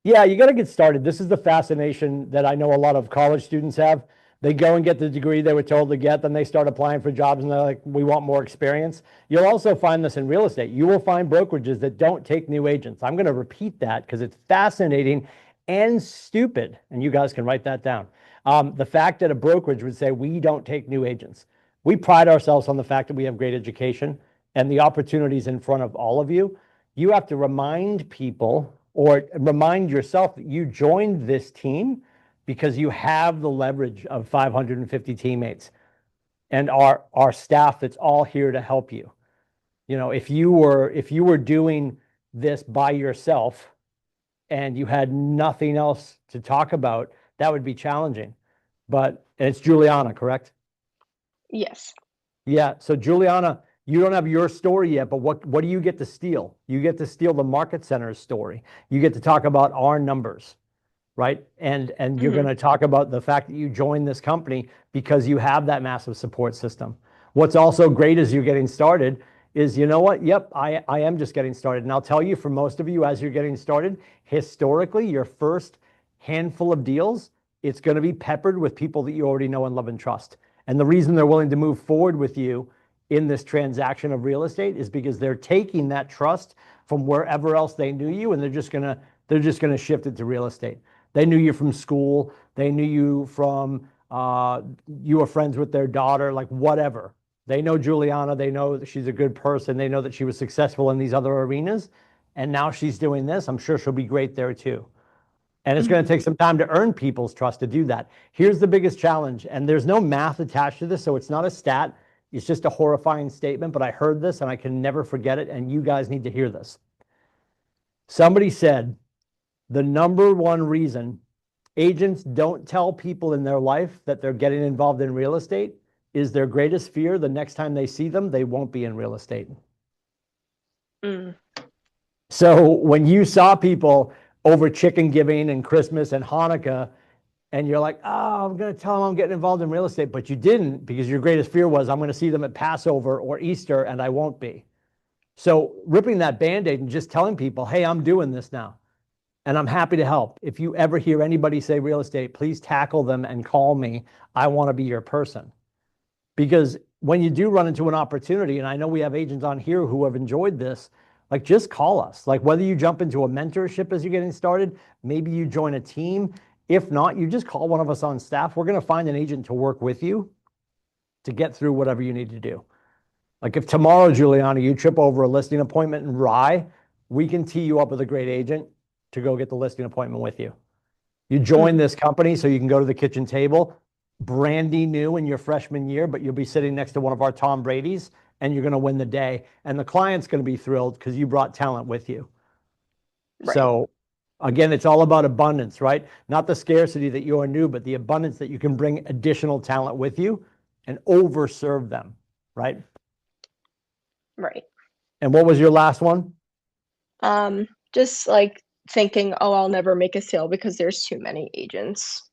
Speaker 1: Yeah, you got to get started. This is the fascination that I know a lot of college students have. They go and get the degree they were told to get, then they start applying for jobs and they're like, we want more experience. You'll also find this in real estate. You will find brokerages that don't take new agents. I'm going to repeat that because it's fascinating and stupid. And you guys can write that down. The fact that a brokerage would say, we don't take new agents. We pride ourselves on the fact that we have great education and the opportunities in front of all of you. You have to remind people or remind yourself that you joined this team because you have the leverage of 550 teammates and our staff that's all here to help you. You know, if you were doing this by yourself and you had nothing else to talk about, that would be challenging. But it's Juliana, correct?
Speaker 7: Yes.
Speaker 1: Yeah. So Juliana, you don't have your story yet, but what do you get to steal? You get to steal the market center's story. You get to talk about our numbers, right? And you're going to talk about the fact that you joined this company because you have that massive support system. What's also great as you're getting started is, you know what? Yep, I am just getting started. And I'll tell you, for most of you, as you're getting started, historically, your first handful of deals, it's going to be peppered with people that you already know and love and trust. And the reason they're willing to move forward with you in this transaction of real estate is because they're taking that trust from wherever else they knew you, and they're just gonna shift it to real estate. They knew you from school. They knew you from you were friends with their daughter, like whatever. They know Juliana. They know that she's a good person. They know that she was successful in these other arenas, and now she's doing this. I'm sure she'll be great there too. And it's going to take some time to earn people's trust to do that. Here's the biggest challenge, and there's no math attached to this, so it's not a stat. It's just a horrifying statement, but I heard this and I can never forget it, and you guys need to hear this. Somebody said the number one reason agents don't tell people in their life that they're getting involved in real estate is their greatest fear the next time they see them, they won't be in real estate. So when you saw people over chicken giving and Christmas and Hanukkah, and you're like, oh, I'm going to tell them I'm getting involved in real estate, but you didn't because your greatest fear was I'm going to see them at Passover or Easter and I won't be. So ripping that Band-Aid and just telling people, hey, I'm doing this now and I'm happy to help. If you ever hear anybody say real estate, please tackle them and call me. I want to be your person. Because when you do run into an opportunity, and I know we have agents on here who have enjoyed this, like just call us. Like whether you jump into a mentorship as you're getting started, maybe you join a team. If not, you just call one of us on staff. We're going to find an agent to work with you to get through whatever you need to do. Like if tomorrow, Juliana, you trip over a listing appointment in Rye, we can tee you up with a great agent to go get the listing appointment with you. You join this company so you can go to the kitchen table, brandy new in your freshman year, but you'll be sitting next to one of our Tom Brady's and you're going to win the day. And the client's going to be thrilled because you brought talent with you. Right. So again, it's all about abundance, right? Not the scarcity that you are new, but the abundance that you can bring additional talent with you and overserve them, right?
Speaker 7: Right.
Speaker 1: And what was your last one?
Speaker 7: Just like thinking, oh, I'll never make a sale because there's too many agents.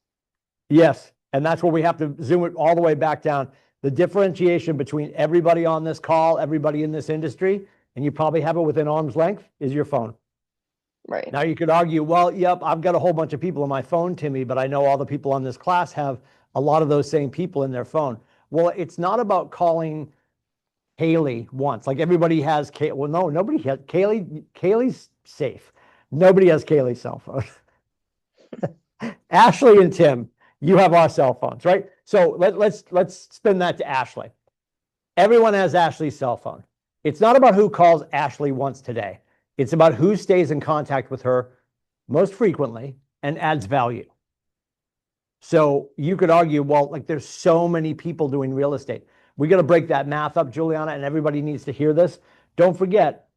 Speaker 1: Yes. And that's where we have to zoom it all the way back down. The differentiation between everybody on this call, everybody in this industry, and you probably have it within arm's length, is your phone.
Speaker 7: Right.
Speaker 1: Now you could argue, well, yep, I've got a whole bunch of people on my phone, Timmy, but I know all the people on this class have a lot of those same people in their phone. Well, it's not about calling Haley once. Like everybody has well, no, nobody has Kaylee's safe. Nobody has Kaylee's cell phone. Ashley and Tim, you have our cell phones, right? So let's spin that to Ashley. Everyone has Ashley's cell phone. It's not about who calls Ashley once today. It's about who stays in contact with her most frequently and adds value. So you could argue, well, like there's so many people doing real estate. We got to break that math up, Juliana, and everybody needs to hear this. Don't forget,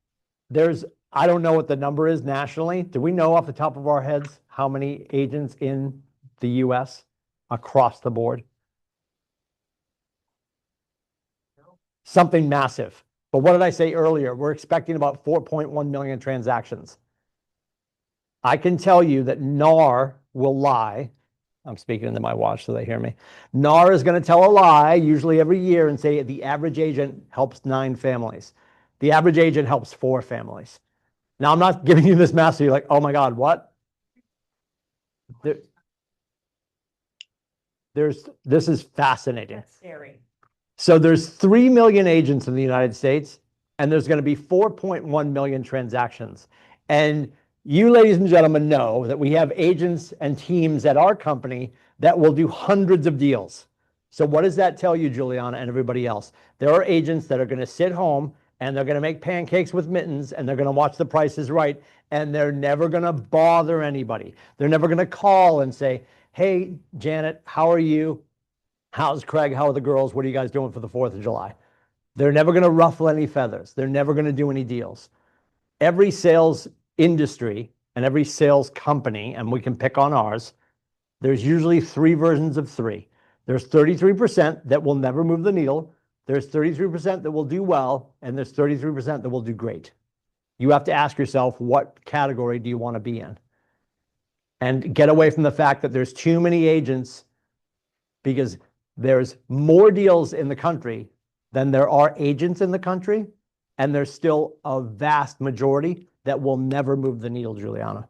Speaker 1: I don't know what the number is nationally. Do we know off the top of our heads how many agents in the US across the board? Something massive. But what did I say earlier? We're expecting about 4.1 million transactions. I can tell you that NAR will lie. I'm speaking into my watch so they hear me. NAR is going to tell a lie usually every year and say the average agent helps 9 families. The average agent helps 4 families. Now, I'm not giving you this math so you're like, oh my God, what? This is fascinating.
Speaker 6: That's scary.
Speaker 1: So there's 3 million agents in the United States, and there's going to be 4.1 million transactions. And you, ladies and gentlemen, know that we have agents and teams at our company that will do hundreds of deals. So what does that tell you, Juliana, and everybody else? There are agents that are going to sit home and they're going to make pancakes with mittens and they're going to watch The Price is Right, and they're never going to bother anybody. They're never going to call and say, hey, Janet, how are you? How's Craig? How are the girls? What are you guys doing for the 4th of July? They're never going to ruffle any feathers. They're never going to do any deals. Every sales industry and every sales company, and we can pick on ours, there's usually 3 versions of 3. There's 33% that will never move the needle. There's 33% that will do well, and there's 33% that will do great. You have to ask yourself, what category do you want to be in? And get away from the fact that there's too many agents, because there's more deals in the country than there are agents in the country, and there's still a vast majority that will never move the needle, Juliana.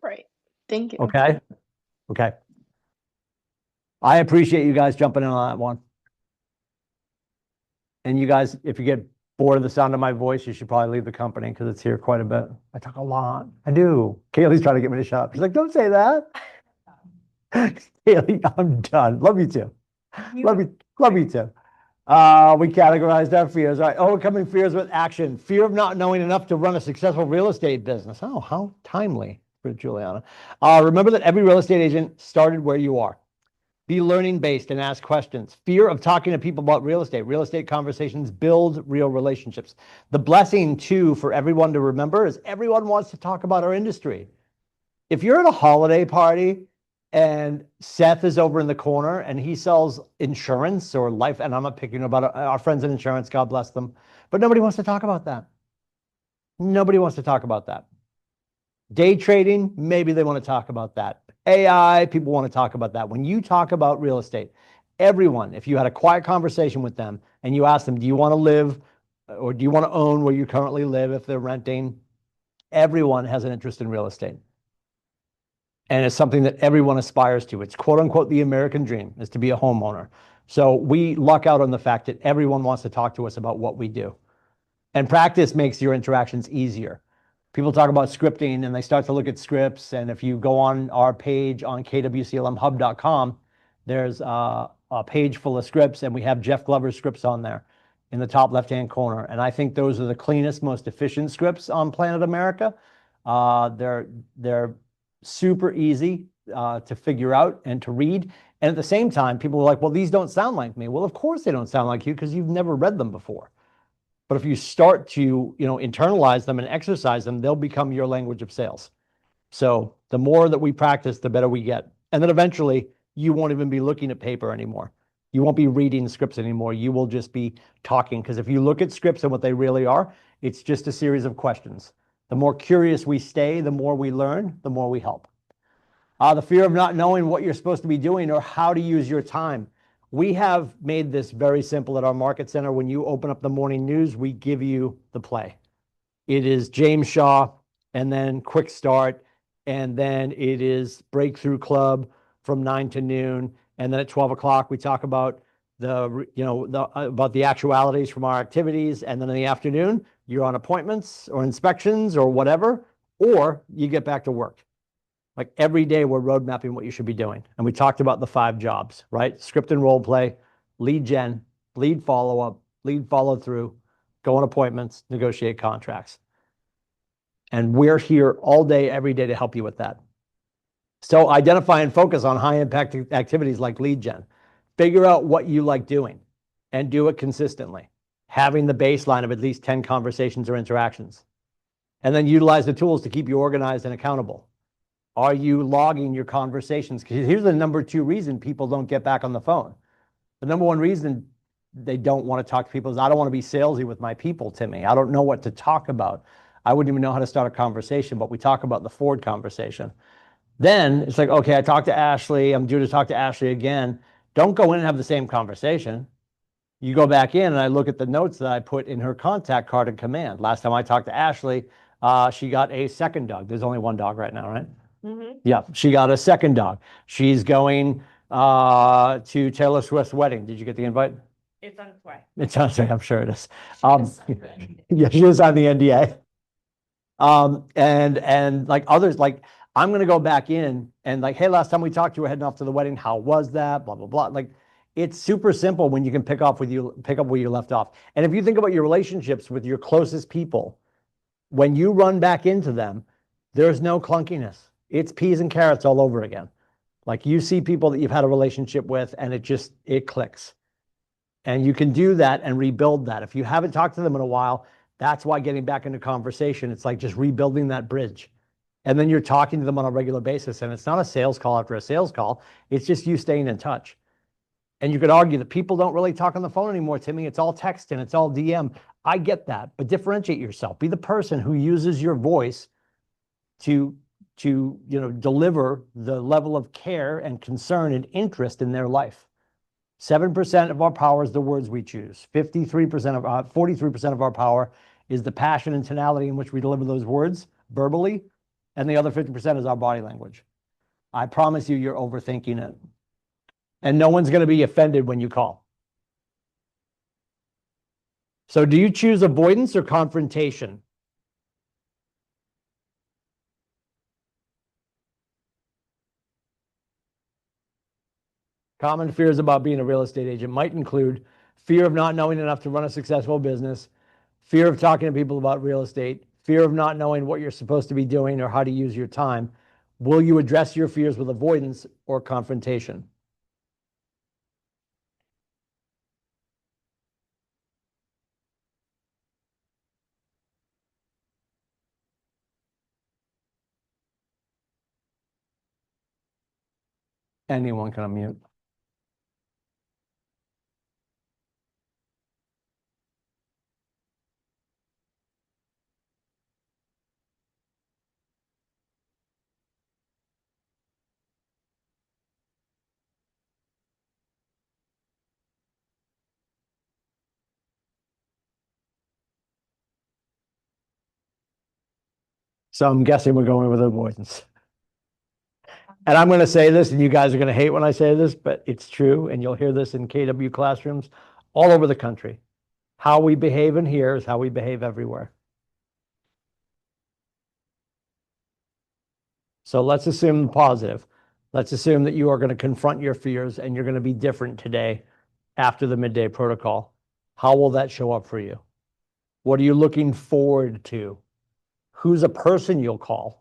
Speaker 7: Right. Thank you.
Speaker 1: Okay? Okay. I appreciate you guys jumping in on that one. And you guys, if you get bored of the sound of my voice, you should probably leave the company because it's here quite a bit. I talk a lot. I do. Kaylee's trying to get me to shut up. She's like, don't say that. Kaylee, I'm done. Love you too. Love you too. We categorized our fears. All right, overcoming fears with action. Fear of not knowing enough to run a successful real estate business. Oh, how timely for Juliana. Remember that every real estate agent started where you are. Be learning based and ask questions. Fear of talking to people about real estate. Real estate conversations build real relationships. The blessing too for everyone to remember is everyone wants to talk about our industry. If you're at a holiday party and Seth is over in the corner and he sells insurance or life, and I'm not picking about our friends in insurance, God bless them, but nobody wants to talk about that. Nobody wants to talk about that. Day trading, maybe they want to talk about that. AI, people want to talk about that. When you talk about real estate, everyone, if you had a quiet conversation with them and you ask them, do you want to live or do you want to own where you currently live if they're renting? Everyone has an interest in real estate. And it's something that everyone aspires to. It's quote unquote the American dream, is to be a homeowner. So we luck out on the fact that everyone wants to talk to us about what we do. And practice makes your interactions easier. People talk about scripting and they start to look at scripts. And if you go on our page on kwclmhub.com, there's a page full of scripts, and we have Jeff Glover's scripts on there in the top left-hand corner. And I think those are the cleanest, most efficient scripts on planet America. They're super easy to figure out and to read. And at the same time, people are like, well, these don't sound like me. Well, of course they don't sound like you because you've never read them before. But if you start to, internalize them and exercise them, they'll become your language of sales. So the more that we practice, the better we get. And then eventually you won't even be looking at paper anymore. You won't be reading scripts anymore. You will just be talking. Because if you look at scripts and what they really are, it's just a series of questions. The more curious we stay, the more we learn, the more we help. The fear of not knowing what you're supposed to be doing or how to use your time. We have made this very simple at our market center. When you open up the morning news, we give you the play. It is James Shaw and then Quick Start, and then it is Breakthrough Club from 9 to noon. And then at 12 o'clock, we talk about about the actualities from our activities. And then in the afternoon, you're on appointments or inspections or whatever, or you get back to work. Like every day, we're road mapping what you should be doing. And we talked about the 5 jobs, right? Script and role play, lead gen, lead follow-up, lead follow-through, go on appointments, negotiate contracts. And we're here all day, every day to help you with that. So identify and focus on high impact activities like lead gen. Figure out what you like doing and do it consistently, having the baseline of at least 10 conversations or interactions. And then utilize the tools to keep you organized and accountable. Are you logging your conversations? Because here's the number 2 reason people don't get back on the phone. The number 1 reason they don't want to talk to people is I don't want to be salesy with my people, Timmy. I don't know what to talk about. I wouldn't even know how to start a conversation, but we talk about the Ford conversation. Then it's like, okay, I talked to Ashley. I'm due to talk to Ashley again. Don't go in and have the same conversation. You go back in and I look at the notes that I put in her contact card and command. Last time I talked to Ashley, she got a second dog. There's only 1 dog right now, right?
Speaker 4: Mm-hmm.
Speaker 1: Yeah, she got a second dog. She's going to Taylor Swift's wedding. Did you get the invite?
Speaker 4: It's on its way.
Speaker 1: It's on its way, I'm sure it is. Yeah, she is on the NDA. And like others, like I'm gonna go back in and like, hey, last time we talked, you were heading off to the wedding. How was that? Blah blah blah. Like, it's super simple when you can pick up where you left off. And if you think about your relationships with your closest people, when you run back into them, there's no clunkiness. It's peas and carrots all over again. Like you see people that you've had a relationship with and it clicks. And you can do that and rebuild that. If you haven't talked to them in a while, that's why getting back into conversation, it's like just rebuilding that bridge. And then you're talking to them on a regular basis. And it's not a sales call after a sales call. It's just you staying in touch. And you could argue that people don't really talk on the phone anymore, Timmy. It's all text and it's all DM. I get that, but differentiate yourself. Be the person who uses your voice to deliver the level of care and concern and interest in their life. 7% of our power is the words we choose. 43% of our power is the passion and tonality in which we deliver those words verbally, and the other 50% is our body language. I promise you, you're overthinking it. And no one's going to be offended when you call. So do you choose avoidance or confrontation? Common fears about being a real estate agent might include fear of not knowing enough to run a successful business, fear of talking to people about real estate, fear of not knowing what you're supposed to be doing or how to use your time. Will you address your fears with avoidance or confrontation? Anyone can unmute. So I'm guessing we're going with avoidance. And I'm going to say this, and you guys are going to hate when I say this, but it's true. And you'll hear this in KW classrooms all over the country. How we behave in here is how we behave everywhere. So let's assume positive. Let's assume that you are going to confront your fears and you're going to be different today after the midday protocol. How will that show up for you? What are you looking forward to? Who's a person you'll call?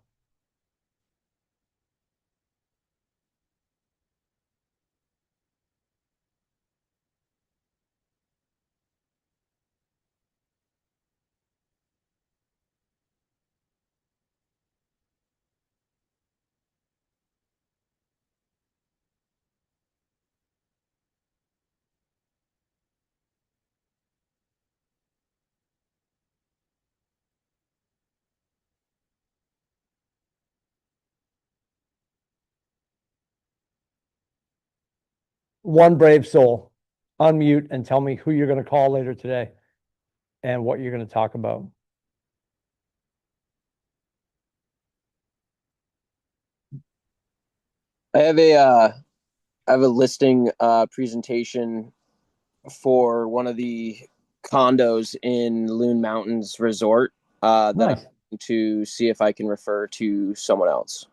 Speaker 1: one brave soul, unmute and tell me who you're going to call later today and what you're going to talk about.
Speaker 5: I have a listing presentation for one of the condos in Loon Mountains Resort that
Speaker 1: Nice.
Speaker 5: I'm going to see if I can refer to someone else.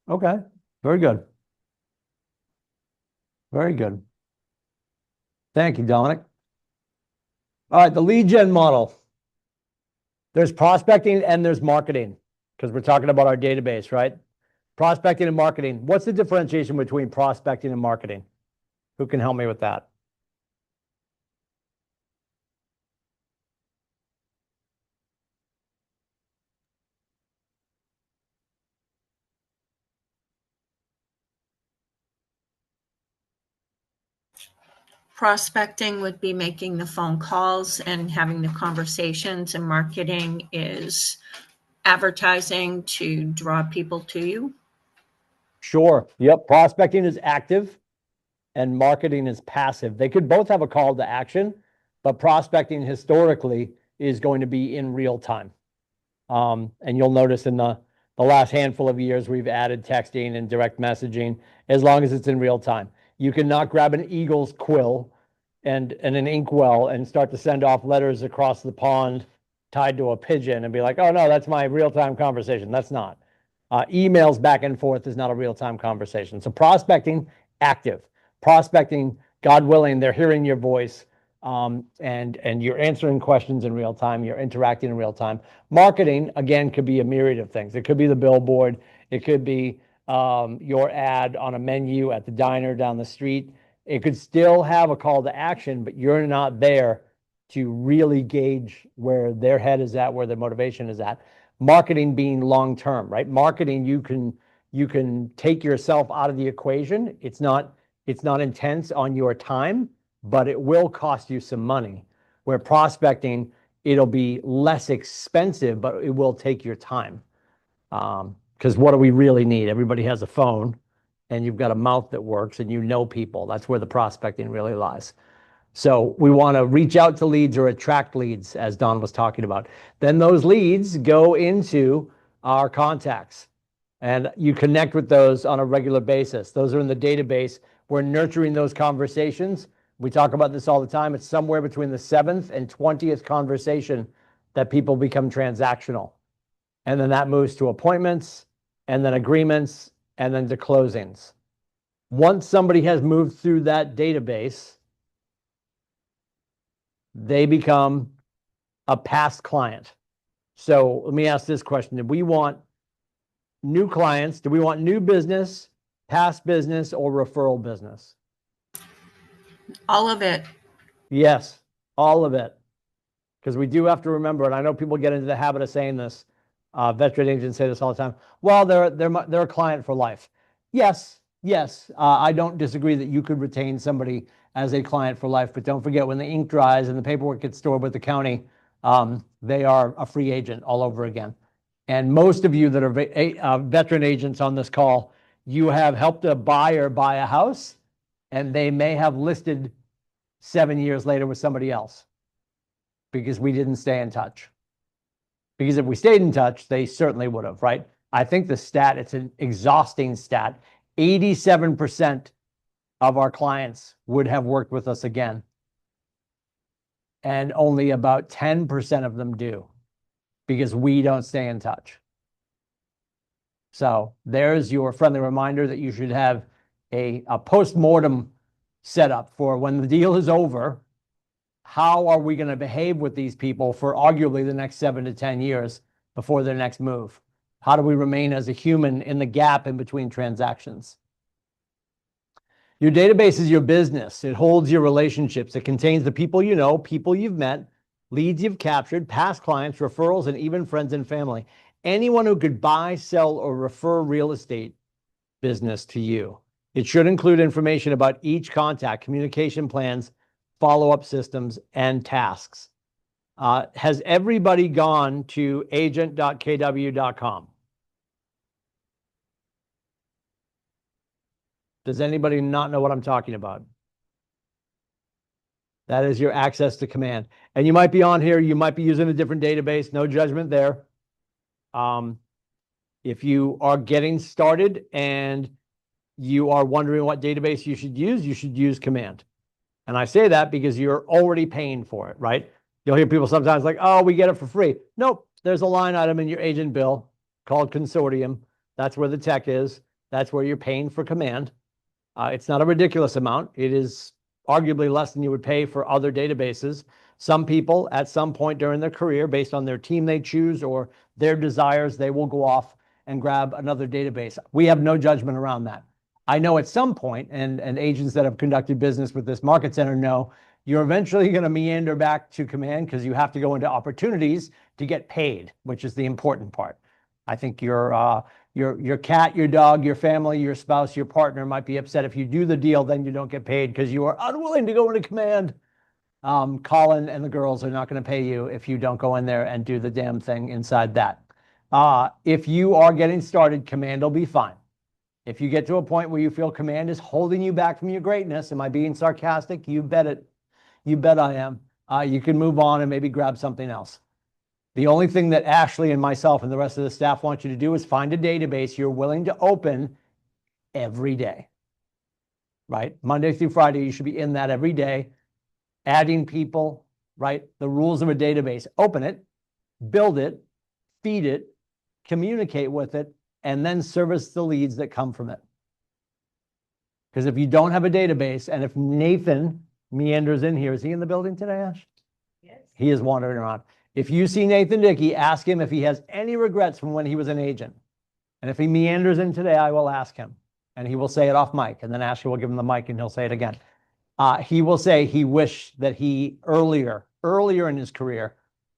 Speaker 1: Okay. Very good. Very good. Thank you, Dominic. All right, the lead gen model. There's prospecting and there's marketing because we're talking about our database, right? Prospecting and marketing. What's the differentiation between prospecting and marketing? Who can help me with that?
Speaker 3: Prospecting would be making the phone calls and having the conversations, and marketing is advertising to draw people to you.
Speaker 1: Sure. Yep. Prospecting is active and marketing is passive. They could both have a call to action, but prospecting historically is going to be in real time. And you'll notice in the last handful of years, we've added texting and direct messaging as long as it's in real time. You cannot grab an Eagles quill and an inkwell and start to send off letters across the pond tied to a pigeon and be like, oh no, that's my real-time conversation. That's not. Emails back and forth is not a real-time conversation. So prospecting, active. Prospecting, God willing, they're hearing your voice. And you're answering questions in real time, you're interacting in real time. Marketing, again, could be a myriad of things. It could be the billboard, it could be your ad on a menu at the diner down the street. It could still have a call to action, but you're not there to really gauge where their head is at, where their motivation is at. Marketing being long-term, right? Marketing, you can take yourself out of the equation. It's not intense on your time, but it will cost you some money. Where prospecting, it'll be less expensive, but it will take your time. Because what do we really need? Everybody has a phone and you've got a mouth that works and you know people. That's where the prospecting really lies. So we want to reach out to leads or attract leads, as Don was talking about. Then those leads go into our contacts and you connect with those on a regular basis. Those are in the database. We're nurturing those conversations. We talk about this all the time. It's somewhere between the 7th and 20th conversation that people become transactional. And then that moves to appointments and then agreements and then to closings. Once somebody has moved through that database, they become a past client. So let me ask this question. Do we want new clients? Do we want new business, past business, or referral business?
Speaker 3: All of it.
Speaker 1: Yes, all of it. Because we do have to remember, and I know people get into the habit of saying this, veteran agents say this all the time, well, they're a client for life. Yes, I don't disagree that you could retain somebody as a client for life, but don't forget when the ink dries and the paperwork gets stored with the county, they are a free agent all over again. And most of you that are veteran agents on this call, you have helped a buyer buy a house, and they may have listed 7 years later with somebody else because we didn't stay in touch. Because if we stayed in touch, they certainly would have, right? I think the stat, it's an exhausting stat. 87% of our clients would have worked with us again. And only about 10% of them do because we don't stay in touch. So there's your friendly reminder that you should have a post-mortem set up for when the deal is over. How are we going to behave with these people for arguably the next 7 to 10 years before their next move? How do we remain as a human in the gap in between transactions? Your database is your business. It holds your relationships. It contains the people you know, people you've met, leads you've captured, past clients, referrals, and even friends and family. Anyone who could buy, sell, or refer real estate business to you. It should include information about each contact, communication plans, follow-up systems, and tasks. Has everybody gone to agent.kw.com? Does anybody not know what I'm talking about? That is your access to command. And you might be on here, you might be using a different database, no judgment there. If you are getting started and you are wondering what database you should use command. And I say that because you're already paying for it, right? You'll hear people sometimes like, oh, we get it for free. Nope, there's a line item in your agent bill called consortium. That's where the tech is. That's where you're paying for command. It's not a ridiculous amount. It is arguably less than you would pay for other databases. Some people at some point during their career, based on their team they choose or their desires, they will go off and grab another database. We have no judgment around that. I know at some point, and agents that have conducted business with this market center know, you're eventually going to meander back to command because you have to go into opportunities to get paid, which is the important part. I think your cat, your dog, your family, your spouse, your partner might be upset if you do the deal, then you don't get paid because you are unwilling to go into command. Colin and the girls are not going to pay you if you don't go in there and do the damn thing inside that. If you are getting started, command will be fine. If you get to a point where you feel command is holding you back from your greatness, am I being sarcastic? You bet it. You bet I am. You can move on and maybe grab something else. The only thing that Ashley and myself and the rest of the staff want you to do is find a database you're willing to open every day, right? Monday through Friday, you should be in that every day, adding people, right? The rules of a database, open it, build it, feed it, communicate with it, and then service the leads that come from it. Because if you don't have a database, and if Nathan meanders in here, is he in the building today, Ash?
Speaker 6: Yes.
Speaker 1: He is wandering around. If you see Nathan Dickey, ask him if he has any regrets from when he was an agent. And if he meanders in today, I will ask him. And he will say it off mic. And then Ashley will give him the mic and he'll say it again. He will say he wished that he earlier in his career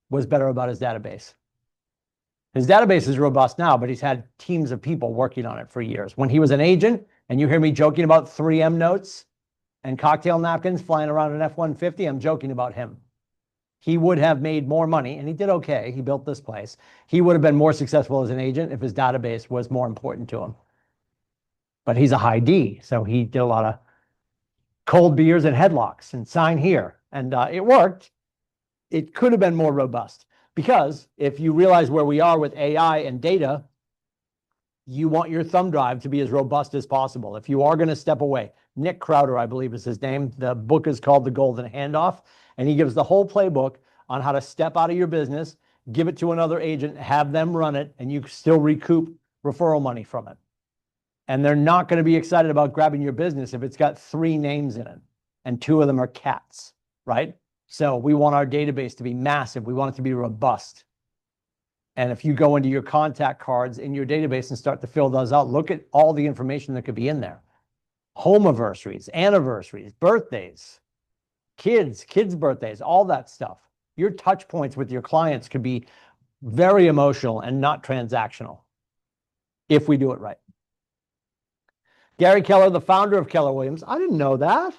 Speaker 1: was better about his database. His database is robust now, but he's had teams of people working on it for years. When he was an agent, and you hear me joking about 3M notes and cocktail napkins flying around an F-150, I'm joking about him. He would have made more money, and he did okay. He built this place. He would have been more successful as an agent if his database was more important to him. But he's a high D, so he did a lot of cold beers and headlocks and sign here. And it worked. It could have been more robust. Because if you realize where we are with AI and data, you want your thumb drive to be as robust as possible. If you are going to step away, Nick Crowder, I believe is his name. The book is called The Golden Handoff, and he gives the whole playbook on how to step out of your business, give it to another agent, have them run it, and you still recoup referral money from it. And they're not going to be excited about grabbing your business if it's got 3 names in it, and 2 of them are cats, right? So we want our database to be massive. We want it to be robust. And if you go into your contact cards in your database and start to fill those out, look at all the information that could be in there. Home anniversaries, birthdays, kids' birthdays, all that stuff. Your touch points with your clients could be very emotional and not transactional if we do it right. Gary Keller, the founder of Keller Williams. I didn't know that.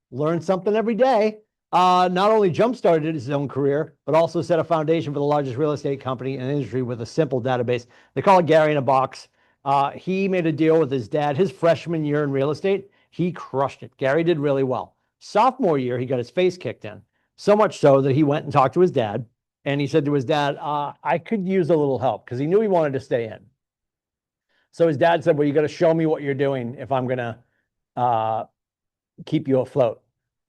Speaker 1: Learn something every day. Not only jump-started his own career, but also set a foundation for the largest real estate company in the industry with a simple database. They call it Gary in a Box. He made a deal with his dad his freshman year in real estate. He crushed it. Gary did really well. Sophomore year, he got his face kicked in. So much so that he went and talked to his dad. And he said to his dad, I could use a little help, because he knew he wanted to stay in. So his dad said, well, you got to show me what you're doing if I'm going to keep you afloat.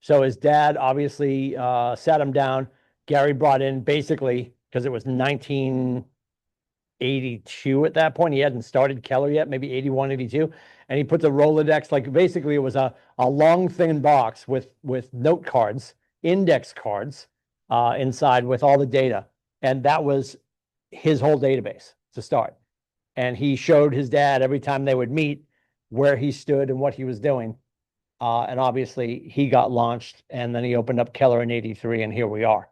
Speaker 1: So his dad obviously sat him down. Gary brought in basically, because it was 1982 at that point. He hadn't started Keller yet, maybe 81, 82. And he put the Rolodex, like basically it was a long thin box with note cards, index cards inside with all the data. And that was his whole database to start. And he showed his dad every time they would meet where he stood and what he was doing. And obviously he got launched, and then he opened up Keller in 83, and here we are.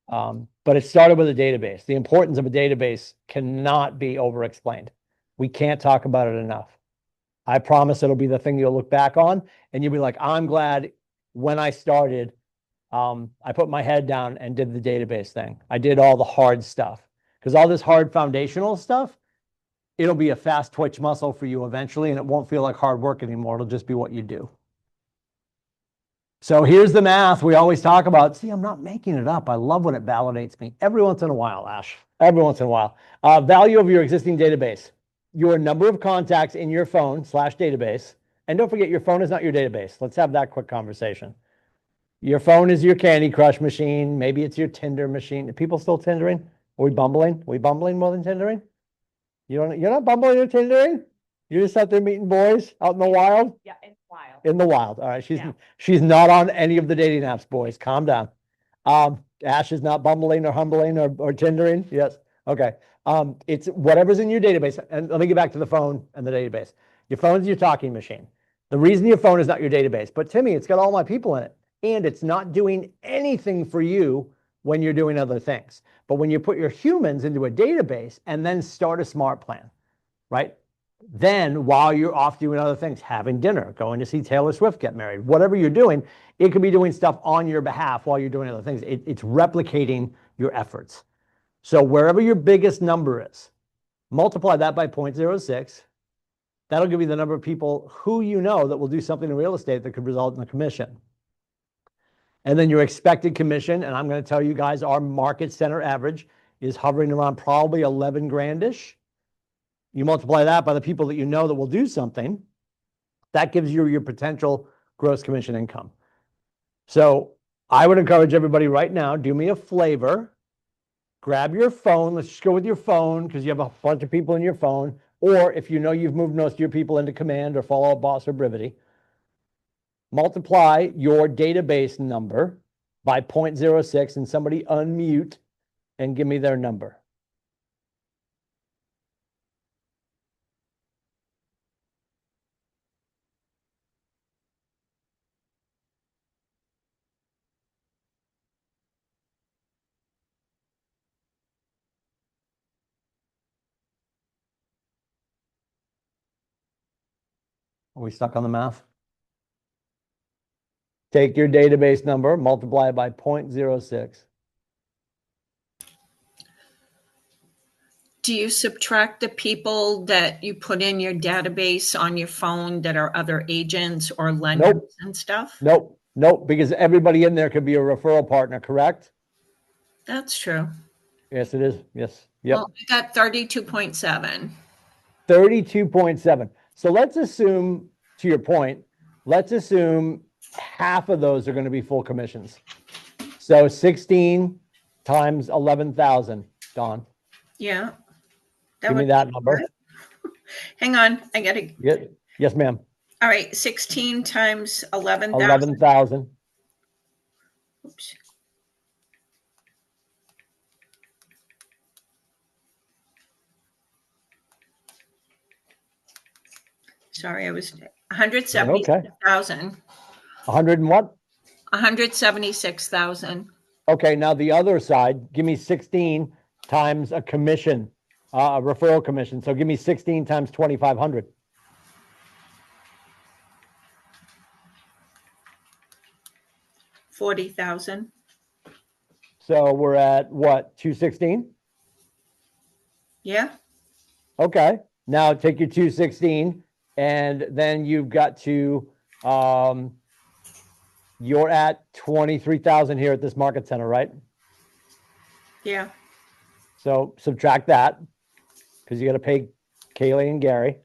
Speaker 1: But it started with a database. The importance of a database cannot be over-explained. We can't talk about it enough. I promise it'll be the thing you'll look back on, and you'll be like, I'm glad when I started, I put my head down and did the database thing. I did all the hard stuff, because all this hard foundational stuff, it'll be a fast twitch muscle for you eventually, and it won't feel like hard work anymore. It'll just be what you do. So here's the math we always talk about. See, I'm not making it up. I love when it validates me. Every once in a while, Ash. Every once in a while. Value of your existing database. Your number of contacts in your phone / database. And don't forget, your phone is not your database. Let's have that quick conversation. Your phone is your Candy Crush machine. Maybe it's your Tinder machine. Are people still Tindering? Are we bumbling? Are we bumbling more than Tindering? You're not bumbling or Tindering? You're just out there meeting boys out in the wild?
Speaker 6: Yeah, it's wild.
Speaker 1: In the wild. All right.
Speaker 6: Yeah.
Speaker 1: She's not on any of the dating apps, boys. Calm down. Ash is not bumbling or humbling or Tindering. Yes. Okay. It's whatever's in your database. And let me get back to the phone and the database. Your phone's your talking machine. The reason your phone is not your database, but Timmy, it's got all my people in it. And it's not doing anything for you when you're doing other things. But when you put your humans into a database and then start a smart plan, right? Then while you're off doing other things, having dinner, going to see Taylor Swift get married, whatever you're doing, it could be doing stuff on your behalf while you're doing other things. It's replicating your efforts. So wherever your biggest number is, multiply that by 0.06. That'll give you the number of people who you know that will do something in real estate that could result in a commission. And then your expected commission, and I'm going to tell you guys, our market center average is hovering around probably 11 grandish. You multiply that by the people that you know that will do something, that gives you your potential gross commission income. So I would encourage everybody right now, do me a flavor, grab your phone. Let's just go with your phone because you have a bunch of people in your phone. Or if you know you've moved most of your people into Command or Follow Up Boss or Brivity, multiply your database number by 0.06 and somebody unmute and give me their number. Are we stuck on the math? Take your database number, multiply it by 0.06.
Speaker 3: Do you subtract the people that you put in your database on your phone that are other agents or lenders
Speaker 1: Nope.
Speaker 3: and stuff?
Speaker 1: Nope, because everybody in there could be a referral partner, correct?
Speaker 3: That's true.
Speaker 1: Yes, it is. Yes. Yep.
Speaker 3: Well, I got 32.7.
Speaker 1: 32.7. So let's assume, to your point, let's assume half of those are going to be full commissions. So 16 times 11,000, Dawn.
Speaker 3: Yeah.
Speaker 1: Give me
Speaker 3: would
Speaker 1: that
Speaker 3: be
Speaker 1: number.
Speaker 3: good. Hang on. I got to.
Speaker 1: Yeah. Yes, ma'am.
Speaker 3: All right. 16 times 11,000.
Speaker 1: 11,000.
Speaker 3: Oops. Sorry, I was 176,000.
Speaker 1: 100 and what?
Speaker 3: 176,000.
Speaker 1: Okay, now the other side, give me 16 times a commission, a referral commission. So give me 16 times 2,500.
Speaker 3: $40,000.
Speaker 1: So we're at what, 216?
Speaker 3: Yeah.
Speaker 1: Okay, now take your 216 and then you've got to, you're at 23,000 here at this market center, right?
Speaker 3: Yeah.
Speaker 1: So subtract that because you got to pay Kaylee and Gary.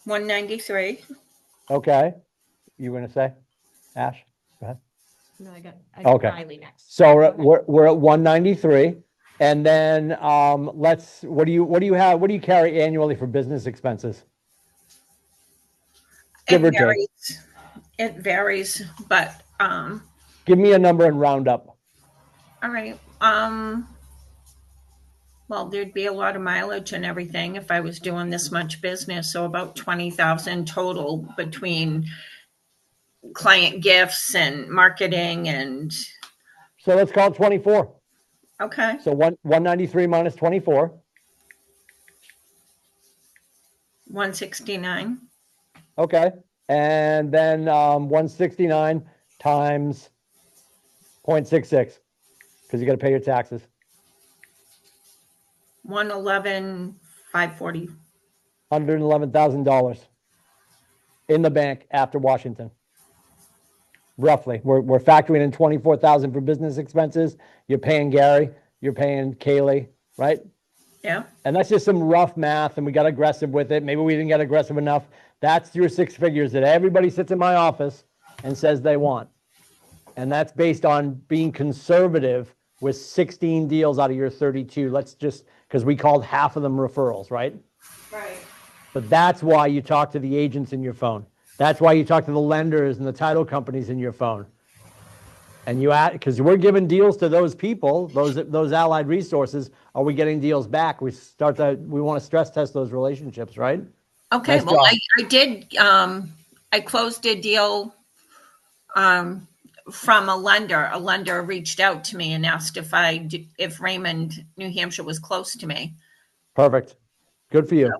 Speaker 3: 193.
Speaker 1: Okay, you going to say, Ash? Go ahead.
Speaker 6: No, I got
Speaker 1: Okay.
Speaker 6: Riley next.
Speaker 1: So we're at 193, and then what do you carry annually for business expenses? Give or take.
Speaker 3: It varies, but
Speaker 1: Give me a number and round up.
Speaker 3: all right. Well, there'd be a lot of mileage and everything if I was doing this much business. So about 20,000 total between client gifts and marketing and.
Speaker 1: So let's call it 24.
Speaker 3: Okay.
Speaker 1: So 193 minus 24.
Speaker 3: 169.
Speaker 1: Okay, and then 169 times 0.66 because you got to pay your taxes.
Speaker 3: 111,540.
Speaker 1: $111,000 in the bank after Washington. roughly. We're factoring in 24,000 for business expenses. You're paying Gary, you're paying Kaylee, right?
Speaker 3: Yeah.
Speaker 1: And that's just some rough math, and we got aggressive with it. Maybe we didn't get aggressive enough. That's your 6 figures that everybody sits in my office and says they want. And that's based on being conservative with 16 deals out of your 32. Let's just, because we called half of them referrals, right?
Speaker 3: Right.
Speaker 1: But that's why you talk to the agents in your phone. That's why you talk to the lenders and the title companies in your phone. And you add, because we're giving deals to those people, those allied resources. Are we getting deals back? We want to stress test those relationships, right?
Speaker 3: Okay,
Speaker 1: Nice
Speaker 3: well,
Speaker 1: job.
Speaker 3: I did, I closed a deal from a lender. A lender reached out to me and asked if Raymond, New Hampshire was close to me.
Speaker 1: Perfect. Good for you.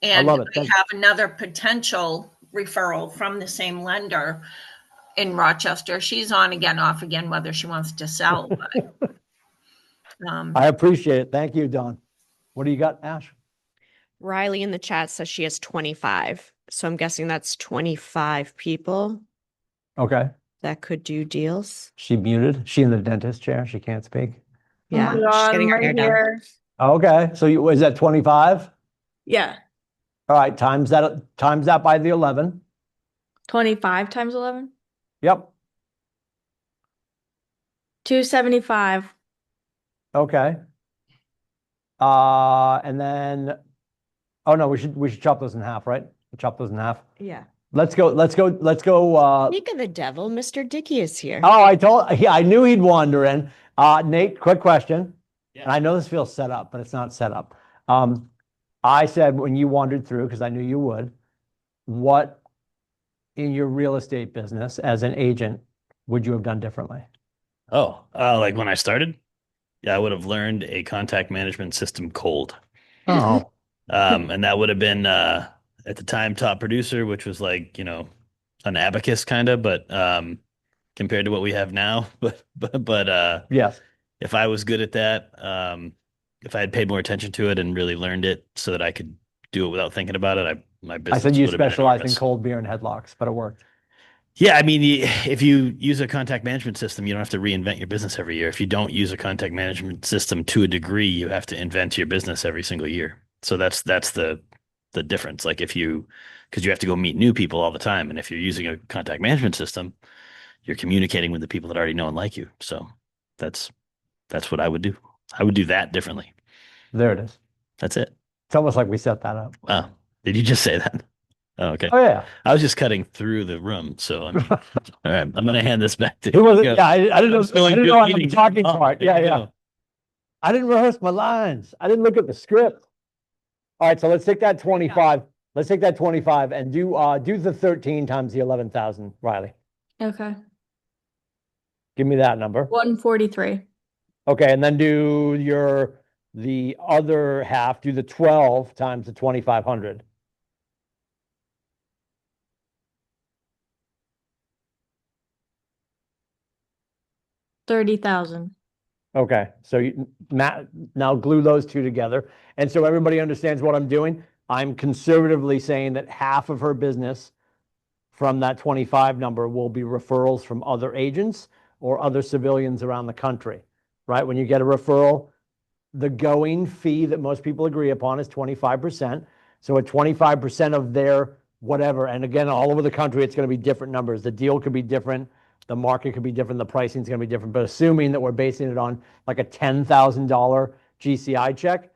Speaker 3: And
Speaker 1: love it.
Speaker 3: I
Speaker 1: Thank you.
Speaker 3: have another potential referral from the same lender in Rochester. She's on again, off again, whether she wants to sell. But,
Speaker 1: I appreciate it. Thank you, Don. What do you got, Ash?
Speaker 4: Riley in the chat says she has 25. So I'm guessing that's 25 people
Speaker 1: Okay.
Speaker 4: that could do deals.
Speaker 1: She muted. She in the dentist chair. She can't speak.
Speaker 4: Yeah,
Speaker 2: Oh my
Speaker 4: she's
Speaker 2: God,
Speaker 4: getting
Speaker 2: I'm
Speaker 4: her
Speaker 2: right
Speaker 4: hair done.
Speaker 2: here.
Speaker 1: Okay. So is that 25?
Speaker 2: Yeah.
Speaker 1: All right. Times that by the 11.
Speaker 2: 25 times 11?
Speaker 1: Yep.
Speaker 2: 275.
Speaker 1: Okay. And then, oh no, we should chop those in half, right? Chop those in half.
Speaker 4: Yeah.
Speaker 1: Let's go.
Speaker 4: Speak of the devil, Mr. Dickey is here.
Speaker 1: Oh, I knew he'd wander in. Nate, quick question. Yeah. And I know this feels set up, but it's not set up. I said when you wandered through, because I knew you would, what in your real estate business as an agent would you have done differently?
Speaker 8: Oh, like when I started? Yeah, I would have learned a contact management system cold.
Speaker 1: Oh,
Speaker 8: And that would have been at the time top producer, which was like, an abacus kind of, but compared to what we have now. But
Speaker 1: yes.
Speaker 8: if I was good at that, if I had paid more attention to it and really learned it so that I could do it without thinking about it, my
Speaker 1: I
Speaker 8: business
Speaker 1: said you
Speaker 8: would have been
Speaker 1: specialize in
Speaker 8: enormous.
Speaker 1: cold beer and headlocks, but it worked.
Speaker 8: Yeah, I mean, if you use a contact management system, you don't have to reinvent your business every year. If you don't use a contact management system to a degree, you have to invent your business every single year. So that's the difference. Like because you have to go meet new people all the time. And if you're using a contact management system, you're communicating with the people that already know and like you. So that's what I would do. I would do that differently.
Speaker 1: There it is.
Speaker 8: That's it.
Speaker 1: It's almost like we set that up.
Speaker 8: Wow. Did you just say that? Oh, okay.
Speaker 1: Oh yeah.
Speaker 8: I was just cutting through the room. So all right, I'm going to hand this back to
Speaker 1: It wasn't,
Speaker 8: you.
Speaker 1: yeah, I didn't know. I didn't know I had the talking
Speaker 8: Oh,
Speaker 1: part.
Speaker 8: there
Speaker 1: Yeah,
Speaker 8: you
Speaker 1: yeah.
Speaker 8: go.
Speaker 1: I didn't rehearse my lines. I didn't look at the script. All right, so let's take that 25. Let's take that 25 and do the 13 times the 11,000, Riley.
Speaker 2: Okay.
Speaker 1: Give me that number.
Speaker 2: 143.
Speaker 1: Okay, and then do the other half, do the 12 times the 2,500.
Speaker 2: $30,000.
Speaker 1: Okay, so Matt, now glue those two together. And so everybody understands what I'm doing. I'm conservatively saying that half of her business from that 25 number will be referrals from other agents or other civilians around the country, right? When you get a referral, the going fee that most people agree upon is 25%. So at 25% of their whatever, and again, all over the country, it's going to be different numbers. The deal could be different. The market could be different. The pricing is going to be different. But assuming that we're basing it on like a $10,000 GCI check,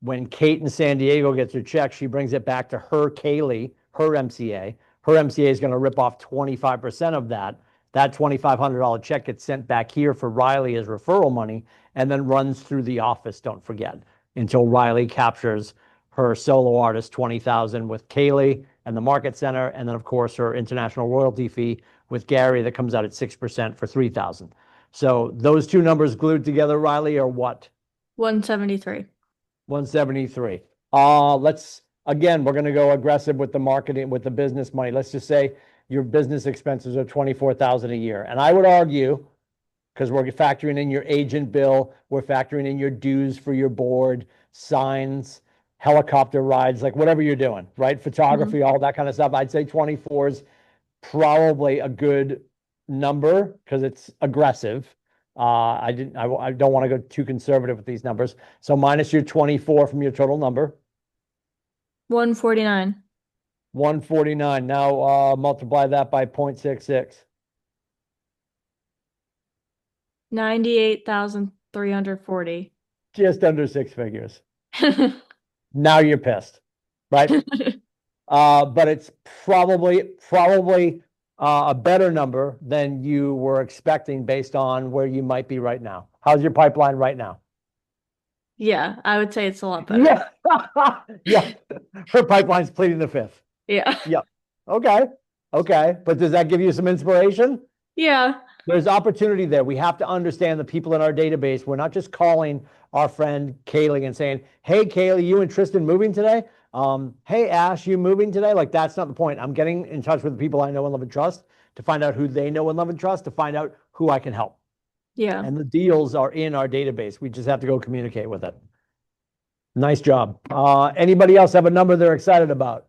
Speaker 1: when Kate in San Diego gets her check, she brings it back to her Kaylee, her MCA. Her MCA is going to rip off 25% of that. That $2,500 check gets sent back here for Riley as referral money and then runs through the office, don't forget, until Riley captures her solo artist 20,000 with Kaylee and the Market Center, and then of course her international royalty fee with Gary that comes out at 6% for 3,000. So those two numbers glued together, Riley, are what?
Speaker 2: 173.
Speaker 1: 173. Again, we're going to go aggressive with the marketing, with the business money. Let's just say your business expenses are 24,000 a year. And I would argue, because we're factoring in your agent bill, we're factoring in your dues for your board, signs, helicopter rides, like whatever you're doing, right? Photography, all that kind of stuff. I'd say 24 is probably a good number because it's aggressive. I don't want to go too conservative with these numbers. So minus your 24 from your total number,
Speaker 2: 149.
Speaker 1: 149. Now multiply that by 0.66.
Speaker 2: 98,340.
Speaker 1: Just under six figures. Now you're pissed, right? But it's probably a better number than you were expecting based on where you might be right now. How's your pipeline right now?
Speaker 2: Yeah, I would say it's a lot better.
Speaker 1: Yeah. Yeah. Her pipeline's pleading the fifth.
Speaker 2: Yeah.
Speaker 1: Okay. Okay. But does that give you some inspiration?
Speaker 2: Yeah.
Speaker 1: There's opportunity there. We have to understand the people in our database. We're not just calling our friend Kaylee and saying, hey, Kaylee, you and Tristan moving today? Hey, Ash, you moving today? Like, that's not the point. I'm getting in touch with the people I know and love and trust to find out who they know and love and trust, to find out who I can help.
Speaker 2: Yeah.
Speaker 1: And the deals are in our database. We just have to go communicate with it. Nice job. Anybody else have a number they're excited about?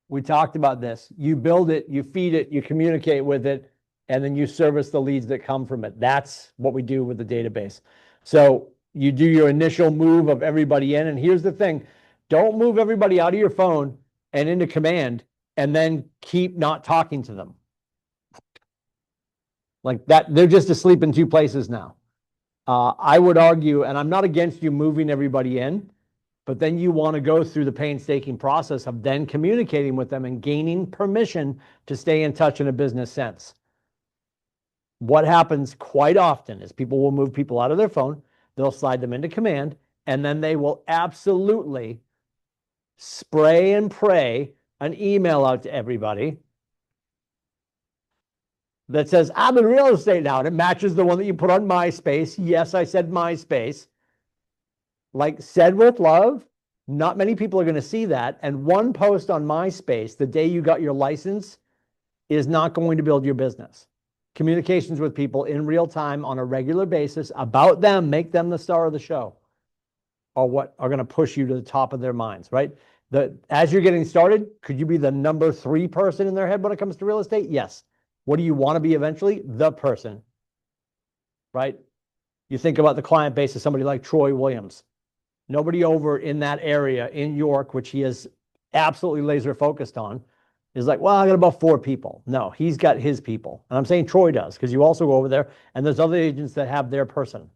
Speaker 1: We talked about this. You build it, you feed it, you communicate with it, and then you service the leads that come from it. That's what we do with the database. So you do your initial move of everybody in. And here's the thing, don't move everybody out of your phone and into command and then keep not talking to them. Like that, they're just asleep in two places now. I would argue, and I'm not against you moving everybody in, but then you want to go through the painstaking process of then communicating with them and gaining permission to stay in touch in a business sense. What happens quite often is people will move people out of their phone, they'll slide them into command, and then they will absolutely spray and pray an email out to everybody that says, I'm in real estate now, and it matches the one that you put on MySpace. Yes, I said MySpace. Like, said with love, not many people are going to see that. And one post on MySpace the day you got your license is not going to build your business. Communications with people in real time on a regular basis about them, make them the star of the show, are what are going to push you to the top of their minds, right? As you're getting started, could you be the number 3 person in their head when it comes to real estate? Yes. What do you want to be eventually? The person, right? You think about the client base of somebody like Troy Williams. Nobody over in that area in York, which he is absolutely laser focused on, is like, well, I got about 4 people. No, he's got his people. And I'm saying Troy does, because you also go over there and there's other agents that have their person.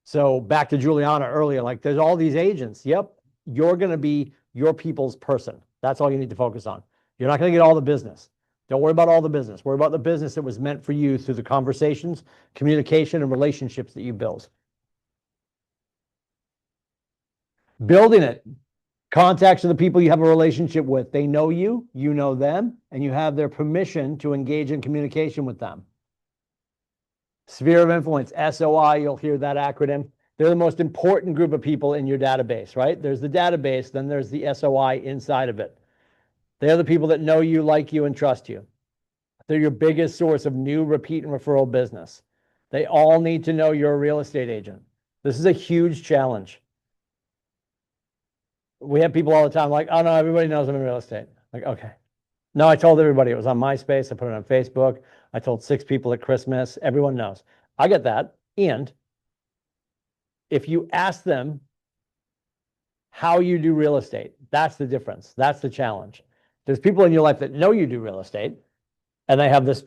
Speaker 1: So back to Juliana earlier, like there's all these agents. Yep, you're going to be your people's person. That's all you need to focus on. You're not going to get all the business. Don't worry about all the business. Worry about the business that was meant for you through the conversations, communication, and relationships that you build. Building it. Contacts are the people you have a relationship with. They know you, you know them, and you have their permission to engage in communication with them. Sphere of influence, SOI, you'll hear that acronym. They're the most important group of people in your database, right? There's the database, then there's the SOI inside of it. They're the people that know you, like you, and trust you. They're your biggest source of new repeat and referral business. They all need to know you're a real estate agent. This is a huge challenge. We have people all the time like, oh no, everybody knows I'm in real estate. Like, okay. No, I told everybody. It was on MySpace. I put it on Facebook. I told 6 people at Christmas. Everyone knows. I get that. And if you ask them how you do real estate, that's the difference. That's the challenge. There's people in your life that know you do real estate, and they have this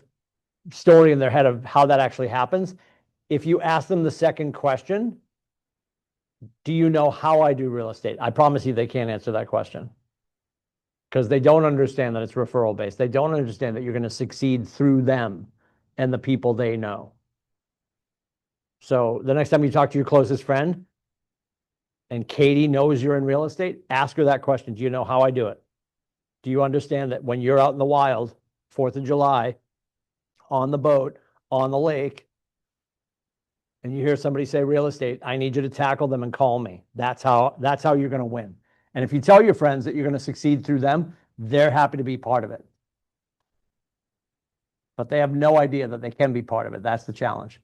Speaker 1: story in their head of how that actually happens. If you ask them the second question, do you know how I do real estate? I promise you they can't answer that question, because they don't understand that it's referral based. They don't understand that you're going to succeed through them and the people they know. So the next time you talk to your closest friend and Katie knows you're in real estate, ask her that question. Do you know how I do it? Do you understand that when you're out in the wild, 4th of July, on the boat, on the lake, and you hear somebody say real estate, I need you to tackle them and call me. That's how you're going to win. And if you tell your friends that you're going to succeed through them, they're happy to be part of it. But they have no idea that they can be part of it. That's the challenge.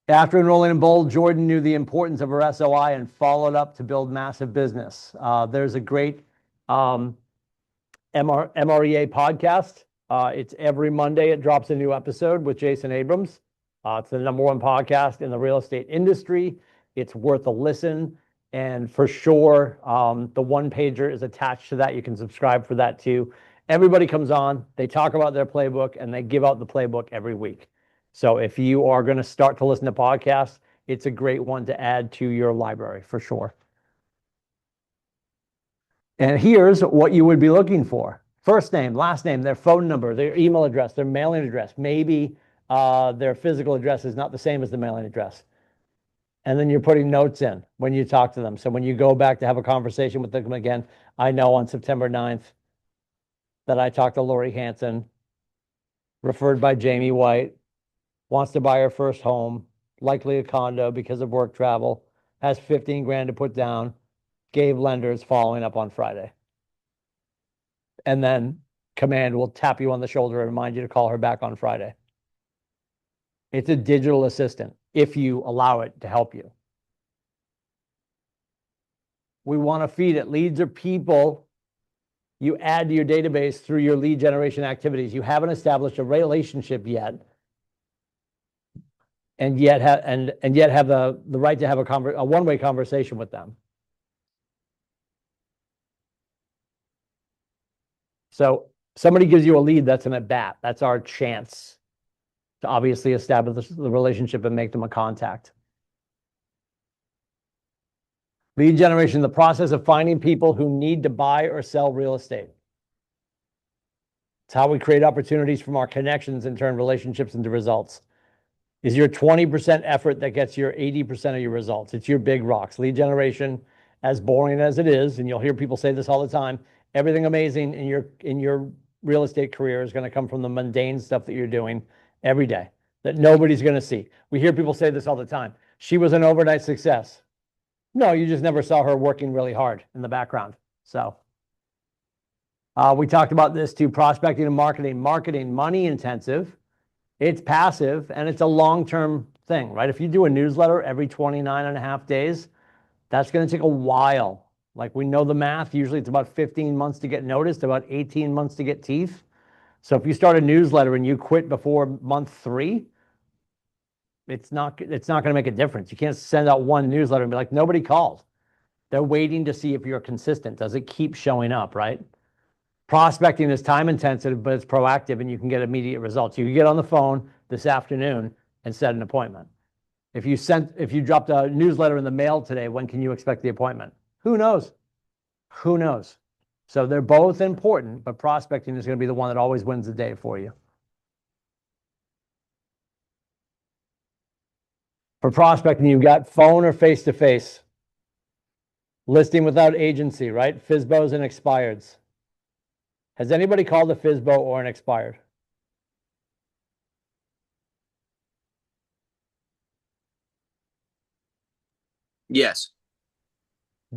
Speaker 1: After enrolling in Bold, Jordan knew the importance of her SOI and followed up to build massive business. There's a great MREA podcast. It's every Monday. It drops a new episode with Jason Abrams. It's the #1 podcast in the real estate industry. It's worth a listen. And for sure, the one pager is attached to that. You can subscribe for that too. Everybody comes on, they talk about their playbook, and they give out the playbook every week. So if you are going to start to listen to podcasts, it's a great one to add to your library for sure. And here's what you would be looking for. First name, last name, their phone number, their email address, their mailing address. Maybe their physical address is not the same as the mailing address. And then you're putting notes in when you talk to them. So when you go back to have a conversation with them again, I know on September 9th that I talked to Lori Hanson, referred by Jamie White, wants to buy her first home, likely a condo because of work travel, has 15 grand to put down, gave lenders, following up on Friday. And then Command will tap you on the shoulder and remind you to call her back on Friday. It's a digital assistant if you allow it to help you. We want to feed it. Leads are people you add to your database through your lead generation activities. You haven't established a relationship yet, and yet have the right to have a one-way conversation with them. So somebody gives you a lead, that's an at-bat. That's our chance to obviously establish the relationship and make them a contact. Lead generation, the process of finding people who need to buy or sell real estate. It's how we create opportunities from our connections and turn relationships into results. Is your 20% effort that gets your 80% of your results. It's your big rocks. Lead generation, as boring as it is, and you'll hear people say this all the time, everything amazing in your real estate career is going to come from the mundane stuff that you're doing every day that nobody's going to see. We hear people say this all the time. She was an overnight success. No, you just never saw her working really hard in the background. So we talked about this too, prospecting and marketing. Marketing, money intensive. It's passive and it's a long-term thing, right? If you do a newsletter every 29.5 days, that's going to take a while. Like we know the math, usually it's about 15 months to get noticed, about 18 months to get teeth. So if you start a newsletter and you quit before month 3, it's not going to make a difference. You can't send out one newsletter and be like, nobody called. They're waiting to see if you're consistent. Does it keep showing up, right? Prospecting is time intensive, but it's proactive and you can get immediate results. You can get on the phone this afternoon and set an appointment. If you dropped a newsletter in the mail today, when can you expect the appointment? Who knows? Who knows? So they're both important, but prospecting is going to be the one that always wins the day for you. For prospecting, you've got phone or face-to-face. Listing without agency, right? FSBOs and expireds. Has anybody called a FSBO or an expired?
Speaker 5: Yes,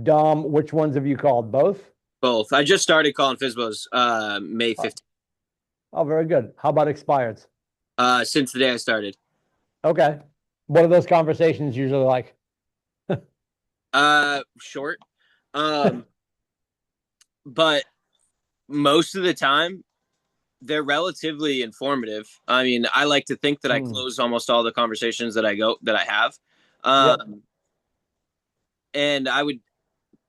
Speaker 1: Dom, which ones have you called? Both?
Speaker 5: both. I just started calling FSBOs May 15th.
Speaker 1: Oh, very good. How about expireds?
Speaker 5: Since the day I started.
Speaker 1: Okay. What are those conversations usually like?
Speaker 5: Short. But most of the time they're relatively informative. I mean, I like to think that I close almost all the conversations that I have. And I would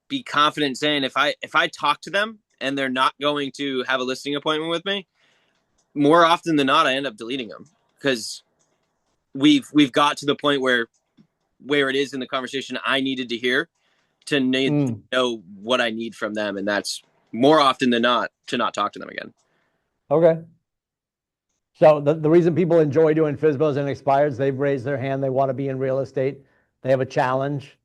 Speaker 5: be confident saying if I talk to them and they're not going to have a listing appointment with me, more often than not, I end up deleting them because we've got to the point where it is in the conversation I needed to hear to know what I need from them. And that's more often than not to not talk to them again.
Speaker 1: Okay. So the reason people enjoy doing FSBOs and expireds, they've raised their hand. They want to be in real estate. They have a challenge,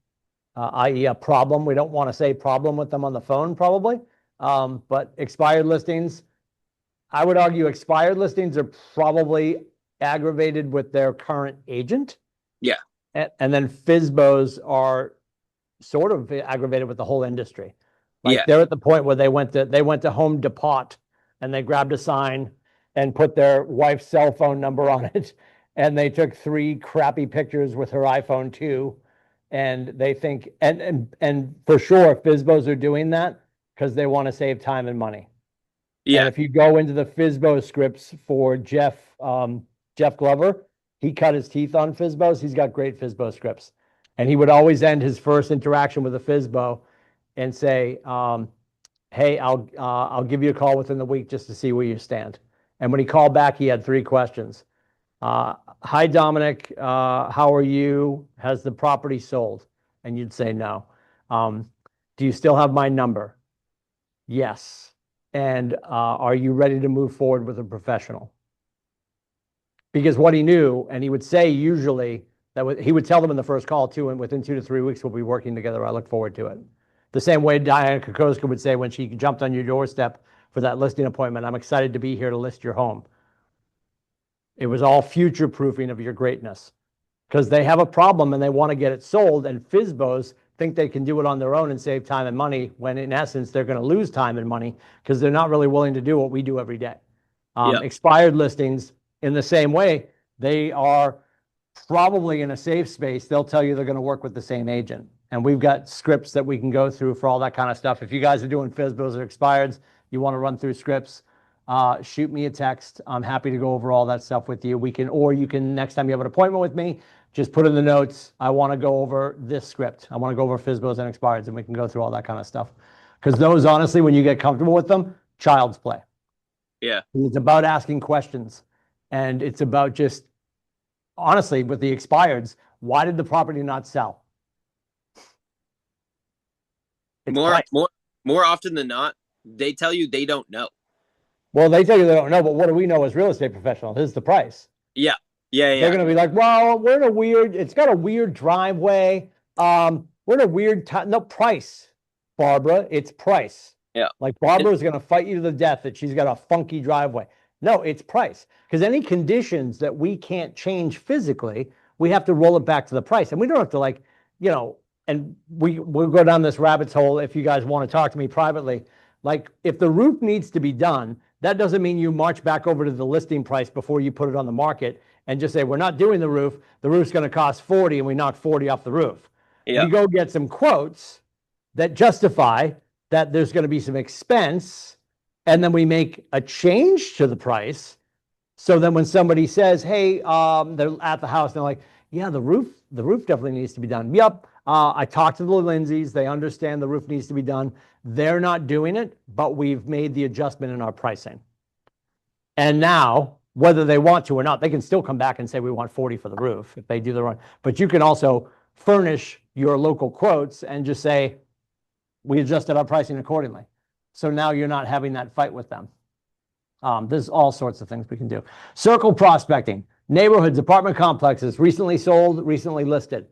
Speaker 1: i.e. a problem. We don't want to say problem with them on the phone probably. But expired listings, I would argue expired listings are probably aggravated with their current agent.
Speaker 5: Yeah.
Speaker 1: And then FSBOs are sort of aggravated with the whole industry. Like they're at the point where they went to Home Depot and they grabbed a sign and put their wife's cell phone number on it and they took 3 crappy pictures with her iPhone 2, and they think, and for sure, FSBOs are doing that because they want to save time and money.
Speaker 5: Yeah.
Speaker 1: And if you go into the FSBO scripts for Jeff Glover, he cut his teeth on FSBOs. He's got great FSBO scripts. And he would always end his first interaction with a FSBO and say, hey, I'll give you a call within the week just to see where you stand. And when he called back, he had 3 questions. Hi, Dominic. How are you? Has the property sold? And you'd say no. Do you still have my number? Yes. And are you ready to move forward with a professional? Because what he knew, and he would say usually that he would tell them in the first call too, and within 2 to 3 weeks we'll be working together. I look forward to it. The same way Diana Kokoska would say when she jumped on your doorstep for that listing appointment, I'm excited to be here to list your home. It was all future proofing of your greatness, because they have a problem and they want to get it sold, and FSBOs think they can do it on their own and save time and money, when in essence they're going to lose time and money because they're not really willing to do what we do every day. Expired listings, in the same way, they are probably in a safe space. They'll tell you they're going to work with the same agent. And we've got scripts that we can go through for all that kind of stuff. If you guys are doing FSBOs or expireds, you want to run through scripts, shoot me a text. I'm happy to go over all that stuff with you. Or you can, next time you have an appointment with me, just put in the notes, I want to go over this script. I want to go over FSBOs and expireds, and we can go through all that kind of stuff. Because those, honestly, when you get comfortable with them, child's play.
Speaker 5: Yeah.
Speaker 1: It's about asking questions. And it's about just, honestly, with the expireds, why did the property not sell? It's price.
Speaker 5: More often than not, they tell you they don't know.
Speaker 1: Well, they tell you they don't know, but what do we know as real estate professionals? This is the price.
Speaker 5: Yeah.
Speaker 1: They're going to be like, well, we're in a weird, it's got a weird driveway. We're in a weird time. No, price, Barbara, it's price.
Speaker 5: Yeah.
Speaker 1: Like Barbara is going to fight you to the death that she's got a funky driveway. No, it's price. Because any conditions that we can't change physically, we have to roll it back to the price. And we don't have to, like, you know, and we'll go down this rabbit's hole if you guys want to talk to me privately. Like, if the roof needs to be done, that doesn't mean you march back over to the listing price before you put it on the market and just say, we're not doing the roof. The roof's going to cost 40, and we knock 40 off the roof.
Speaker 5: Yeah.
Speaker 1: We go get some quotes that justify that there's going to be some expense, and then we make a change to the price. So then when somebody says, hey, they're at the house, and they're like, yeah, the roof definitely needs to be done. Yep. I talked to the Lindsays. They understand the roof needs to be done. They're not doing it, but we've made the adjustment in our pricing. And now, whether they want to or not, they can still come back and say, we want 40 for the roof if they do the run. But you can also furnish your local quotes and just say, we adjusted our pricing accordingly. So now you're not having that fight with them. There's all sorts of things we can do. Circle prospecting, neighborhoods, apartment complexes, recently sold, recently listed.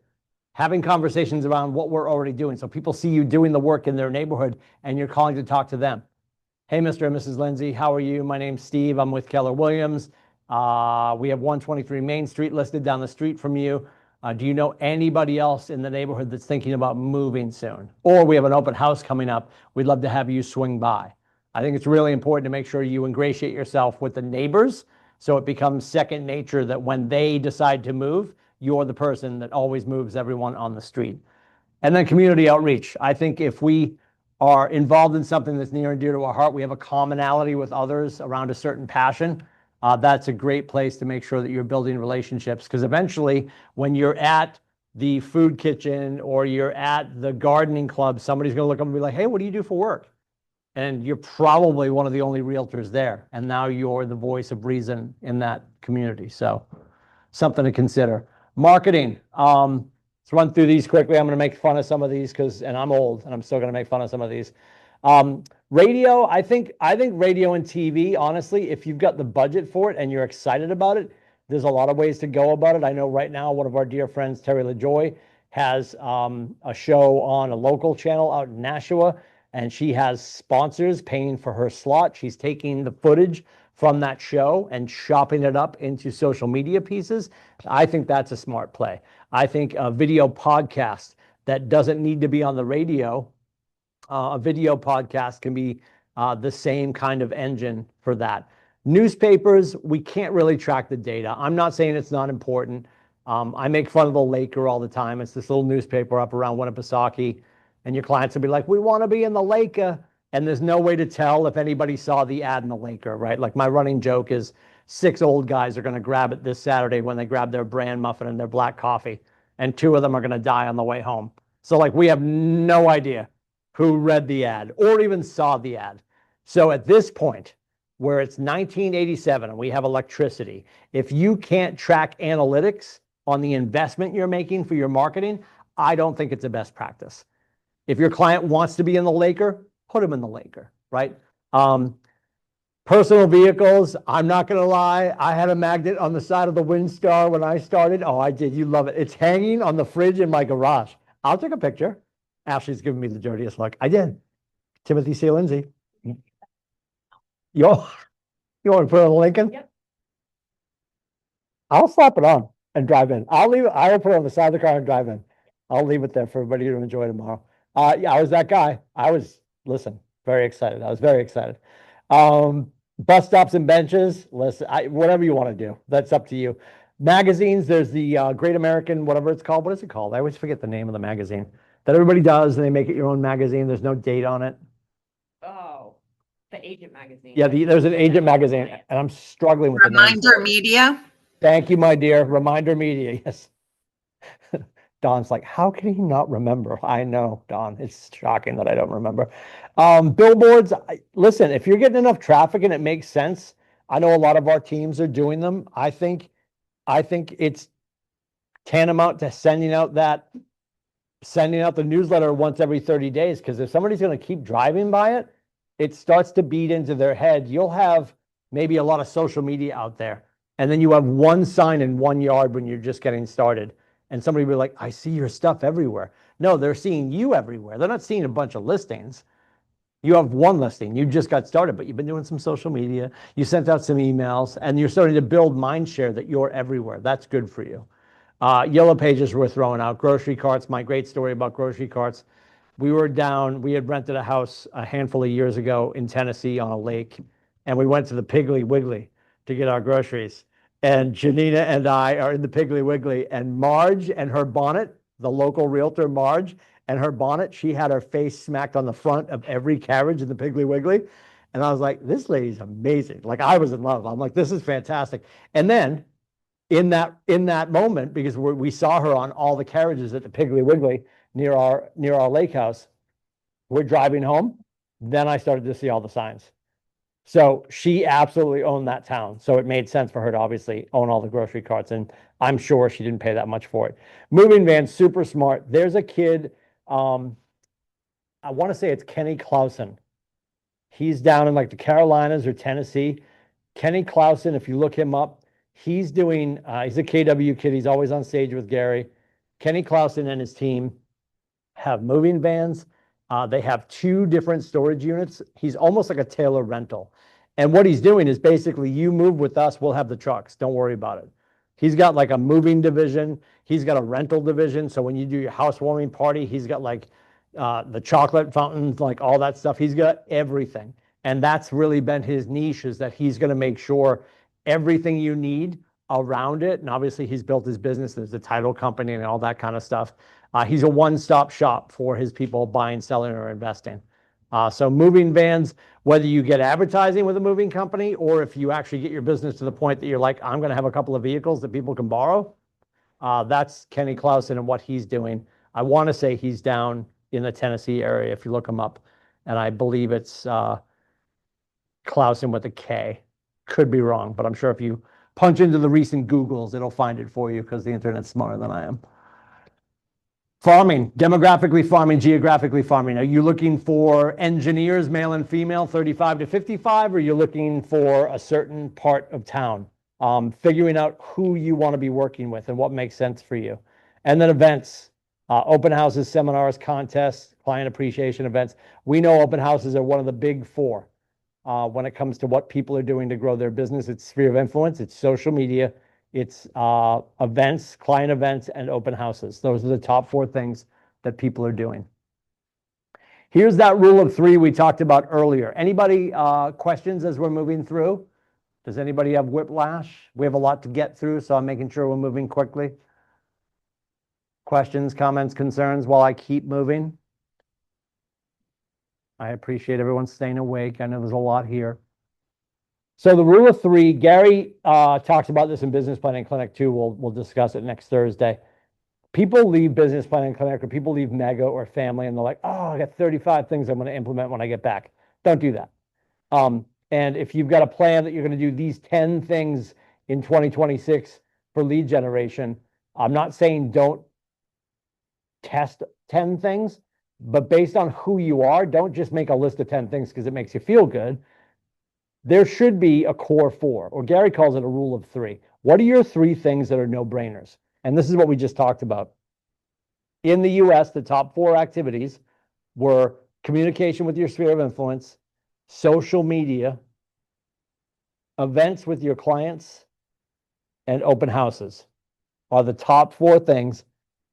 Speaker 1: Having conversations around what we're already doing. So people see you doing the work in their neighborhood and you're calling to talk to them. Hey, Mr. and Mrs. Lindsay, how are you? My name's Steve. I'm with Keller Williams. We have 123 Main Street listed down the street from you. Do you know anybody else in the neighborhood that's thinking about moving soon? Or we have an open house coming up. We'd love to have you swing by. I think it's really important to make sure you ingratiate yourself with the neighbors so it becomes second nature that when they decide to move, you're the person that always moves everyone on the street. And then community outreach. I think if we are involved in something that's near and dear to our heart, we have a commonality with others around a certain passion, that's a great place to make sure that you're building relationships. Because eventually, when you're at the food kitchen or you're at the gardening club, somebody's going to look up and be like, hey, what do you do for work? And you're probably one of the only realtors there. And now you're the voice of reason in that community. So something to consider. Marketing. Let's run through these quickly. I'm going to make fun of some of these and I'm old and I'm still going to make fun of some of these. Radio, I think radio and TV, honestly, if you've got the budget for it and you're excited about it, there's a lot of ways to go about it. I know right now one of our dear friends, Terry LaJoy, has a show on a local channel out in Nashua, and she has sponsors paying for her slot. She's taking the footage from that show and chopping it up into social media pieces. I think that's a smart play. I think a video podcast that doesn't need to be on the radio, a video podcast can be the same kind of engine for that. Newspapers, we can't really track the data. I'm not saying it's not important. I make fun of the Laker all the time. It's this little newspaper up around Winnipesaukee, and your clients will be like, we want to be in the Laker. And there's no way to tell if anybody saw the ad in the Laker, right? Like my running joke is 6 old guys are going to grab it this Saturday when they grab their bran muffin and their black coffee, and 2 of them are going to die on the way home. So like we have no idea who read the ad or even saw the ad. So at this point, where it's 1987 and we have electricity, if you can't track analytics on the investment you're making for your marketing, I don't think it's the best practice. If your client wants to be in the Laker, put them in the Laker, right? Personal vehicles, I'm not going to lie. I had a magnet on the side of the Windstar when I started. Oh, I did. You love it. It's hanging on the fridge in my garage. I'll take a picture. Ashley's giving me the dirtiest look. I did. Timothy C. Lindsay. You want to put it on the Lincoln?
Speaker 6: Yep.
Speaker 1: I'll slap it on and drive in. I will put it on the side of the car and drive in. I'll leave it there for everybody to enjoy tomorrow. Yeah, I was that guy. Listen, very excited. I was very excited. Bus stops and benches. Listen, whatever you want to do, that's up to you. Magazines, there's the Great American, whatever it's called. What is it called? I always forget the name of the magazine that everybody does, and they make it your own magazine. There's no date on it.
Speaker 6: Oh, the Agent magazine.
Speaker 1: Yeah, there's an Agent magazine, and I'm struggling with the name.
Speaker 3: Reminder Media.
Speaker 1: Thank you, my dear. Reminder Media, yes. Don's like, how can he not remember? I know, Don. It's shocking that I don't remember. Billboards, listen, if you're getting enough traffic and it makes sense, I know a lot of our teams are doing them. I think it's tantamount to sending out the newsletter once every 30 days, because if somebody's going to keep driving by it, it starts to beat into their head. You'll have maybe a lot of social media out there, and then you have one sign in one yard when you're just getting started. And somebody will be like, I see your stuff everywhere. No, they're seeing you everywhere. They're not seeing a bunch of listings. You have one listing. You just got started, but you've been doing some social media. You sent out some emails, and you're starting to build mind share that you're everywhere. That's good for you. Yellow pages we're throwing out. Grocery carts, my great story about grocery carts. We had rented a house a handful of years ago in Tennessee on a lake, and we went to the Piggly Wiggly to get our groceries. And Janina and I are in the Piggly Wiggly, and Marge and her bonnet, the local realtor Marge and her bonnet, she had her face smacked on the front of every carriage in the Piggly Wiggly. And I was like, this lady's amazing. Like, I was in love. I'm like, this is fantastic. And then in that moment, because we saw her on all the carriages at the Piggly Wiggly near our lake house, we're driving home. Then I started to see all the signs. So she absolutely owned that town. So it made sense for her to obviously own all the grocery carts. And I'm sure she didn't pay that much for it. Moving van, super smart. There's a kid, I want to say it's Kenny Clausen. He's down in like the Carolinas or Tennessee. Kenny Clausen, if you look him up, he's a KW kid. He's always on stage with Gary. Kenny Clausen and his team have moving vans. They have 2 different storage units. He's almost like a Taylor rental. And what he's doing is basically, you move with us, we'll have the trucks. Don't worry about it. He's got like a moving division. He's got a rental division. So when you do your housewarming party, he's got like the chocolate fountains, like all that stuff. He's got everything. And that's really been his niche, is that he's going to make sure everything you need around it. And obviously he's built his business. There's a title company and all that kind of stuff. He's a one-stop shop for his people buying, selling, or investing. So moving vans, whether you get advertising with a moving company, or if you actually get your business to the point that you're like, I'm going to have a couple of vehicles that people can borrow, that's Kenny Clausen and what he's doing. I want to say he's down in the Tennessee area, if you look him up. And I believe it's Clausen with a K. Could be wrong, but I'm sure if you punch into the recent Googles, it'll find it for you, because the internet's smarter than I am. Farming, demographically farming, geographically farming. Are you looking for engineers, male and female, 35 to 55, or are you looking for a certain part of town? Figuring out who you want to be working with and what makes sense for you. And then events, open houses, seminars, contests, client appreciation events. We know open houses are one of the big 4 when it comes to what people are doing to grow their business. It's sphere of influence, it's social media, it's events, client events, and open houses. Those are the top 4 things that people are doing. Here's that rule of 3 we talked about earlier. Anybody questions as we're moving through? Does anybody have whiplash? We have a lot to get through, so I'm making sure we're moving quickly. Questions, comments, concerns while I keep moving? I appreciate everyone staying awake. I know there's a lot here. So the rule of three, Gary talks about this in Business Planning Clinic too. We'll discuss it next Thursday. People leave Business Planning Clinic or people leave Mega or family and they're like, oh, I got 35 things I'm going to implement when I get back. Don't do that. And if you've got a plan that you're going to do these 10 things in 2026 for lead generation, I'm not saying don't test 10 things, but based on who you are, don't just make a list of 10 things because it makes you feel good. There should be a core 4, or Gary calls it a rule of 3. What are your 3 things that are no-brainers? And this is what we just talked about. In the US, the top 4 activities were communication with your sphere of influence, social media, events with your clients, and open houses are the top 4 things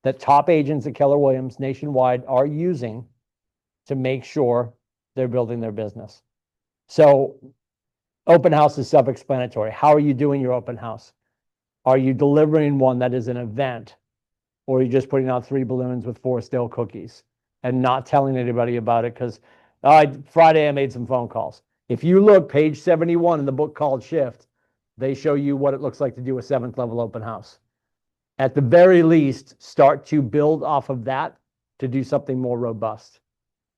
Speaker 1: that top agents at Keller Williams nationwide are using to make sure they're building their business. So open house is self-explanatory. How are you doing your open house? Are you delivering one that is an event? Or are you just putting out 3 balloons with 4 stale cookies and not telling anybody about it? Because Friday I made some phone calls. If you look page 71 in the book called Shift, they show you what it looks like to do a 7th level open house. At the very least, start to build off of that to do something more robust.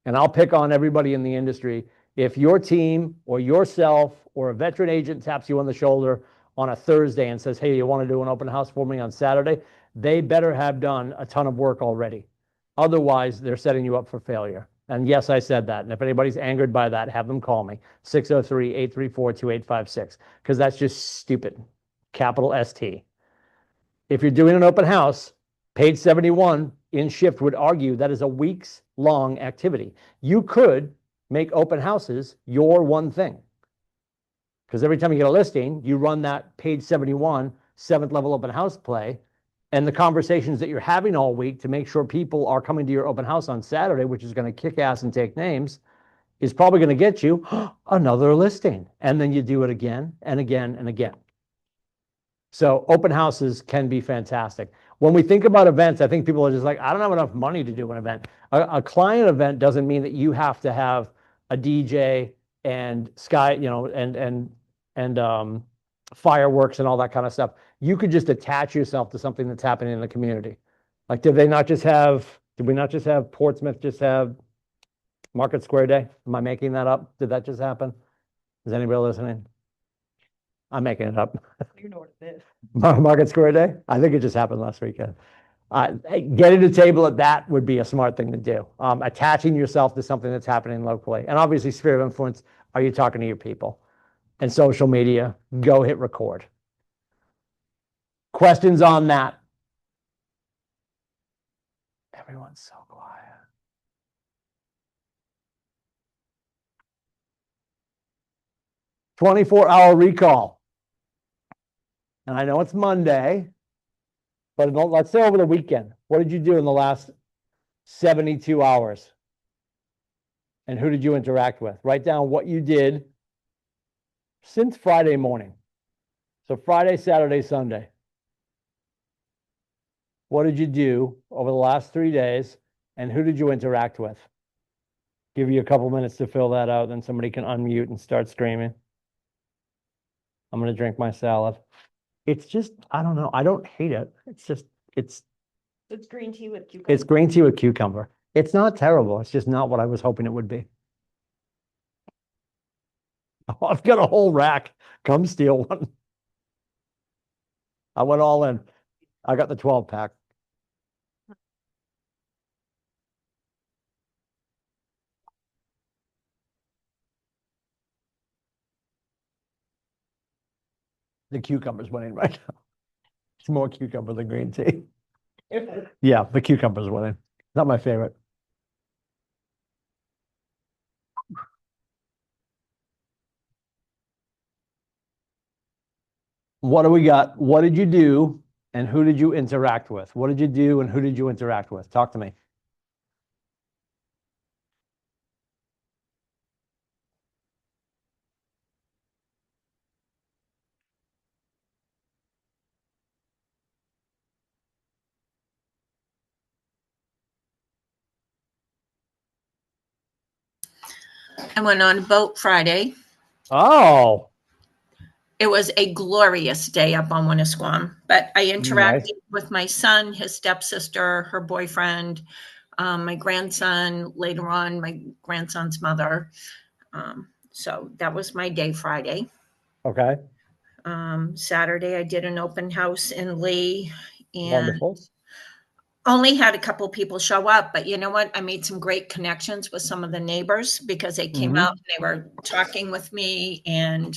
Speaker 1: And I'll pick on everybody in the industry. If your team or yourself or a veteran agent taps you on the shoulder on a Thursday and says, hey, you want to do an open house for me on Saturday? They better have done a ton of work already. Otherwise, they're setting you up for failure. And yes, I said that. And if anybody's angered by that, have them call me, 603-834-2856, because that's just stupid, capital ST. If you're doing an open house, page 71 in Shift would argue that is a weeks long activity. You could make open houses your one thing. Because every time you get a listing, you run that page 71 7th level open house play, and the conversations that you're having all week to make sure people are coming to your open house on Saturday, which is going to kick ass and take names, is probably going to get you another listing. And then you do it again and again and again. So open houses can be fantastic. When we think about events, I think people are just like, I don't have enough money to do an event. A client event doesn't mean that you have to have a DJ and fireworks and all that kind of stuff. You could just attach yourself to something that's happening in the community. Like, did we not just have Portsmouth just have Market Square Day? Am I making that up? Did that just happen? Is anybody listening? I'm making it up.
Speaker 6: You know what it is.
Speaker 1: Market Square Day? I think it just happened last weekend. Getting a table at that would be a smart thing to do. Attaching yourself to something that's happening locally. And obviously, sphere of influence, are you talking to your people? And social media, go hit record. Questions on that? Everyone's so quiet. "24-hour recall." And I know it's Monday, but let's say over the weekend, what did you do in the last 72 hours? And who did you interact with? Write down what you did since Friday morning. So Friday, Saturday, Sunday. What did you do over the last 3 days? And who did you interact with? Give you a couple minutes to fill that out, then somebody can unmute and start screaming. I'm going to drink my salad. It's just, I don't know. I don't hate it. It's just, it's
Speaker 6: green tea with cucumber.
Speaker 1: It's green tea with cucumber. It's not terrible. It's just not what I was hoping it would be. Oh, I've got a whole rack. Come steal one. I went all in. I got the 12-pack. The cucumber's winning right now. It's more cucumber than green tea. Yeah, the cucumber's winning. Not my favorite. What do we got? What did you do and who did you interact with? What did you do and who did you interact with? Talk to me.
Speaker 3: I went on a boat Friday.
Speaker 1: Oh,
Speaker 3: It was a glorious day up on Winnisquam, but I interacted
Speaker 1: nice.
Speaker 3: with my son, his stepsister, her boyfriend, my grandson, later on, my grandson's mother. So that was my day Friday.
Speaker 1: Okay,
Speaker 3: Saturday, I did an open house in Lee and
Speaker 1: wonderful.
Speaker 3: only had a couple people show up, but you know what? I made some great connections with some of the neighbors because they came
Speaker 1: Mhm.
Speaker 3: out and they were talking with me and,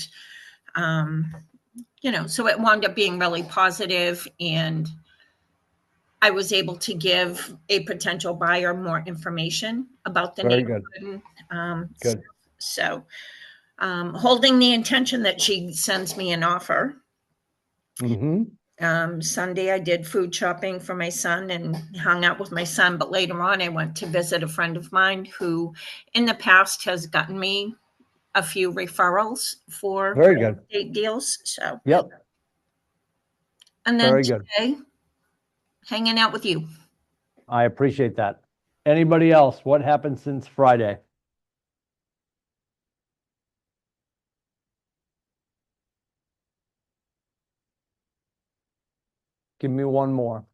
Speaker 3: so it wound up being really positive, and I was able to give a potential buyer more information about the
Speaker 1: Very good.
Speaker 3: neighborhood.
Speaker 1: Good.
Speaker 3: So, holding the intention that she sends me an offer. Sunday, I did food shopping for my son and hung out with my son. But later on, I went to visit a friend of mine who, in the past, has gotten me a few referrals for
Speaker 1: Very
Speaker 3: real
Speaker 1: good.
Speaker 3: estate deals. So,
Speaker 1: Yep,
Speaker 3: and then
Speaker 1: very good.
Speaker 3: today, hanging out with you.
Speaker 1: I appreciate that. Anybody else? What happened since Friday? Give me one more.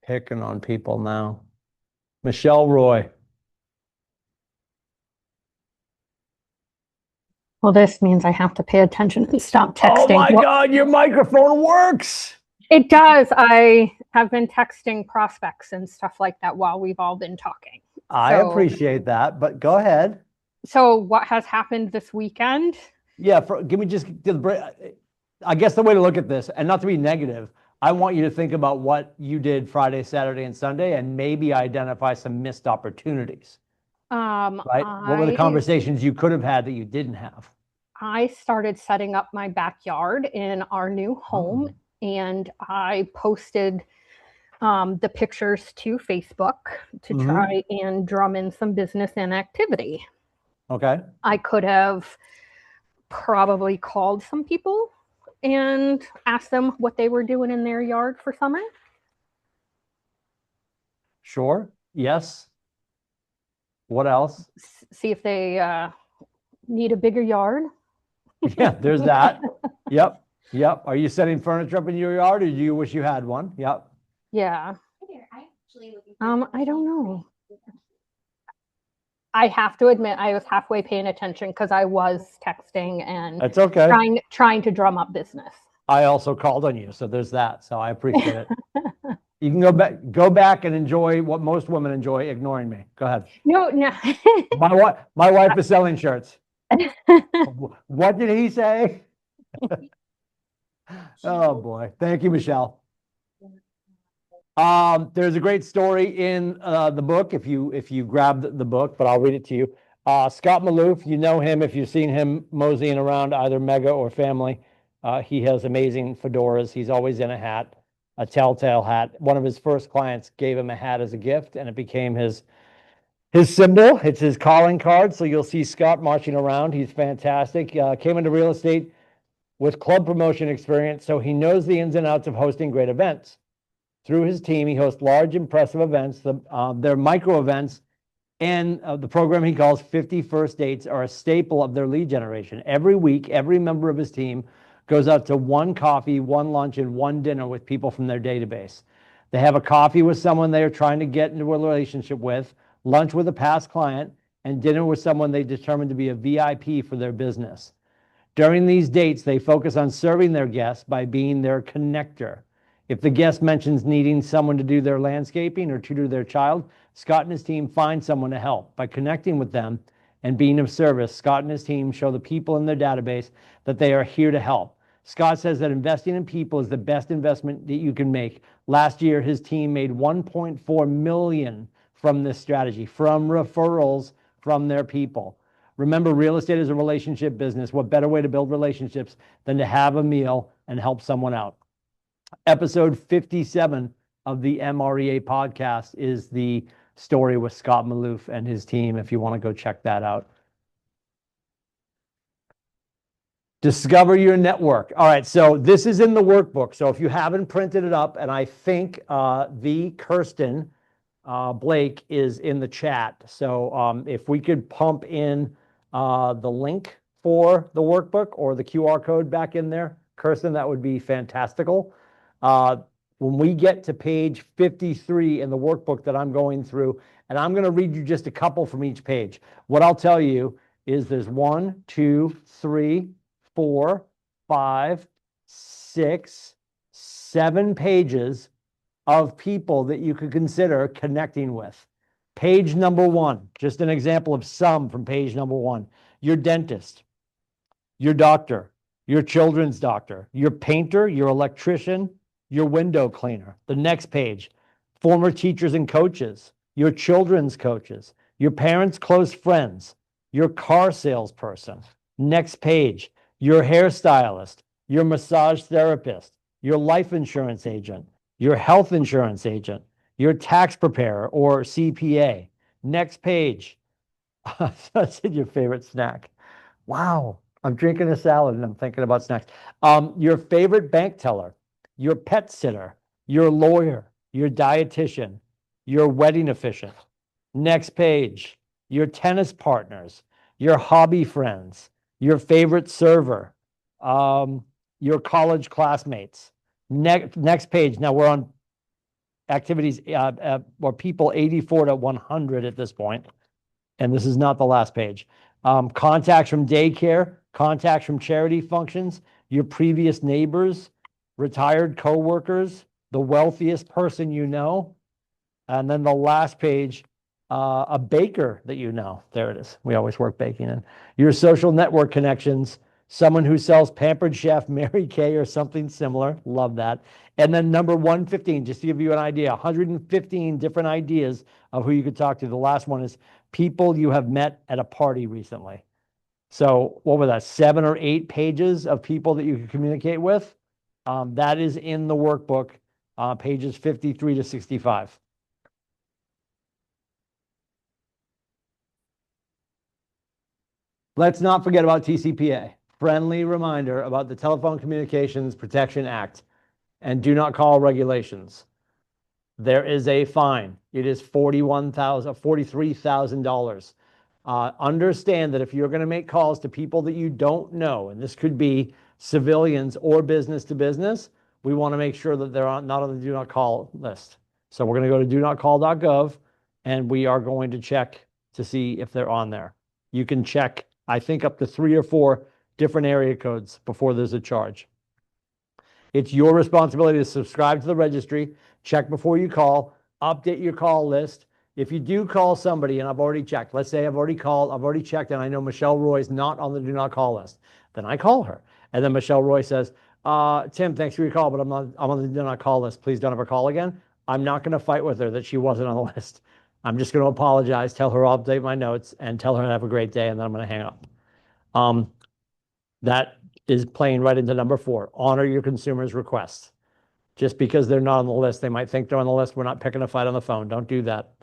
Speaker 1: Picking on people now. Michelle Roy.
Speaker 9: Well, this means I have to pay attention and stop texting.
Speaker 1: Oh my
Speaker 9: Well,
Speaker 1: God, your microphone works.
Speaker 9: it does. I have been texting prospects and stuff like that while we've all been talking.
Speaker 1: I appreciate that, but go ahead.
Speaker 9: So what has happened this weekend?
Speaker 1: Yeah, give me just the break. I guess the way to look at this, and not to be negative, I want you to think about what you did Friday, Saturday, and Sunday, and maybe identify some missed opportunities. Right? What were the conversations you could have had that you didn't have?
Speaker 9: I started setting up my backyard in our new home, and I posted the pictures to Facebook to try and drum in some business and activity.
Speaker 1: Okay.
Speaker 9: I could have probably called some people and asked them what they were doing in their yard for summer.
Speaker 1: Sure. Yes. What else?
Speaker 9: See if they need a bigger yard.
Speaker 1: Yeah, there's that. Yep. Yep. Are you setting furniture up in your yard, or do you wish you had one? Yep.
Speaker 9: Yeah. I don't know. I have to admit, I was halfway paying attention because I was texting and
Speaker 1: That's okay.
Speaker 9: trying to drum up business.
Speaker 1: I also called on you, so there's that. So I appreciate it. You can go back and enjoy what most women enjoy, ignoring me. Go ahead.
Speaker 9: No.
Speaker 1: My wife is selling shirts. What did he say? Oh boy. Thank you, Michelle. There's a great story in the book if you grab the book, but I'll read it to you. Scott Maloof, you know him if you've seen him moseying around either Mega or Family. He has amazing fedoras. He's always in a hat, a telltale hat. One of his first clients gave him a hat as a gift, and it became his symbol. It's his calling card. So you'll see Scott marching around. He's fantastic. Came into real estate with club promotion experience, so he knows the ins and outs of hosting great events. Through his team, he hosts large, impressive events. Their micro events and the program he calls 50 First Dates are a staple of their lead generation. Every week, every member of his team goes out to one coffee, one lunch, and one dinner with people from their database. They have a coffee with someone they are trying to get into a relationship with, lunch with a past client, and dinner with someone they determined to be a VIP for their business. During these dates, they focus on serving their guests by being their connector. If the guest mentions needing someone to do their landscaping or tutor their child, Scott and his team find someone to help. By connecting with them and being of service, Scott and his team show the people in their database that they are here to help. Scott says that investing in people is the best investment that you can make. Last year, his team made $1.4 million from this strategy, from referrals from their people. Remember, real estate is a relationship business. What better way to build relationships than to have a meal and help someone out? Episode 57 of the MREA podcast is the story with Scott Maloof and his team, if you want to go check that out. Discover your network. All right, so this is in the workbook. So if you haven't printed it up, and I think the Kirsten Blake is in the chat. So if we could pump in the link for the workbook or the QR code back in there, Kirsten, that would be fantastical. When we get to page 53 in the workbook that I'm going through, and I'm going to read you just a couple from each page. What I'll tell you is there's 1, 2, 3, 4, 5, 6, 7 pages of people that you could consider connecting with. Page number 1, just an example of some from page number 1. Your dentist, your doctor, your children's doctor, your painter, your electrician, your window cleaner. The next page, former teachers and coaches, your children's coaches, your parents' close friends, your car salesperson. Next page, your hairstylist, your massage therapist, your life insurance agent, your health insurance agent, your tax preparer or CPA. Next page, that's your favorite snack. Wow, I'm drinking a salad and I'm thinking about snacks. Your favorite bank teller, your pet sitter, your lawyer, your dietitian, your wedding officiant. Next page, your tennis partners, your hobby friends, your favorite server, your college classmates. Next page. Now we're on activities or people 84 to 100 at this point, and this is not the last page. Contacts from daycare, contacts from charity functions, your previous neighbors, retired coworkers, the wealthiest person you know, and then the last page, a baker that you know. There it is. We always work baking in. Your social network connections, someone who sells Pampered Chef, Mary Kay, or something similar. Love that. And then number 115, just to give you an idea, 115 different ideas of who you could talk to. The last one is people you have met at a party recently. So what were that, 7 or 8 pages of people that you could communicate with? That is in the workbook, pages 53 to 65. Let's not forget about TCPA. Friendly reminder about the Telephone Communications Protection Act and do not call regulations. There is a fine. It is $43,000. Understand that if you're going to make calls to people that you don't know, and this could be civilians or business to business, we want to make sure that they're not on the do not call list. So we're going to go to donotcall.gov and we are going to check to see if they're on there. You can check, I think, up to 3 or 4 different area codes before there's a charge. It's your responsibility to subscribe to the registry, check before you call, update your call list. If you do call somebody, and I've already checked, let's say I've already checked, and I know Michelle Roy's not on the do not call list, then I call her. And then Michelle Roy says, Tim, thanks for your call, but I'm on the do not call list. Please don't ever call again. I'm not going to fight with her that she wasn't on the list. I'm just going to apologize, tell her I'll update my notes, and tell her to have a great day, and then I'm going to hang up. That is playing right into number 4. Honor your consumers' requests. Just because they're not on the list, they might think they're on the list. We're not picking a fight on the phone. Don't do that.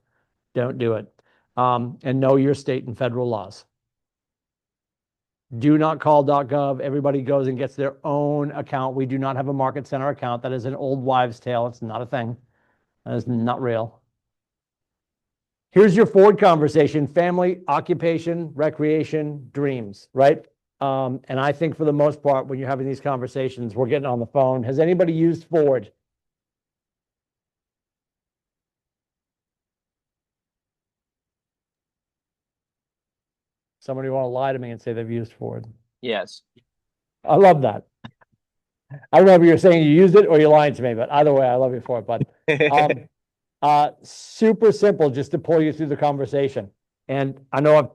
Speaker 1: Don't do it. And know your state and federal laws. Do not call.gov. Everybody goes and gets their own account. We do not have a Market Center account. That is an old wives' tale. It's not a thing. That is not real. Here's your Ford conversation: family, occupation, recreation, dreams, right? And I think for the most part, when you're having these conversations, we're getting on the phone. Has anybody used Ford? Somebody want to lie to me and say they've used Ford?
Speaker 5: Yes.
Speaker 1: I love that. I don't know if you're saying you used it or you're lying to me, but either way, I love you for it, bud. Super simple, just to pull you through the conversation. And I know I've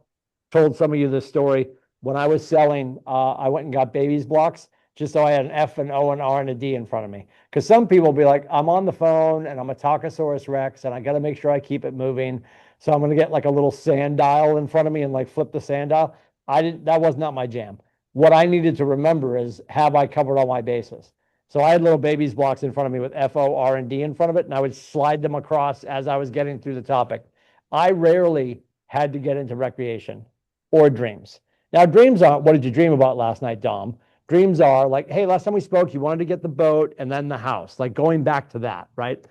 Speaker 1: told some of you this story. When I was selling, I went and got babies blocks just so I had an F, an O, an R, and a D in front of me. Because some people will be like, I'm on the phone and I'm a Tacosaurus Rex and I got to make sure I keep it moving. So I'm going to get like a little sand dial in front of me and like flip the sand dial. That was not my jam. What I needed to remember is, have I covered all my bases? So I had little baby's blocks in front of me with F, O, R, and D in front of it, and I would slide them across as I was getting through the topic. I rarely had to get into recreation or dreams. Now, dreams aren't, what did you dream about last night, Dom? Dreams are like, hey, last time we spoke, you wanted to get the boat and then the house, like going back to that, right?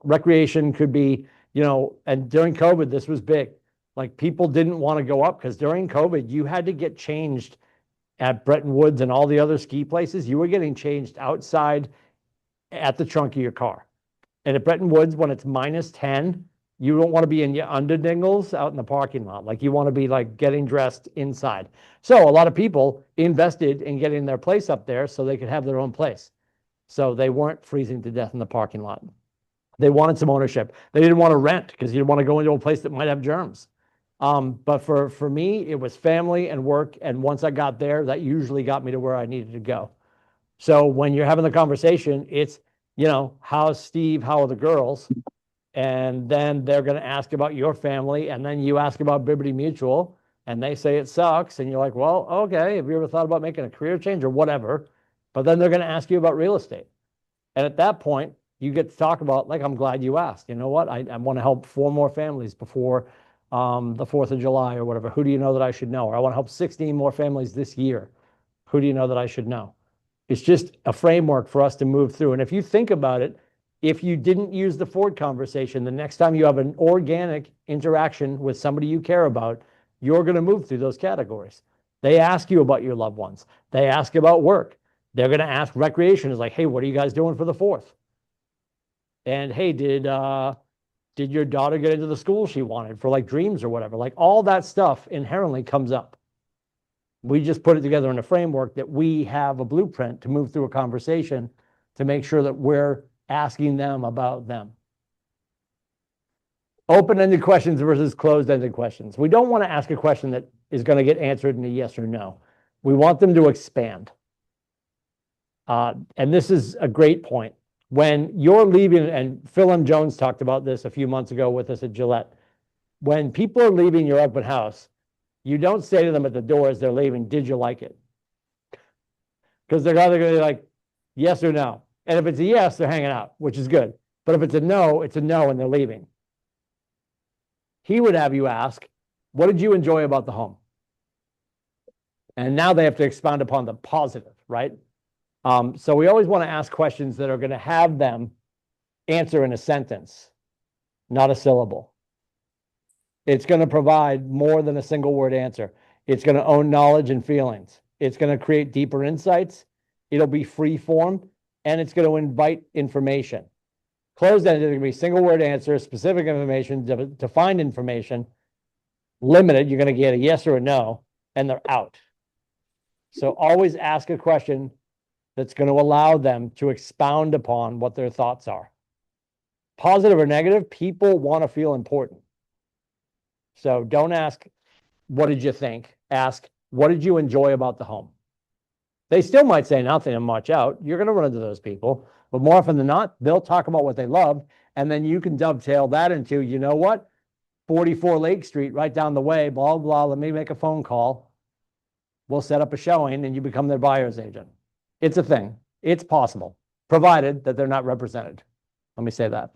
Speaker 1: Recreation could be, and during COVID, this was big. Like people didn't want to go up because during COVID, you had to get changed at Bretton Woods and all the other ski places. You were getting changed outside at the trunk of your car. And at Bretton Woods, when it's -10, you don't want to be in your underdingles out in the parking lot. Like you want to be like getting dressed inside. So a lot of people invested in getting their place up there so they could have their own place. So they weren't freezing to death in the parking lot. They wanted some ownership. They didn't want to rent because you didn't want to go into a place that might have germs. But for me, it was family and work. And once I got there, that usually got me to where I needed to go. So when you're having the conversation, it's, how's Steve? How are the girls? And then they're going to ask about your family. And then you ask about Liberty Mutual and they say it sucks. And you're like, well, okay. Have you ever thought about making a career change or whatever? But then they're going to ask you about real estate. And at that point, you get to talk about, like, I'm glad you asked. You know what? I want to help 4 more families before the 4th of July or whatever. Who do you know that I should know? Or I want to help 16 more families this year. Who do you know that I should know? It's just a framework for us to move through. And if you think about it, if you didn't use the Ford conversation, the next time you have an organic interaction with somebody you care about, you're going to move through those categories. They ask you about your loved ones. They ask about work. They're going to ask recreation is like, hey, what are you guys doing for the 4th? And hey, did your daughter get into the school she wanted for like dreams or whatever? Like all that stuff inherently comes up. We just put it together in a framework that we have a blueprint to move through a conversation to make sure that we're asking them about them. Open-ended questions versus closed-ended questions. We don't want to ask a question that is going to get answered in a yes or no. We want them to expand. And this is a great point. When you're leaving, and Phil M. Jones talked about this a few months ago with us at Gillette, when people are leaving your open house, you don't say to them at the door as they're leaving, did you like it? Because they're either going to be like, yes or no. And if it's a yes, they're hanging out, which is good. But if it's a no and they're leaving. He would have you ask, what did you enjoy about the home? And now they have to expound upon the positive, right? So we always want to ask questions that are going to have them answer in a sentence, not a syllable. It's going to provide more than a single word answer. It's going to own knowledge and feelings. It's going to create deeper insights. It'll be free form, and it's going to invite information. Closed-ended, it's going to be single word answer, specific information, defined information. Limited, you're going to get a yes or a no, and they're out. So always ask a question that's going to allow them to expound upon what their thoughts are. Positive or negative, people want to feel important. So don't ask, what did you think? Ask, what did you enjoy about the home? They still might say nothing and march out. You're going to run into those people. But more often than not, they'll talk about what they loved. And then you can dovetail that into, you know what? 44 Lake Street, right down the way, blah, blah, let me make a phone call. We'll set up a showing and you become their buyer's agent. It's a thing. It's possible, provided that they're not represented. Let me say that.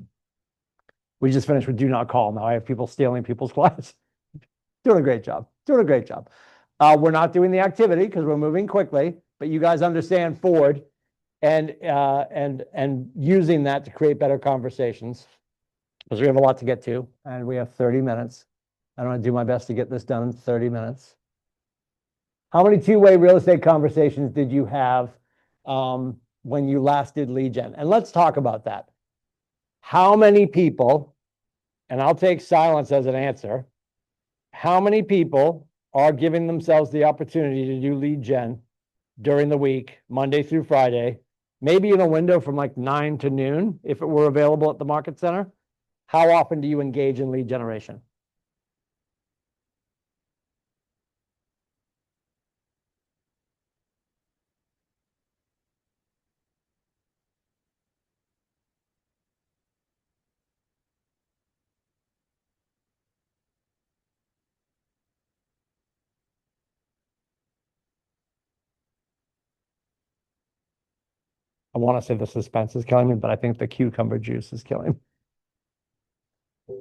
Speaker 1: We just finished with do not call. Now I have people stealing people's clients. Doing a great job. Doing a great job. We're not doing the activity because we're moving quickly, but you guys understand Ford and using that to create better conversations because we have a lot to get to and we have 30 minutes. I want to do my best to get this done in 30 minutes. How many two-way real estate conversations did you have when you last did lead gen? And let's talk about that. How many people, and I'll take silence as an answer, how many people are giving themselves the opportunity to do lead gen during the week, Monday through Friday, maybe in a window from like 9 to noon, if it were available at the market center? How often do you engage in lead generation? I want to say the suspense is killing me, but I think the cucumber juice is killing me.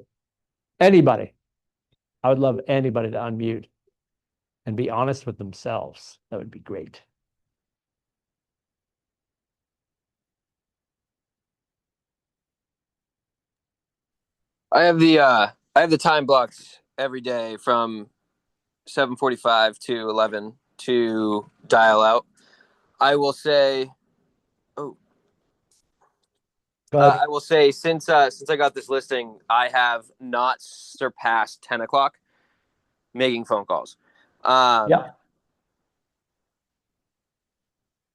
Speaker 1: Anybody. I would love anybody to unmute and be honest with themselves. That would be great.
Speaker 5: I have the time blocked every day from 7:45 to 11 to dial out. I will say, I will say since I got this listing, I have not surpassed 10 o'clock making phone calls.
Speaker 1: Yeah.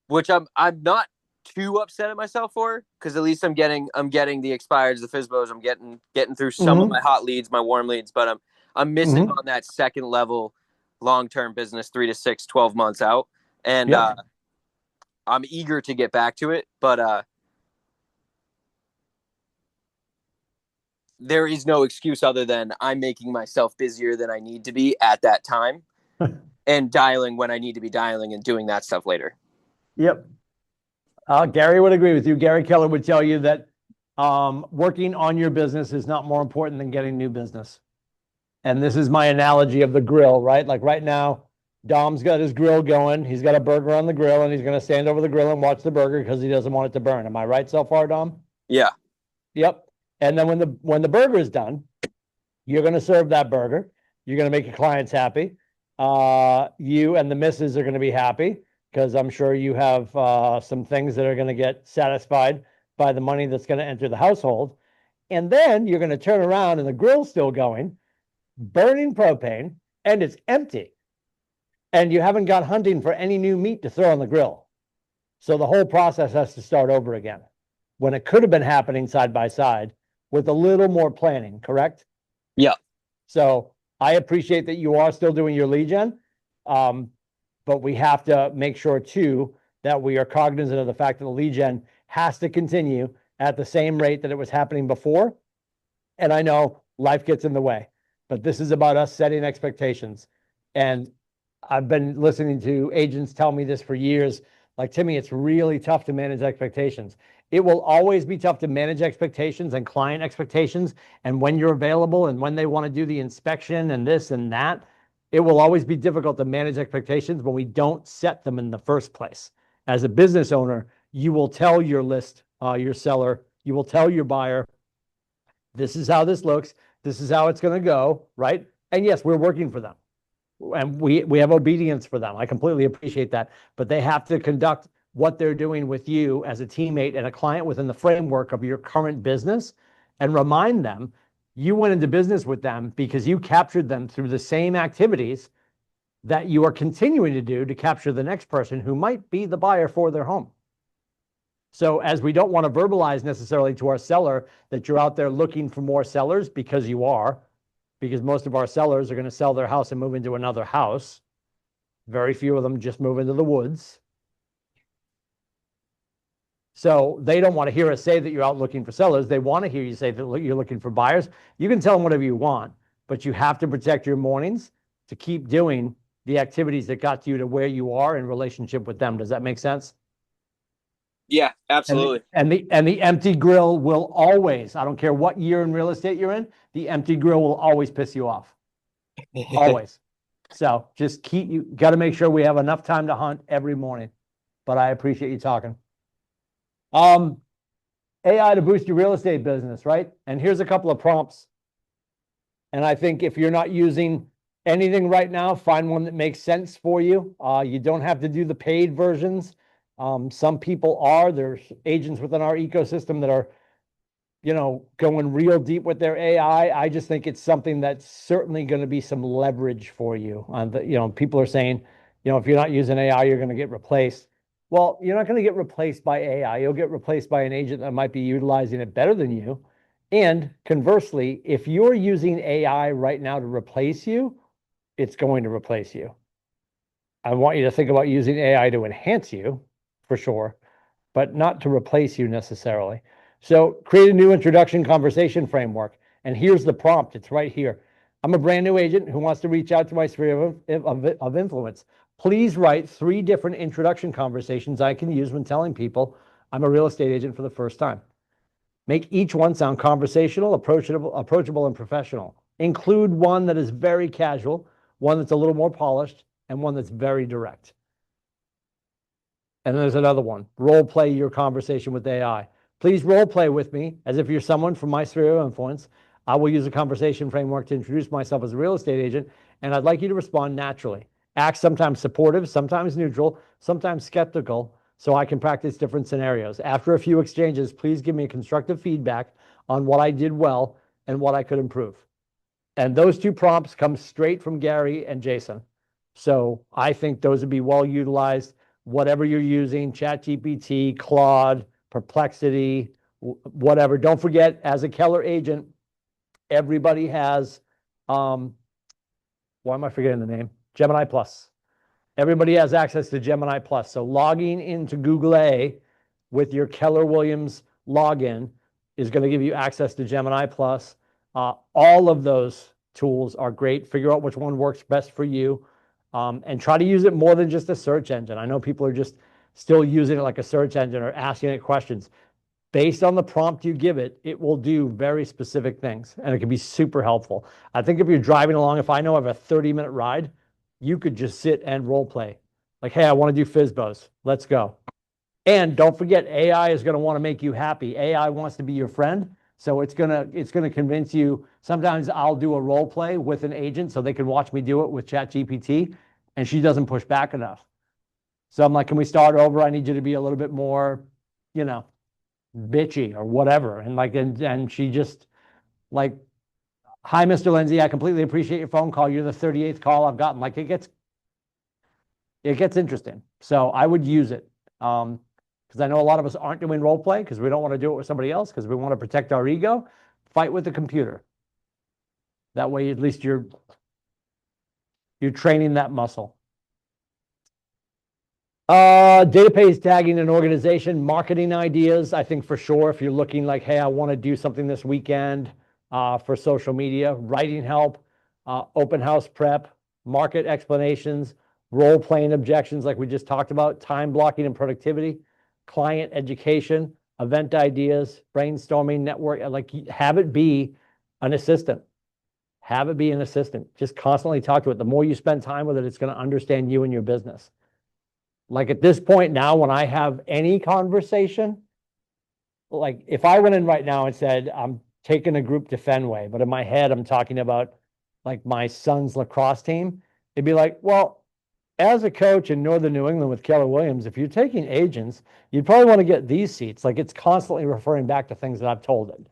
Speaker 5: Which I'm not too upset at myself for, because at least I'm getting the expireds, the FSBOs. I'm getting through some of my hot leads, my warm leads, but I'm missing on that second level long-term business, 3 to 6, 12 months out. And I'm eager to get back to it, but there is no excuse other than I'm making myself busier than I need to be at that time and dialing when I need to be dialing and doing that stuff later.
Speaker 1: Yep. Gary would agree with you. Gary Keller would tell you that working on your business is not more important than getting new business. And this is my analogy of the grill, right? Like right now, Dom's got his grill going. He's got a burger on the grill, and he's going to stand over the grill and watch the burger because he doesn't want it to burn. Am I right so far, Dom?
Speaker 5: Yeah.
Speaker 1: Yep. And then when the burger is done, you're going to serve that burger. You're going to make your clients happy. You and the missus are going to be happy because I'm sure you have some things that are going to get satisfied by the money that's going to enter the household. And then you're going to turn around and the grill's still going, burning propane, and it's empty. And you haven't got hunting for any new meat to throw on the grill. So the whole process has to start over again when it could have been happening side by side with a little more planning, correct?
Speaker 5: Yeah.
Speaker 1: So I appreciate that you are still doing your lead gen, but we have to make sure too that we are cognizant of the fact that the lead gen has to continue at the same rate that it was happening before. And I know life gets in the way, but this is about us setting expectations. And I've been listening to agents tell me this for years. Like, Timmy, it's really tough to manage expectations. It will always be tough to manage expectations and client expectations. And when you're available and when they want to do the inspection and this and that, it will always be difficult to manage expectations when we don't set them in the first place. As a business owner, you will tell your list, your seller, you will tell your buyer, this is how this looks. This is how it's going to go, right? And yes, we're working for them. And we have obedience for them. I completely appreciate that. But they have to conduct what they're doing with you as a teammate and a client within the framework of your current business, and remind them you went into business with them because you captured them through the same activities that you are continuing to do to capture the next person who might be the buyer for their home. So as we don't want to verbalize necessarily to our seller that you're out there looking for more sellers, because you are, because most of our sellers are going to sell their house and move into another house. Very few of them just move into the woods. So they don't want to hear us say that you're out looking for sellers. They want to hear you say that you're looking for buyers. You can tell them whatever you want, but you have to protect your mornings to keep doing the activities that got you to where you are in relationship with them. Does that make sense?
Speaker 5: Yeah, absolutely.
Speaker 1: And the empty grill will always, I don't care what year in real estate you're in, the empty grill will always piss you off. Always. So just you got to make sure we have enough time to hunt every morning. But I appreciate you talking. AI to boost your real estate business, right? And here's a couple of prompts. And I think if you're not using anything right now, find one that makes sense for you. You don't have to do the paid versions. Some people are. There's agents within our ecosystem that are, going real deep with their AI. I just think it's something that's certainly going to be some leverage for you. People are saying, if you're not using AI, you're going to get replaced. Well, you're not going to get replaced by AI. You'll get replaced by an agent that might be utilizing it better than you. And conversely, if you're using AI right now to replace you, it's going to replace you. I want you to think about using AI to enhance you, for sure, but not to replace you necessarily. So create a new introduction conversation framework. And here's the prompt. It's right here. I'm a brand new agent who wants to reach out to my sphere of influence. Please write 3 different introduction conversations I can use when telling people I'm a real estate agent for the first time. Make each one sound conversational, approachable, and professional. Include one that is very casual, one that's a little more polished, and one that's very direct. And there's another one. Role play your conversation with AI. Please role play with me as if you're someone from my sphere of influence. I will use a conversation framework to introduce myself as a real estate agent, and I'd like you to respond naturally. Act sometimes supportive, sometimes neutral, sometimes skeptical, so I can practice different scenarios. After a few exchanges, please give me constructive feedback on what I did well and what I could improve. And those two prompts come straight from Gary and Jason. So I think those would be well utilized. Whatever you're using, ChatGPT, Claude, Perplexity, whatever. Don't forget, as a Keller agent, everybody has, why am I forgetting the name? Gemini Plus. Everybody has access to Gemini Plus. So logging into Google A with your Keller Williams login is going to give you access to Gemini Plus. All of those tools are great. Figure out which one works best for you, and try to use it more than just a search engine. I know people are just still using it like a search engine or asking it questions. Based on the prompt you give it, it will do very specific things, and it can be super helpful. I think if you're driving along, if I know I have a 30-minute ride, you could just sit and role play. Like, hey, I want to do FSBOs. Let's go. And don't forget, AI is going to want to make you happy. AI wants to be your friend. So it's gonna convince you. Sometimes I'll do a role play with an agent so they can watch me do it with ChatGPT, and she doesn't push back enough. So I'm like, can we start over? I need you to be a little bit more, bitchy or whatever. And she just like, hi, Mr. Lindsay, I completely appreciate your phone call. You're the 38th call I've gotten. Like, it gets interesting. So I would use it. Because I know a lot of us aren't doing role play because we don't want to do it with somebody else because we want to protect our ego. Fight with the computer. That way, at least you're training that muscle. Database tagging an organization, marketing ideas. I think for sure, if you're looking like, hey, I want to do something this weekend for social media, writing help, open house prep, market explanations, role playing objections like we just talked about, time blocking and productivity, client education, event ideas, brainstorming, network, like have it be an assistant. Have it be an assistant. Just constantly talk to it. The more you spend time with it, it's going to understand you and your business. Like at this point now, when I have any conversation, like if I went in right now and said, I'm taking a group to Fenway, but in my head, I'm talking about like my son's lacrosse team, it'd be like, well, as a coach in Northern New England with Keller Williams, if you're taking agents, you'd probably want to get these seats. Like it's constantly referring back to things that I've told it.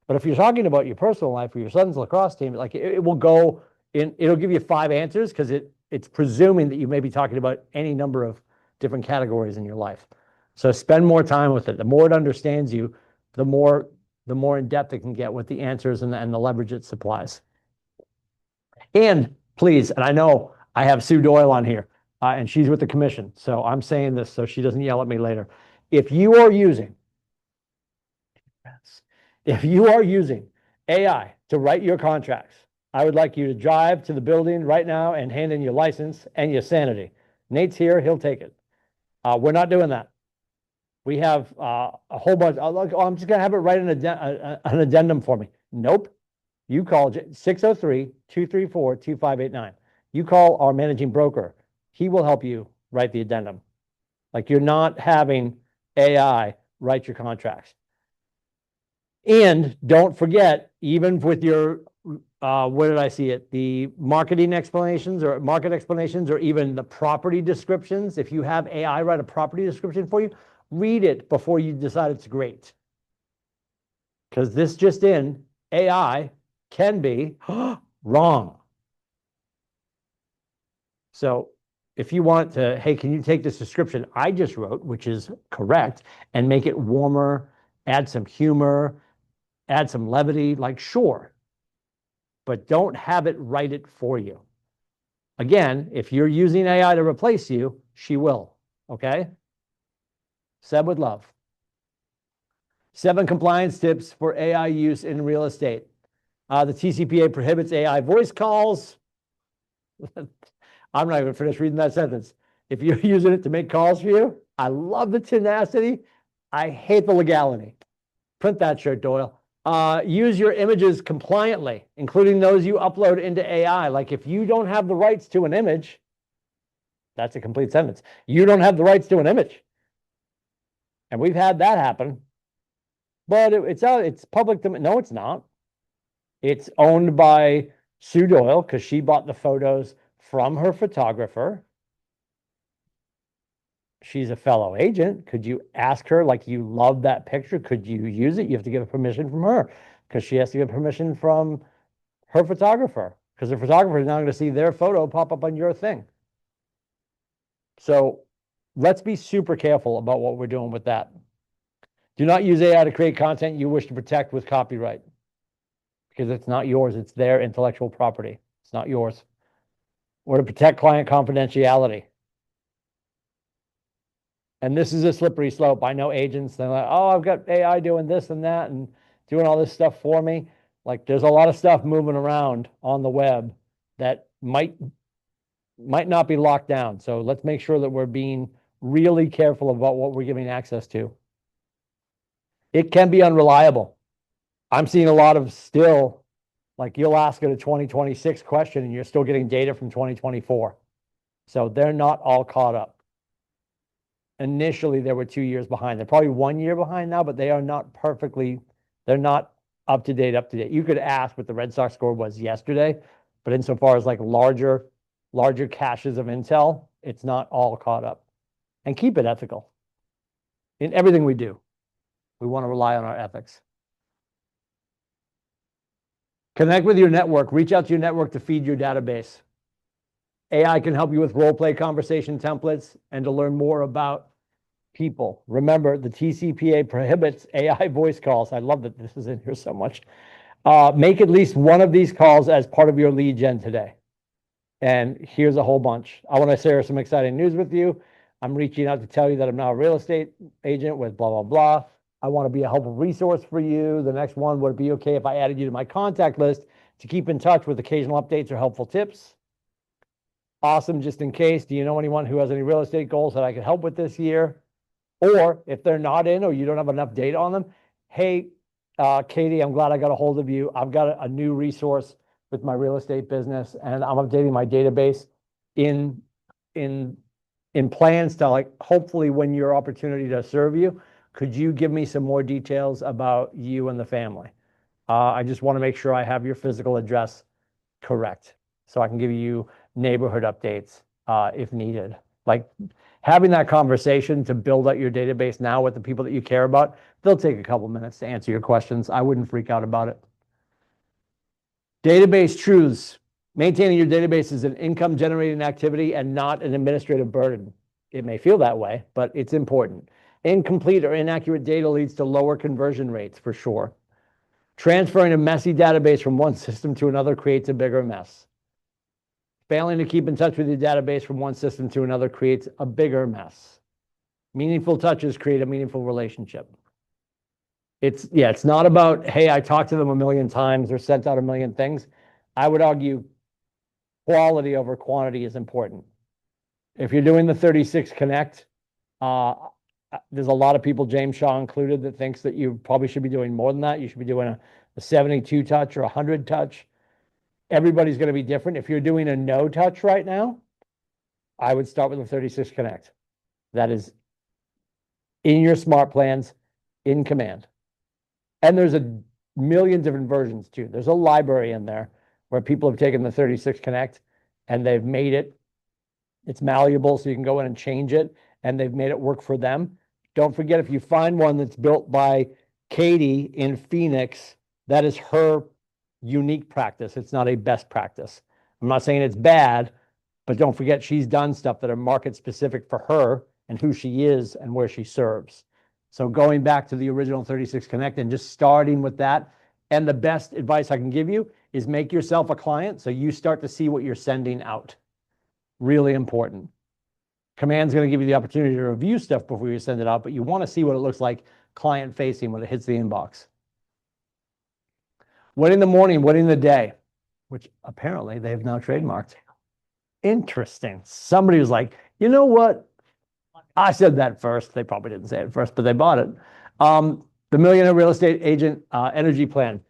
Speaker 1: But if you're talking about your personal life or your son's lacrosse team, like it will go in, it'll give you 5 answers because it's presuming that you may be talking about any number of different categories in your life. So spend more time with it. The more it understands you, the more in depth it can get with the answers and the leverage it supplies. And please, and I know I have Sue Doyle on here, and she's with the commission. So I'm saying this so she doesn't yell at me later. If you are using AI to write your contracts, I would like you to drive to the building right now and hand in your license and your sanity. Nate's here, he'll take it. We're not doing that. We have a whole bunch. I'm just going to have it write an addendum for me. Nope. You call 603-234-2589. You call our managing broker. He will help you write the addendum. Like you're not having AI write your contracts. And don't forget, even with your, where did I see it? The marketing explanations or market explanations, or even the property descriptions. If you have AI write a property description for you, read it before you decide it's great. Because this just in, AI can be wrong. So if you want to, hey, can you take this description I just wrote, which is correct, and make it warmer, add some humor, add some levity, like sure. But don't have it write it for you. Again, if you're using AI to replace you, she will, okay? Said with love. 7 compliance tips for AI use in real estate. The TCPA prohibits AI voice calls. I'm not even finished reading that sentence. If you're using it to make calls for you, I love the tenacity. I hate the legality. Print that shirt, Doyle. Use your images compliantly, including those you upload into AI. Like if you don't have the rights to an image, that's a complete sentence. You don't have the rights to an image. And we've had that happen. But it's public domain. No, it's not. It's owned by Sue Doyle because she bought the photos from her photographer. She's a fellow agent. Could you ask her, like, you love that picture? Could you use it? You have to get permission from her because she has to get permission from her photographer because the photographer is now going to see their photo pop up on your thing. So let's be super careful about what we're doing with that. Do not use AI to create content you wish to protect with copyright because it's not yours. It's their intellectual property. It's not yours. Or to protect client confidentiality. And this is a slippery slope. I know agents, they're like, oh, I've got AI doing this and that and doing all this stuff for me. Like there's a lot of stuff moving around on the web that might not be locked down. So let's make sure that we're being really careful about what we're giving access to. It can be unreliable. I'm seeing a lot of still, like you'll ask it a 2026 question and you're still getting data from 2024. So they're not all caught up. Initially, they were 2 years behind. They're probably 1 year behind now, but they are not perfectly, they're not up to date. You could ask what the Red Sox score was yesterday, but insofar as like larger caches of intel, it's not all caught up. And keep it ethical. In everything we do, we want to rely on our ethics. Connect with your network. Reach out to your network to feed your database. AI can help you with role-play conversation templates and to learn more about people. Remember, the TCPA prohibits AI voice calls. I love that this is in here so much. Make at least one of these calls as part of your lead gen today. And here's a whole bunch. I want to share some exciting news with you. I'm reaching out to tell you that I'm now a real estate agent with blah, blah, blah. I want to be a helpful resource for you. The next one, would it be okay if I added you to my contact list to keep in touch with occasional updates or helpful tips? Awesome, just in case. Do you know anyone who has any real estate goals that I could help with this year? Or if they're not in or you don't have enough data on them, hey, Katie, I'm glad I got a hold of you. I've got a new resource with my real estate business and I'm updating my database in plans to like hopefully win your opportunity to serve you. Could you give me some more details about you and the family? I just want to make sure I have your physical address correct so I can give you neighborhood updates if needed. Like having that conversation to build out your database now with the people that you care about, they'll take a couple minutes to answer your questions. I wouldn't freak out about it. Database truths. Maintaining your database is an income generating activity and not an administrative burden. It may feel that way, but it's important. Incomplete or inaccurate data leads to lower conversion rates for sure. Transferring a messy database from one system to another creates a bigger mess. Failing to keep in touch with your database from one system to another creates a bigger mess. Meaningful touches create a meaningful relationship. It's not about, hey, I talked to them a million times or sent out a million things. I would argue quality over quantity is important. If you're doing the 36 Connect, there's a lot of people, James Shaw included, that thinks that you probably should be doing more than that. You should be doing a 72 touch or 100 touch. Everybody's going to be different. If you're doing a no touch right now, I would start with the 36 Connect. That is in your smart plans in command. And there's a million different versions too. There's a library in there where people have taken the 36 Connect and they've made it's malleable so you can go in and change it and they've made it work for them. Don't forget, if you find one that's built by Katie in Phoenix, that is her unique practice. It's not a best practice. I'm not saying it's bad, but don't forget she's done stuff that are market specific for her and who she is and where she serves. So going back to the original 36 Connect and just starting with that, and the best advice I can give you is make yourself a client so you start to see what you're sending out. Really important. Command's going to give you the opportunity to review stuff before you send it out, but you want to see what it looks like client facing when it hits the inbox. Winning the morning, winning the day, which apparently they have now trademarked. Interesting. Somebody was like, you know what? I said that first. They probably didn't say it first, but they bought it. The Millionaire Real Estate Agent Energy Plan.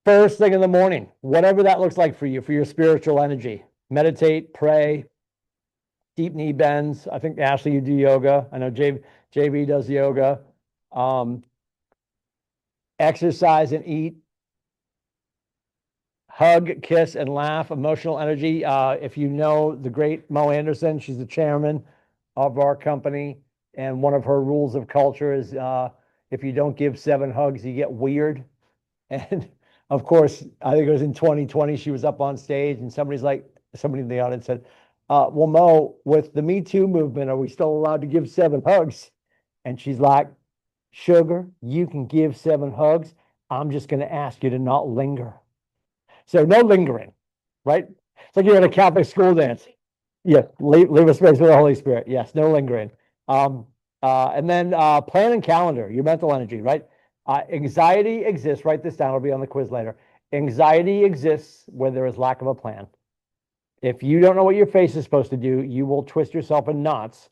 Speaker 1: First thing in the morning, whatever that looks like for you, for your spiritual energy. Meditate, pray, deep knee bends. I think, Ashley, you do yoga. I know JV does yoga. Exercise and eat. Hug, kiss, and laugh. Emotional energy. If you know the great Mo Anderson, she's the chairman of our company. And one of her rules of culture is if you don't give 7 hugs, you get weird. And of course, I think it was in 2020, she was up on stage and somebody in the audience said, well, Mo, with the Me Too movement, are we still allowed to give 7 hugs? And she's like, sugar, you can give 7 hugs. I'm just going to ask you to not linger. So no lingering, right? It's like you're at a Catholic school dance. Yeah, leave a space for the Holy Spirit. Yes, no lingering. And then plan and calendar, your mental energy, right? Anxiety exists. Write this down. It'll be on the quiz later. Anxiety exists where there is lack of a plan. If you don't know what your face is supposed to do, you will twist yourself in knots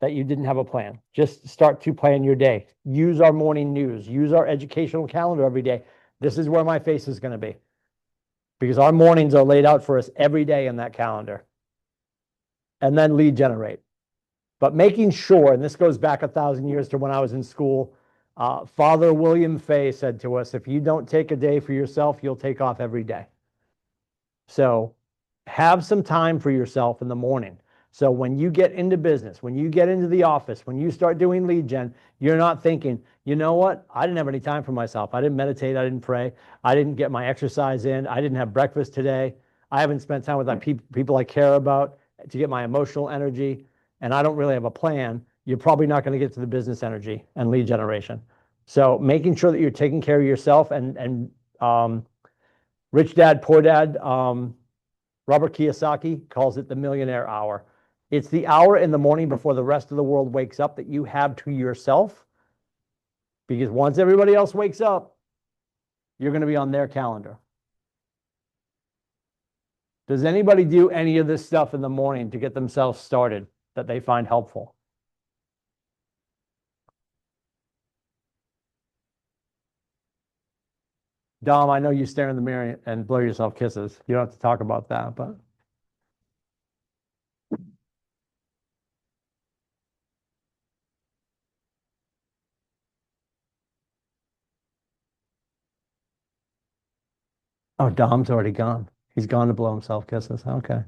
Speaker 1: that you didn't have a plan. Just start to plan your day. Use our morning news. Use our educational calendar every day. This is where my face is going to be, because our mornings are laid out for us every day in that calendar. And then lead generate. But making sure, and this goes back 1,000 years to when I was in school, Father William Fay said to us, if you don't take a day for yourself, you'll take off every day. So have some time for yourself in the morning. So when you get into business, when you get into the office, when you start doing lead gen, you're not thinking, you know what? I didn't have any time for myself. I didn't meditate. I didn't pray. I didn't get my exercise in. I didn't have breakfast today. I haven't spent time with my people I care about to get my emotional energy. And I don't really have a plan. You're probably not going to get to the business energy and lead generation. So making sure that you're taking care of yourself and Rich Dad, Poor Dad, Robert Kiyosaki calls it the millionaire hour. It's the hour in the morning before the rest of the world wakes up that you have to yourself. Because once everybody else wakes up, you're going to be on their calendar. Does anybody do any of this stuff in the morning to get themselves started that they find helpful? Dom, I know you stare in the mirror and blow yourself kisses. You don't have to talk about that, but. Oh, Dom's already gone. He's gone to blow himself kisses. Okay.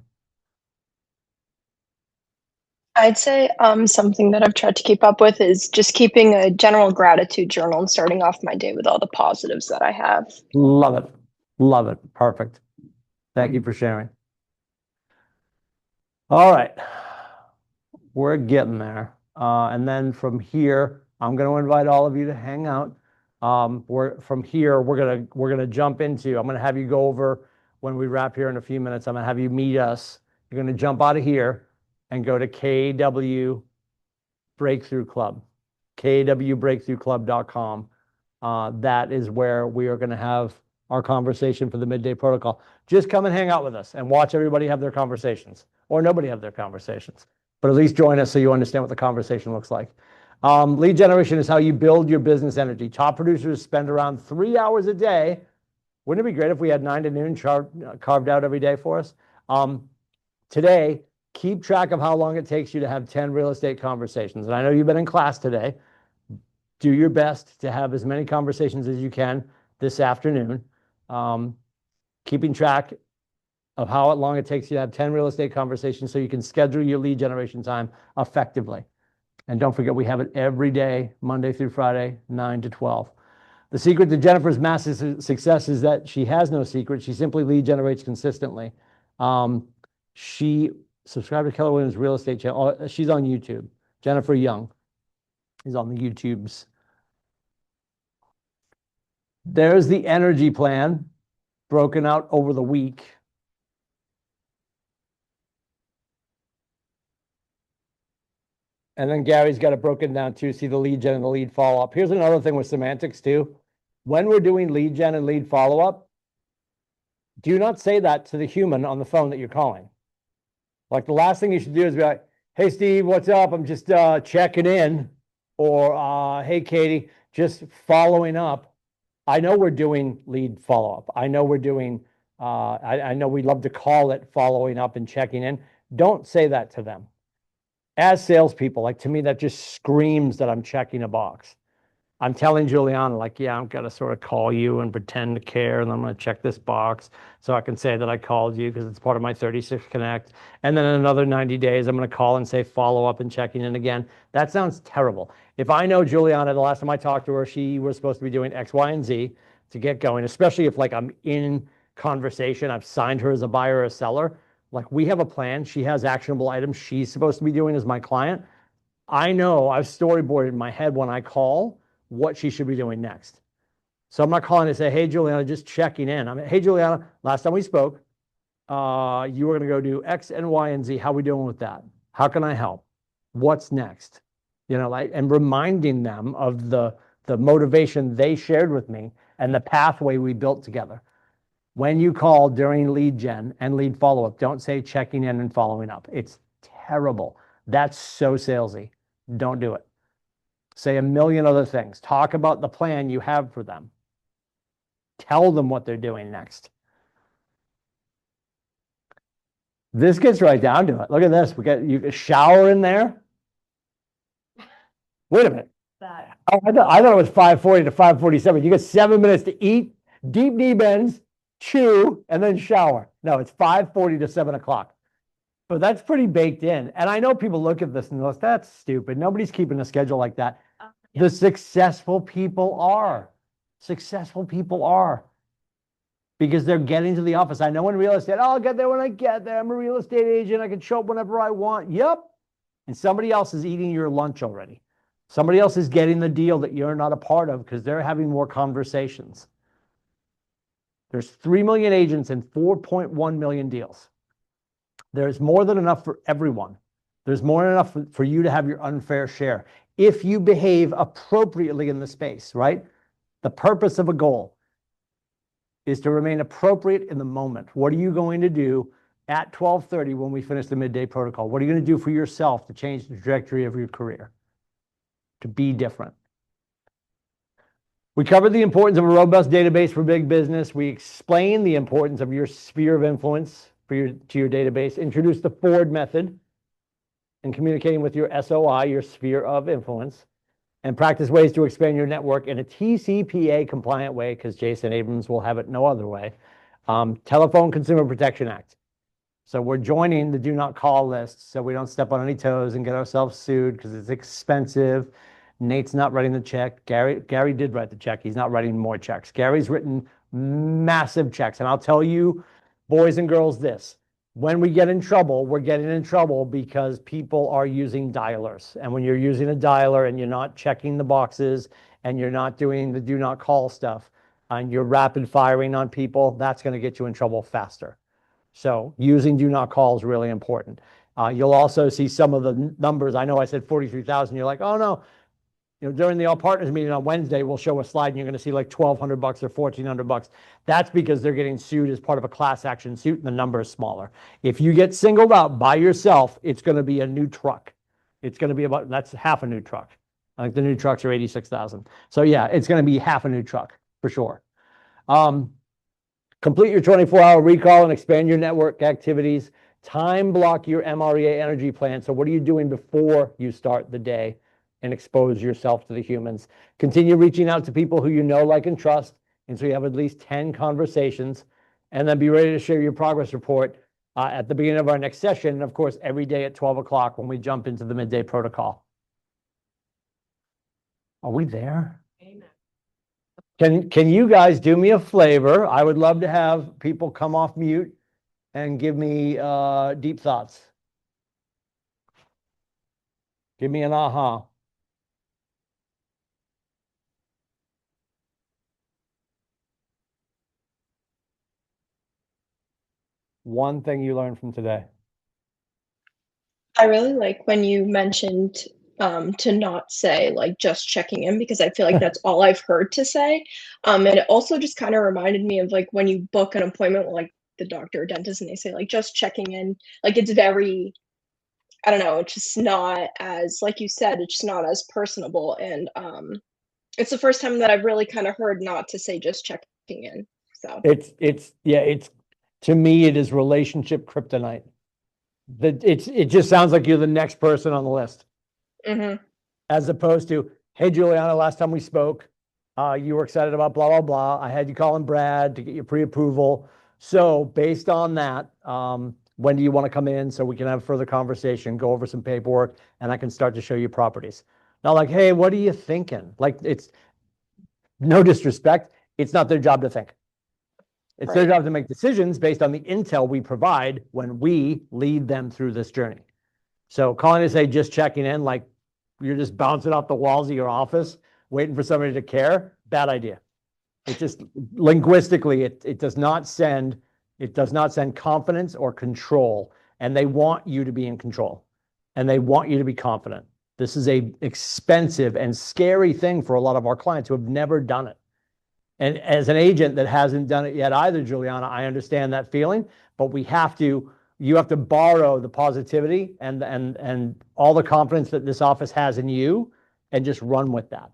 Speaker 7: I'd say something that I've tried to keep up with is just keeping a general gratitude journal and starting off my day with all the positives that I have.
Speaker 1: Love it. Love it. Perfect. Thank you for sharing. All right. We're getting there. And then from here, I'm going to invite all of you to hang out. From here, we're gonna jump into. I'm gonna have you go over when we wrap here in a few minutes. I'm gonna have you meet us. You're gonna jump out of here and go to KW Breakthrough Club, kwbreakthroughclub.com. That is where we are gonna have our conversation for the midday protocol. Just come and hang out with us and watch everybody have their conversations, or nobody have their conversations, but at least join us so you understand what the conversation looks like. Lead generation is how you build your business energy. Top producers spend around 3 hours a day. Wouldn't it be great if we had 9 to noon carved out every day for us? Today, keep track of how long it takes you to have 10 real estate conversations. And I know you've been in class today. Do your best to have as many conversations as you can this afternoon. Keeping track of how long it takes you to have 10 real estate conversations so you can schedule your lead generation time effectively. And don't forget, we have it every day, Monday through Friday, 9 to 12. The secret to Jennifer's massive success is that she has no secret. She simply lead generates consistently. She subscribed to Keller Williams Real Estate Channel. She's on YouTube. Jennifer Young is on the YouTubes. There's the energy plan broken out over the week. And then Gary's got it broken down too. See the lead gen and the lead follow-up. Here's another thing with semantics too. When we're doing lead gen and lead follow-up, do not say that to the human on the phone that you're calling. Like the last thing you should do is be like, hey, Steve, what's up? I'm just checking in. Or hey, Katie, just following up. I know we're doing lead follow-up. I know we're doing, I know we love to call it following up and checking in. Don't say that to them. As salespeople, like to me, that just screams that I'm checking a box. I'm telling Juliana, like, yeah, I'm gonna sort of call you and pretend to care, and I'm gonna check this box so I can say that I called you because it's part of my 36 Connect. And then in another 90 days, I'm gonna call and say follow up and checking in again. That sounds terrible. If I know Juliana, the last time I talked to her, she was supposed to be doing X, Y, and Z to get going, especially if like I'm in conversation, I've signed her as a buyer or a seller. Like we have a plan. She has actionable items she's supposed to be doing as my client. I know I've storyboarded in my head when I call what she should be doing next. So I'm not calling to say, hey, Juliana, just checking in. I mean, hey, Juliana, last time we spoke, you were going to go do X and Y and Z. How are we doing with that? How can I help? What's next? You know, like, and reminding them of the motivation they shared with me and the pathway we built together. When you call during lead gen and lead follow-up, don't say checking in and following up. It's terrible. That's so salesy. Don't do it. Say a million other things. Talk about the plan you have for them. Tell them what they're doing next. This gets right down to it. Look at this. We got a shower in there. Wait a minute. Oh, I thought it was 5:40 to 5:47. You got 7 minutes to eat, deep knee bends, chew, and then shower. No, it's 5:40 to 7 o'clock. But that's pretty baked in. And I know people look at this and go, that's stupid. Nobody's keeping a schedule like that. The successful people are. Successful people are. Because they're getting to the office. I know in real estate, oh, I'll get there when I get there. I'm a real estate agent. I can show up whenever I want. Yep. And somebody else is eating your lunch already. Somebody else is getting the deal that you're not a part of because they're having more conversations. There's 3 million agents and 4.1 million deals. There's more than enough for everyone. There's more than enough for you to have your unfair share. If you behave appropriately in the space, right? The purpose of a goal is to remain appropriate in the moment. What are you going to do at 12:30 when we finish the midday protocol? What are you going to do for yourself to change the trajectory of your career? To be different. We covered the importance of a robust database for big business. We explained the importance of your sphere of influence to your database. Introduced the Ford method in communicating with your SOI, your sphere of influence, and practice ways to expand your network in a TCPA compliant way, because Jason Abrams will have it no other way. Telephone Consumer Protection Act. So we're joining the do not call list so we don't step on any toes and get ourselves sued because it's expensive. Nate's not writing the check. Gary did write the check. He's not writing more checks. Gary's written massive checks. And I'll tell you, boys and girls, this. When we get in trouble, we're getting in trouble because people are using dialers. And when you're using a dialer and you're not checking the boxes and you're not doing the do not call stuff and you're rapid firing on people, that's going to get you in trouble faster. So using do not call is really important. You'll also see some of the numbers. I know I said 43,000. You're like, oh no. You know, during the All Partners meeting on Wednesday, we'll show a slide and you're going to see like $1,200 or $1,400. That's because they're getting sued as part of a class action suit and the number is smaller. If you get singled out by yourself, it's going to be a new truck. It's going to be about, that's half a new truck. I think the new trucks are 86,000. So yeah, it's going to be half a new truck for sure. Complete your 24-hour recall and expand your network activities. Time block your MREA energy plan. So what are you doing before you start the day? And expose yourself to the humans. Continue reaching out to people who you know, like, and trust. And so you have at least 10 conversations. And then be ready to share your progress report at the beginning of our next session. And of course, every day at 12 o'clock when we jump into the midday protocol. Are we there? Amen. Can you guys do me a favor? I would love to have people come off mute and give me deep thoughts. Give me an aha. One thing you learned from today.
Speaker 7: I really like when you mentioned to not say like just checking in, because I feel like that's all I've heard to say. And it also just kind of reminded me of like when you book an appointment with like the doctor or dentist and they say like just checking in, like it's very, I don't know, it's just not as, like you said, it's just not as personable. And it's the first time that I've really kind of heard not to say just checking in. So
Speaker 1: It's to me, it is relationship kryptonite. It just sounds like you're the next person on the list, as opposed to, hey, Juliana, last time we spoke, you were excited about blah, blah, blah. I had you calling Brad to get your pre-approval. So based on that, when do you want to come in so we can have further conversation, go over some paperwork, and I can start to show you properties. Not like, hey, what are you thinking? Like, it's no disrespect. It's not their job to think. It's their job to make decisions based on the intel we provide when we lead them through this journey. So calling to say just checking in, like you're just bouncing off the walls of your office, waiting for somebody to care, bad idea. It just linguistically, it does not send confidence or control. And they want you to be in control and they want you to be confident. This is a expensive and scary thing for a lot of our clients who have never done it. And as an agent that hasn't done it yet either, Juliana, I understand that feeling, but you have to borrow the positivity and all the confidence that this office has in you and just run with that,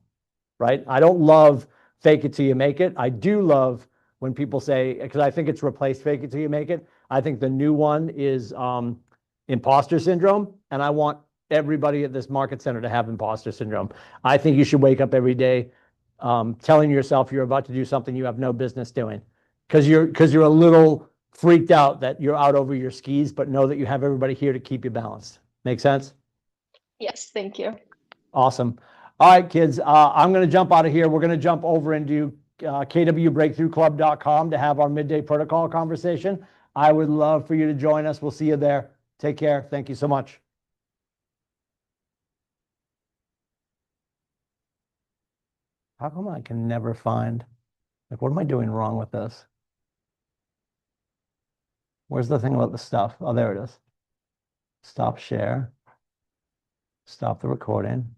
Speaker 1: right? I don't love fake it till you make it. I do love when people say, because I think it's replaced fake it till you make it. I think the new one is imposter syndrome, and I want everybody at this market center to have imposter syndrome. I think you should wake up every day telling yourself you're about to do something you have no business doing because you're a little freaked out that you're out over your skis, but know that you have everybody here to keep you balanced. Make sense?
Speaker 7: yes, thank you.
Speaker 1: Awesome. All right, kids, I'm going to jump out of here. We're going to jump over into kwbreakthroughclub.com to have our midday protocol conversation. I would love for you to join us. We'll see you there. Take care. Thank you so much. How come I can never find, like, what am I doing wrong with this? Where's the thing about the stuff? Oh, there it is. Stop share. Stop the recording.